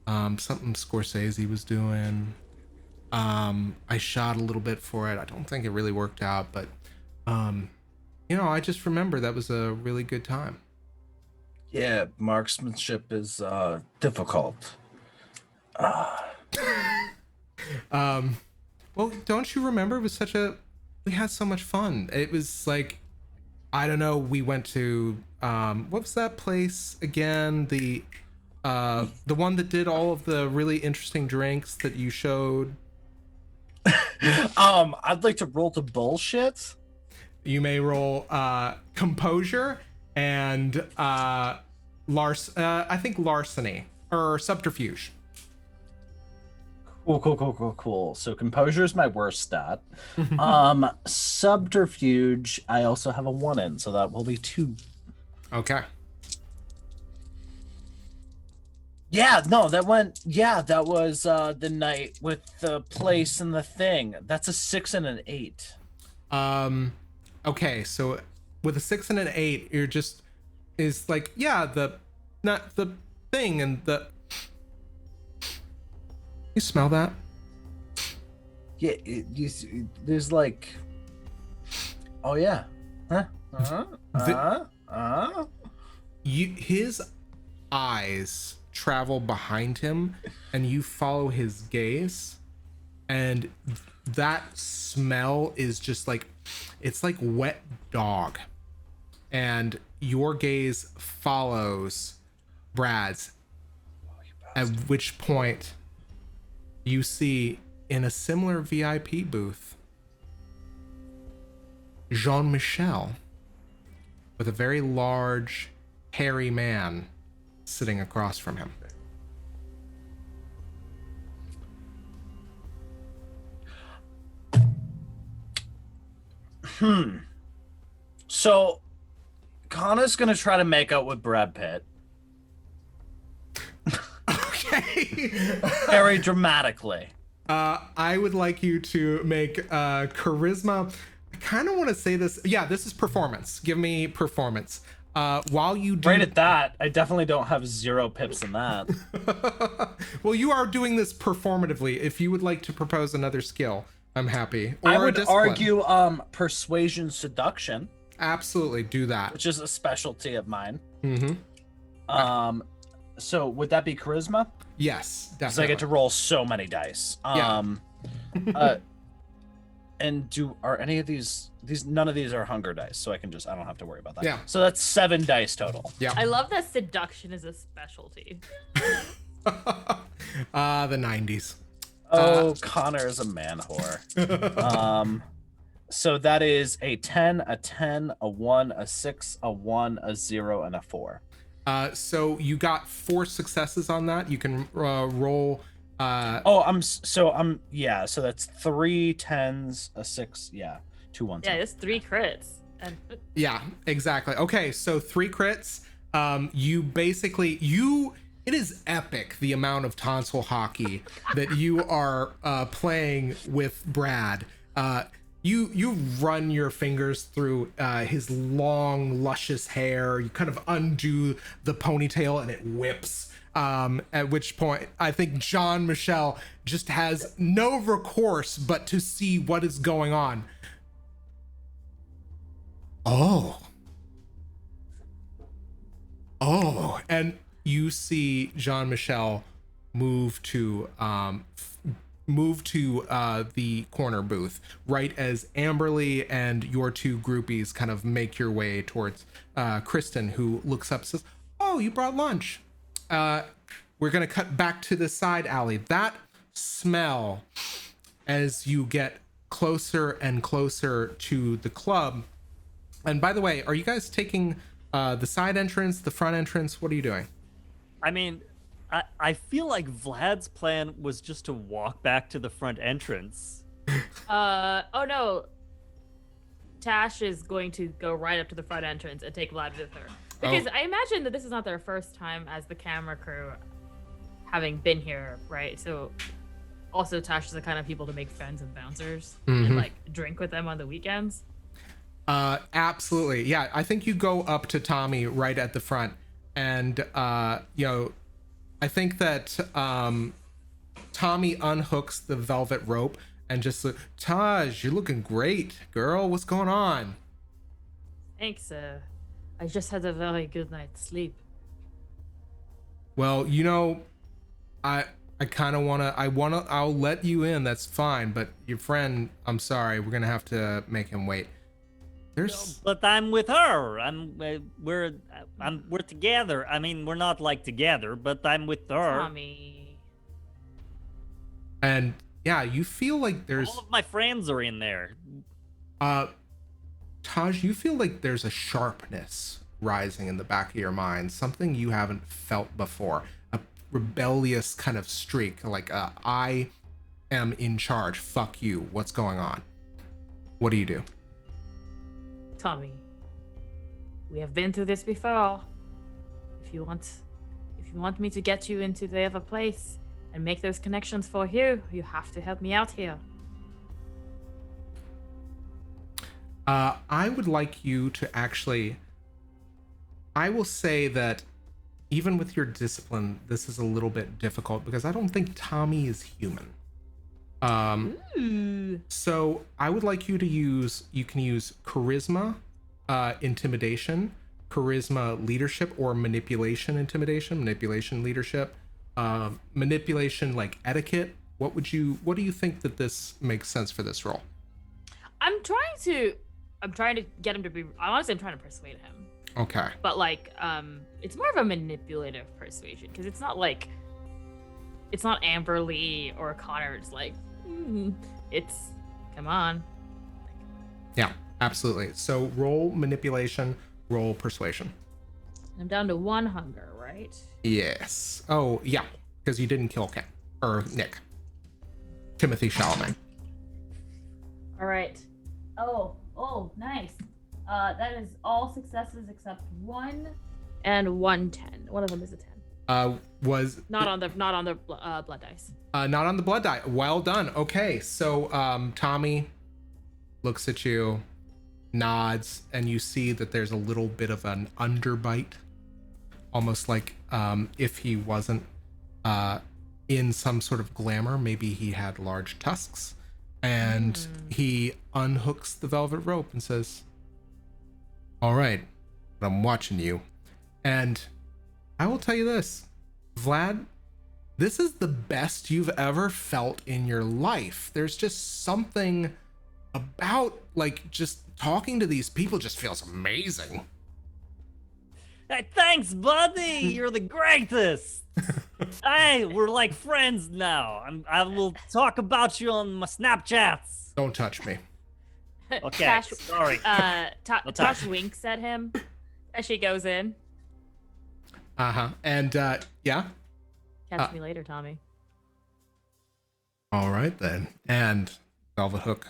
Something Scorsese was doing. I shot a little bit for it. I don't think it really worked out, but I just remember that was a really good time. Yeah, marksmanship is difficult. Well, don't you remember? It was we had so much fun. It was like, I don't know, we went to what was that place again? The one that did all of the really interesting drinks that you showed. I'd like to roll to bullshit. You may roll composure and I think larceny or subterfuge. Cool. So composure is my worst stat. Subterfuge, I also have a 1 in, so that will be 2. Okay. Yeah, no, that was the night with the place and the thing. That's a 6 and an 8. Okay, so with a 6 and an 8, you're just is like, not the thing and the. You smell that? Yeah, there's like, oh yeah, His eyes travel behind him, and you follow his gaze, and that smell is just like, it's like wet dog, and your gaze follows Brad's, at which point you see in a similar VIP booth Jean-Michel with a very large hairy man sitting across from him. So, Connor's gonna try to make out with Brad Pitt Okay. very dramatically. I would like you to make charisma. I kind of want to say this. Yeah, this is performance. Give me performance. While you do. Right at that, I definitely don't have 0 pips in that. Well, you are doing this performatively. If you would like to propose another skill, I'm happy. Or I a would discipline. argue persuasion seduction, Absolutely, do that. which is a specialty of mine. Mm-hmm. So would that be charisma? Yes, Because I definitely. get to roll so many dice. Yeah. And are any of these none of these are hunger dice, so I don't have to worry about that. Yeah. So that's 7 dice total. Yeah. I love that seduction is a specialty. The 90s. Oh, Connor is a man whore. So that is a 10, a 10, a 1, a 6, a 1, a 0, and a 4. So you got 4 successes on that. You can roll. So that's 3 10s, a 6, 2 1s. Yeah, it's 3 crits. And Yeah, exactly. Okay, so 3 crits. It is epic the amount of tonsil hockey that you are playing with Brad. You run your fingers through his long, luscious hair. You kind of undo the ponytail and it whips. At which point, I think John Michel just has no recourse but to see what is going on. Oh, and you see Jean Michel move to the corner booth right as Amberlee and your 2 groupies kind of make your way towards Kristen, who looks up and says, "Oh, you brought lunch." We're gonna cut back to the side alley. That smell, as you get closer and closer to the club. And by the way, are you guys taking the side entrance, the front entrance? What are you doing? I mean, I feel like Vlad's plan was just to walk back to the front entrance. oh no. Tash is going to go right up to the front entrance and take Vlad with her. Because I imagine that this is not their first time as the camera crew having been here, right? So also Tash is the kind of people to make friends with bouncers and like drink with them on the weekends. Absolutely. Yeah, I think you go up to Tommy right at the front and I think that Tommy unhooks the velvet rope and just Taj, you're looking great, girl. What's going on? Thanks, I just had a very good night's sleep. Well, I kind of I'll let you in. That's fine. But your friend, I'm sorry. We're going to have to make him wait. But I'm with her. We're together. I mean, we're not like together, but I'm with her. Tommy. And yeah, you feel like there's all of my friends are in there. Taj, you feel like there's a sharpness rising in the back of your mind, something you haven't felt before, a rebellious kind of streak, like I am in charge, fuck you, what's going on? What do you do? Tommy, we have been through this before. If you want me to get you into the other place and make those connections for you, you have to help me out here. I would like you to actually, I will say that even with your discipline, this is a little bit difficult because I don't think Tommy is human. So I would like you to you can use charisma, intimidation, charisma leadership, or manipulation intimidation, manipulation leadership, manipulation like etiquette. What do you think that this makes sense for this role? I'm trying to get him to be, honestly, I'm trying to persuade him. Okay. But like, it's more of a manipulative persuasion because it's not Amberlee or Conor. It's like, come on. Yeah, absolutely. So roll manipulation, roll persuasion. I'm down to 1 hunger, right? Yes. Oh, yeah, because you didn't kill Ken or Nick. Timothy Chalamet. All right. Oh, That is all successes except 1 and 110. One of them is a 10. Was not on the blood dice. Not on the blood die. Well done. Okay, so Tommy looks at you, nods, and you see that there's a little bit of an underbite, almost like if he wasn't in some sort of glamour, maybe he had large tusks. And he unhooks the velvet rope and says, all right, I'm watching you. And I will tell you this, Vlad, this is the best you've ever felt in your life. There's just something about, like, just talking to these people just feels amazing. Hey, thanks, buddy. You're the greatest. Hey, we're like friends now. I will talk about you on my Snapchats. Don't touch me. Okay, Tash, sorry. Tash winks at him as she goes in. And yeah. Catch me later, Tommy. All right then. And velvet rope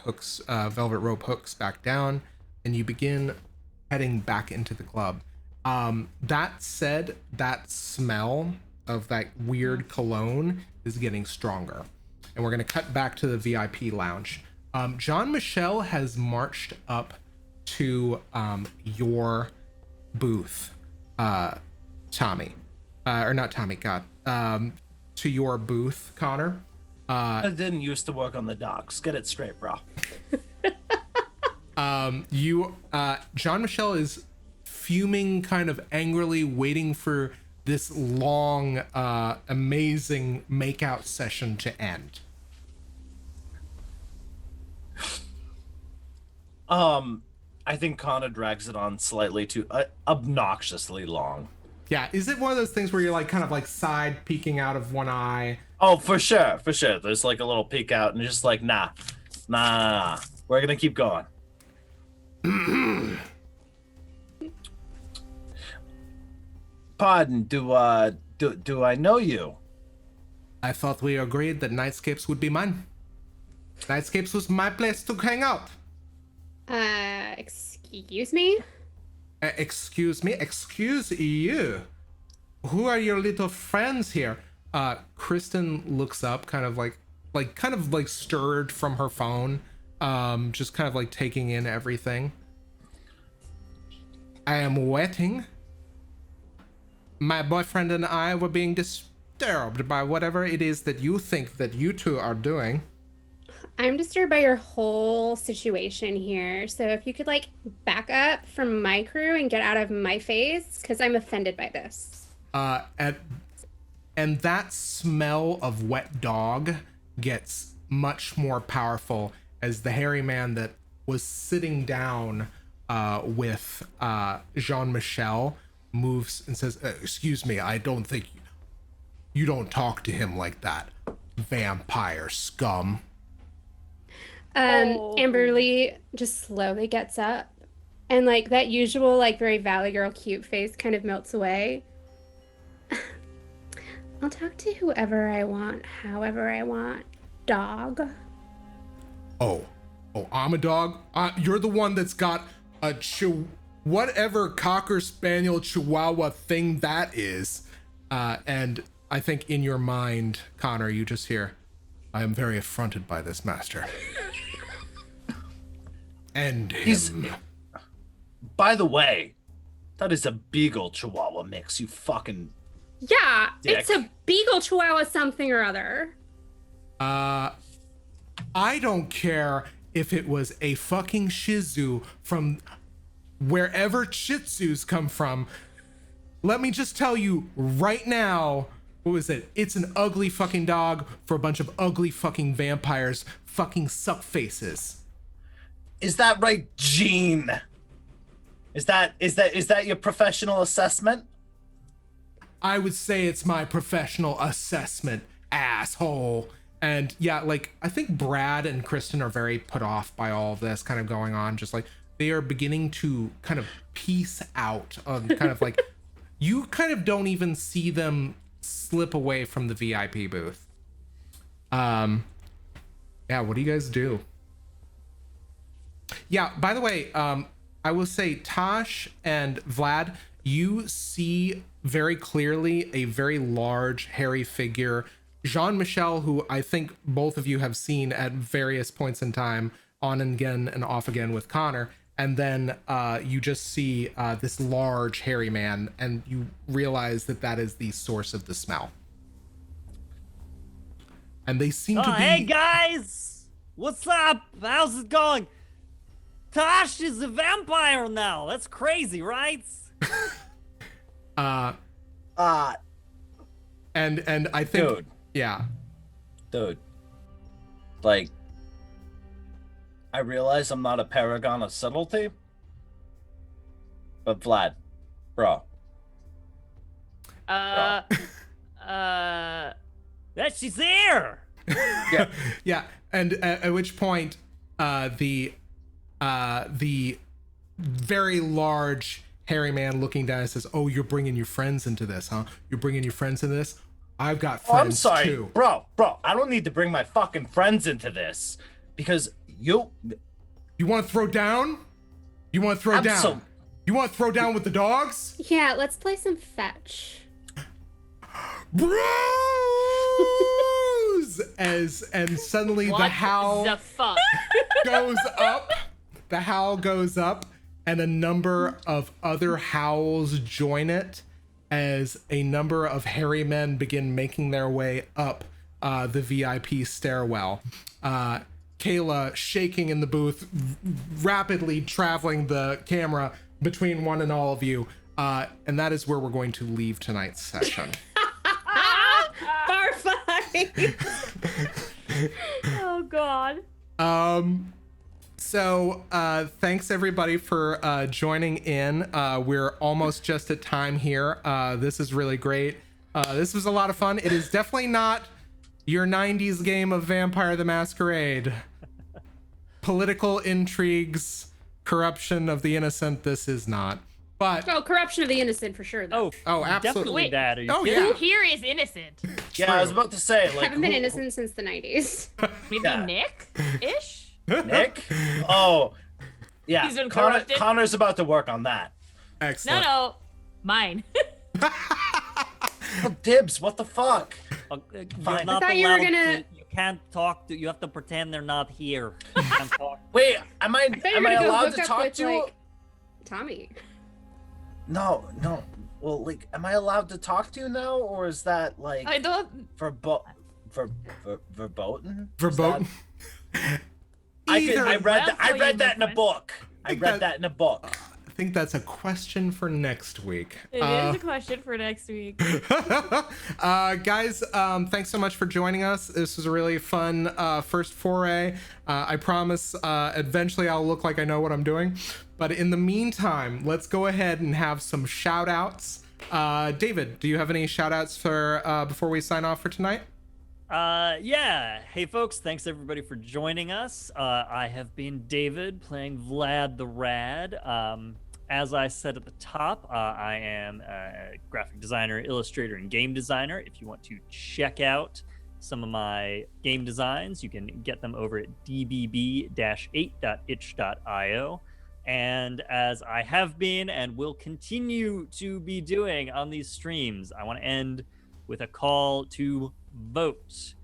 hooks back down, and you begin heading back into the club. That said, that smell of that weird cologne is getting stronger, and we're gonna cut back to the VIP lounge. Jean-Michel has marched up to your booth, Tommy, or not Tommy, God, to your booth, Conor. I didn't used to work on the docks. Get it straight, bro. Jean-Michel is fuming, kind of angrily waiting for this long, amazing makeout session to end. I think Conor drags it on slightly too obnoxiously long. Yeah, is it one of those things where you're like kind of like side peeking out of one eye? Oh, for sure. There's like a little peek out, and just like, nah. We're gonna keep going. Pardon, do I know you? I thought we agreed that Nightscapes would be mine. Nightscapes was my place to hang out. Excuse me? Excuse me? Excuse you? Who are your little friends here? Kristen looks up, kind of like stirred from her phone, just kind of like taking in everything. I am waiting. My boyfriend and I were being disturbed by whatever it is that you think that you two are doing. I'm disturbed by your whole situation here. So if you could like back up from my crew and get out of my face, because I'm offended by this. And that smell of wet dog gets much more powerful as the hairy man that was sitting down with Jean-Michel moves and says, excuse me, I don't think you don't talk to him like that, vampire scum. Amberlee just slowly gets up, and like that usual like very Valley Girl cute face kind of melts away. I'll talk to whoever I want, however I want, dog. Oh, I'm a dog? You're the one that's got a whatever Cocker Spaniel Chihuahua thing that is. And I think in your mind, Conor, you just hear, I am very affronted by this, master. And by the way, that is a Beagle Chihuahua mix, you fucking Yeah, dick. It's a Beagle Chihuahua something or other. I don't care if it was a fucking Shih Tzu from wherever Shih Tzus come from. Let me just tell you right now, what was it? It's an ugly fucking dog for a bunch of ugly fucking vampires, fucking suck faces. Is that right, Gene? Is that your professional assessment? I would say it's my professional assessment, asshole. And yeah, like I think Brad and Kristen are very put off by all of this kind of going on. Just like they are beginning to kind of piece out of kind of like you kind of don't even see them slip away from the VIP booth. Yeah, what do you guys do? Yeah, by the way, I will say Tash and Vlad, you see very clearly a very large, hairy figure. Jean-Michel, who I think both of you have seen at various points in time, on and again and off again with Conor. And then you just see this large, hairy man, and you realize that that is the source of the smell. And they seem to be... Hey guys! What's up? How's it going? Tash is a vampire now. That's crazy, right? And I think... Dude. Yeah. Dude. Like, I realize I'm not a paragon of subtlety, but Vlad, bro. Yeah, she's there! Yeah. Yeah, and at which point the very large hairy man looking down says, "Oh, you're bringing your friends into this, huh? You're bringing your friends into this? I've got friends I'm sorry, too." bro. I don't need to bring my fucking friends into this because you want to throw down? You want to throw down? You want to throw down with the dogs? Yeah, let's play some fetch. Bros! And suddenly the howl the fuck? goes up. The howl goes up, and a number of other howls join it as a number of hairy men begin making their way up the VIP stairwell. Kayla shaking in the booth, rapidly traveling the camera between one and all of you. And that is where we're going to leave tonight's session. Bar fight. Oh god. So thanks everybody for joining in. We're almost just at time here. This is really great. This was a lot of fun. It is definitely not your 90s game of Vampire the Masquerade. Political intrigues, corruption of the innocent, this is not. But Oh, corruption of the innocent for sure, though. Oh, absolutely. Definitely Wait. that. Are you Oh, kidding? yeah. Who here is innocent? Yeah, I was about to say, like, Haven't been who- innocent since the 90s. Maybe Yeah. Nick-ish? Nick? Oh, yeah. He's been corrupted? Connor's about to work on that. Excellent. No, mine. Oh, Dibs, what the fuck? You're Fine. not I thought you were allowed gonna- to, you can't talk to, you have to pretend they're not here. You can't talk. Wait, am I I thought you were gonna go allowed hook to up talk with, to you? like, Tommy. No. Well, like, am I allowed to talk to you now, or is that like I don't. verboten? Verboten. I read that. I Well, read that in a my book. I think read that- that in a book. I think that's a question for next week. It is a question for next week. Guys, thanks so much for joining us. This was a really fun first foray. I promise eventually I'll look like I know what I'm doing. But in the meantime, let's go ahead and have some shout outs. David, do you have any shout outs for before we sign off for tonight? Yeah. Hey, folks. Thanks everybody for joining us. I have been David playing Vlad the Rad. As I said at the top, I am a graphic designer, illustrator, and game designer. If you want to check out some of my game designs, you can get them over at dbb-8.itch.io. And as I have been and will continue to be doing on these streams, I want to end with a call to vote.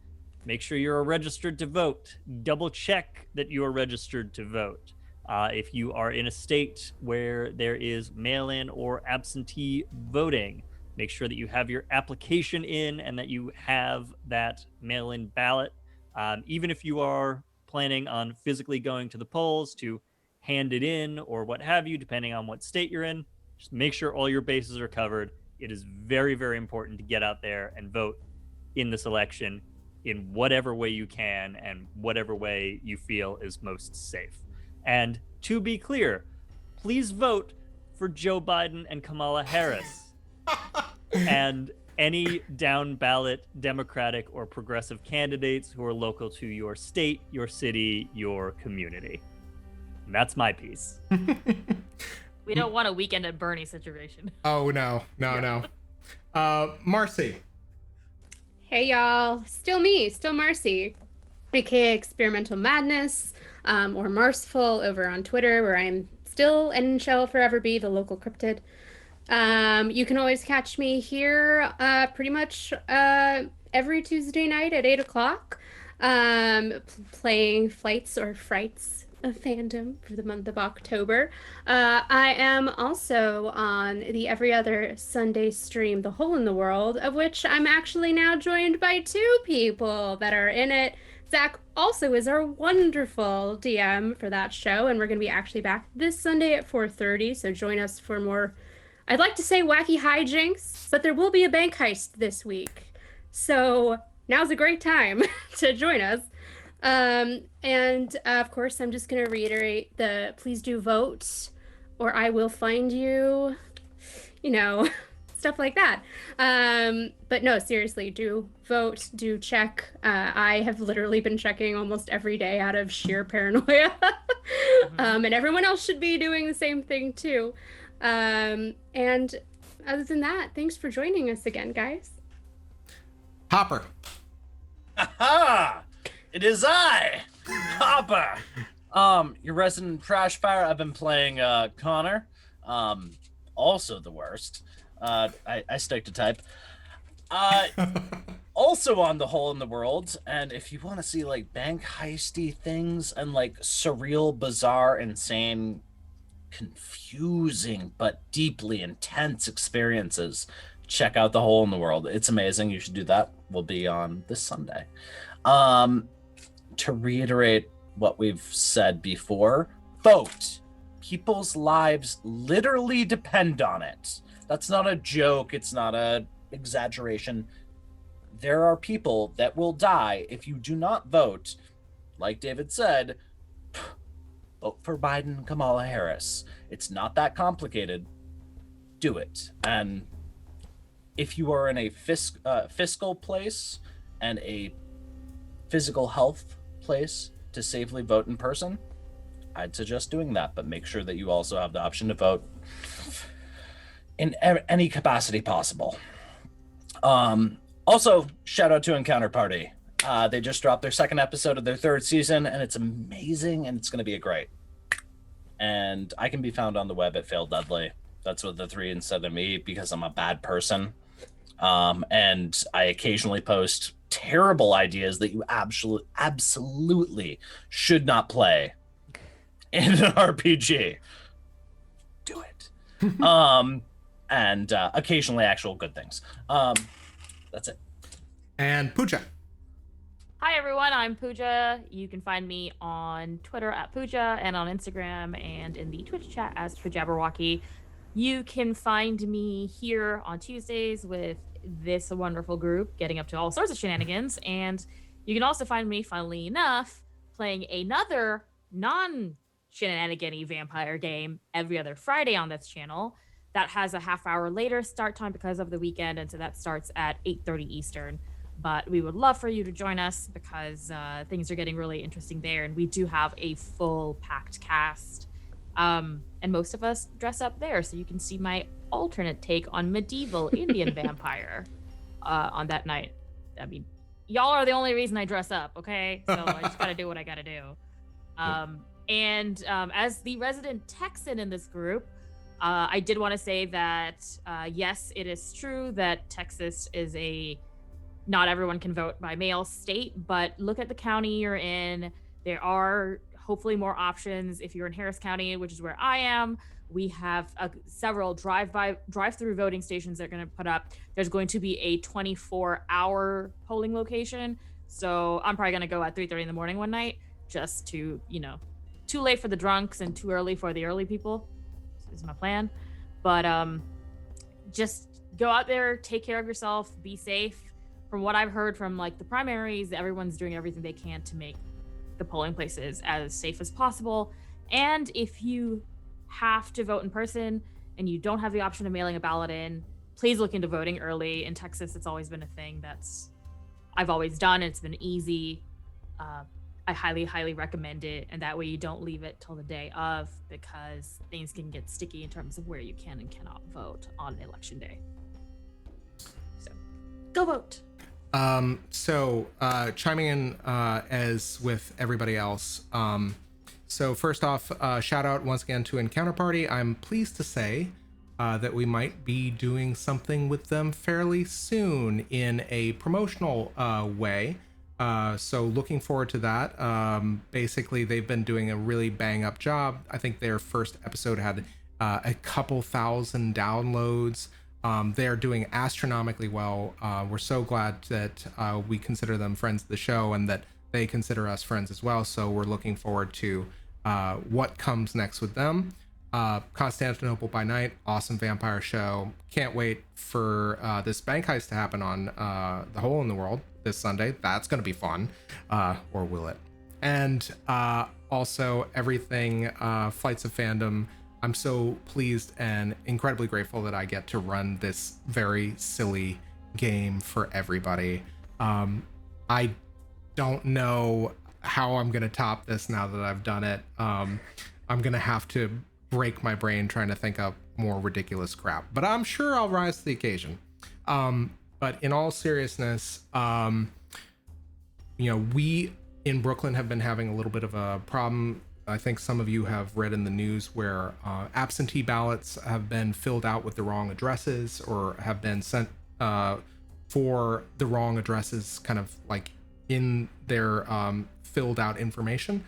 Make sure you're registered to vote. Double check that you are registered to vote. If you are in a state where there is mail-in or absentee voting, make sure that you have your application in and that you have that mail-in ballot. Even if you are planning on physically going to the polls to hand it in or what have you, depending on what state you're in, just make sure all your bases are covered. It is very, very important to get out there and vote in this election in whatever way you can and whatever way you feel is most safe. And to be clear, please vote for Joe Biden and Kamala Harris and any down ballot Democratic or progressive candidates who are local to your state, your city, your community. And that's my piece. We don't want a weekend at Bernie situation. Oh, no. Marcy. Hey, y'all. Still me. Still Marcy. aka Experimental Madness, or Marsful over on Twitter, where I am still and shall forever be the local cryptid. You can always catch me here pretty much every Tuesday night at 8 o'clock, playing Flights or Frights of Fandom for the month of October. I am also on the every other Sunday stream, The Hole in the World, of which I'm actually now joined by two people that are in it. Zach also is our wonderful DM for that show, and we're going to be actually back this Sunday at 4:30, so join us for more, I'd like to say wacky hijinks, but there will be a bank heist this week. So now's a great time to join us. And of course, I'm just going to reiterate the please do vote or I will find you, you know, stuff like that. But no, seriously, do vote, do check. I have literally been checking almost every day out of sheer paranoia. And everyone else should be doing the same thing too. And other than that, thanks for joining us again, guys. Hopper. Aha! It is I, Hopper. Your resident trash fire. I've been playing Conor. Also the worst. I stick to type. Also on The Hole in the World, and if you want to see like bank heisty things and like surreal, bizarre, insane, confusing but deeply intense experiences, check out The Hole in the World. It's amazing. You should do that. We'll be on this Sunday. To reiterate what we've said before, vote. People's lives literally depend on it. That's not a joke. It's not a exaggeration. There are people that will die if you do not vote. Like David said, vote for Biden, Kamala Harris. It's not that complicated. Do it. And if you are in a fiscal place and a physical health place to safely vote in person, I'd suggest doing that, but make sure that you also have the option to vote in any capacity possible. Also, shout out to Encounter Party. They just dropped their second episode of their third season, and it's amazing, and it's going to be great. And I can be found on the web at Fail Dudley. That's what the 3 instead of me, because I'm a bad person. And I occasionally post terrible ideas that you absolutely should not play in an RPG. Do it. And occasionally actual good things. That's it. And Puja. Hi everyone, I'm Puja. You can find me on Twitter at Puja and on Instagram and in the Twitch chat as Pujabberwocky. You can find me here on Tuesdays with this wonderful group getting up to all sorts of shenanigans. And you can also find me, funnily enough, playing another non-shenanigan-y vampire game every other Friday on this channel. That has a half-hour later start time because of the weekend, and so that starts at 8:30 Eastern. But we would love for you to join us because things are getting really interesting there, and we do have a full packed cast. And most of us dress up there, so you can see my alternate take on medieval Indian vampire on that night. I mean, y'all are the only reason I dress up, okay? So I just gotta do what I gotta do. And as the resident Texan in this group, I did want to say that, yes, it is true that Texas is not everyone can vote by mail state, but look at the county you're in. There are hopefully more options. If you're in Harris County, which is where I am, we have several drive-through voting stations that are going to put up. There's going to be a 24-hour polling location. So I'm probably going to go at 3:30 in the morning one night just to, too late for the drunks and too early for the early people. Is my plan. But just go out there, take care of yourself, be safe. From what I've heard from the primaries, everyone's doing everything they can to make the polling places as safe as possible. And if you have to vote in person and you don't have the option of mailing a ballot in, please look into voting early. In Texas, it's always been a thing I've always done. It's been easy. I highly, highly recommend it. And that way you don't leave it till the day of, because things can get sticky in terms of where you can and cannot vote on election day. So go vote. So chiming in as with everybody else. So first off, shout out once again to Encounter Party. I'm pleased to say that we might be doing something with them fairly soon in a promotional way. So looking forward to that. Basically, they've been doing a really bang up job. I think their first episode had a couple thousand downloads. They're doing astronomically well. We're so glad that we consider them friends of the show and that they consider us friends as well. So we're looking forward to what comes next with them. Constantinople by Night, awesome vampire show. Can't wait for this bank heist to happen on The Hole in the World this Sunday. That's going to be fun. Or will it? And also everything Flights of Fandom. I'm so pleased and incredibly grateful that I get to run this very silly game for everybody. I don't know how I'm going to top this now that I've done it. I'm going to have to break my brain trying to think up more ridiculous crap, but I'm sure I'll rise to the occasion. But in all seriousness, we in Brooklyn have been having a little bit of a problem. I think some of you have read in the news where absentee ballots have been filled out with the wrong addresses or have been sent for the wrong addresses, kind of like in their filled out information.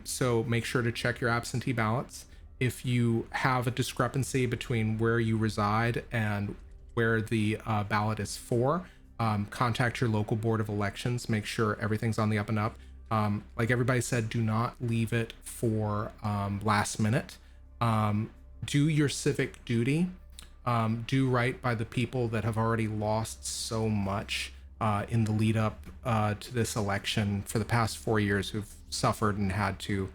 So make sure to check your absentee ballots. If you have a discrepancy between where you reside and where the ballot is for, contact your local board of elections. Make sure everything's on the up and up. Like everybody said, do not leave it for last minute. Do your civic duty. Do right by the people that have already lost so much in the lead up to this election for the past 4 years, who've suffered and had to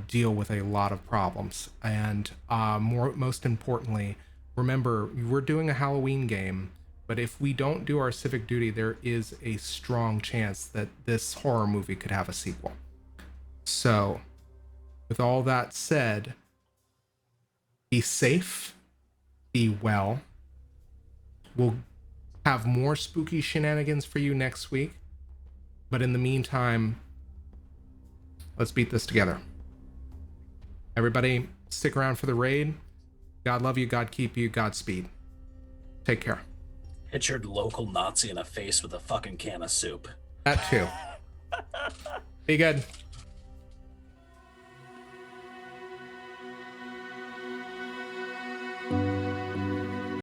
deal with a lot of problems. And most importantly, remember, we're doing a Halloween game, but if we don't do our civic duty, there is a strong chance that this horror movie could have a sequel. So, with all that said, be safe, be well. We'll have more spooky shenanigans for you next week. But in the meantime, let's beat this together. Everybody, stick around for the raid. God love you, God keep you, Godspeed. Take care. Hit your local Nazi in the face with a fucking can of soup. That too. Be good.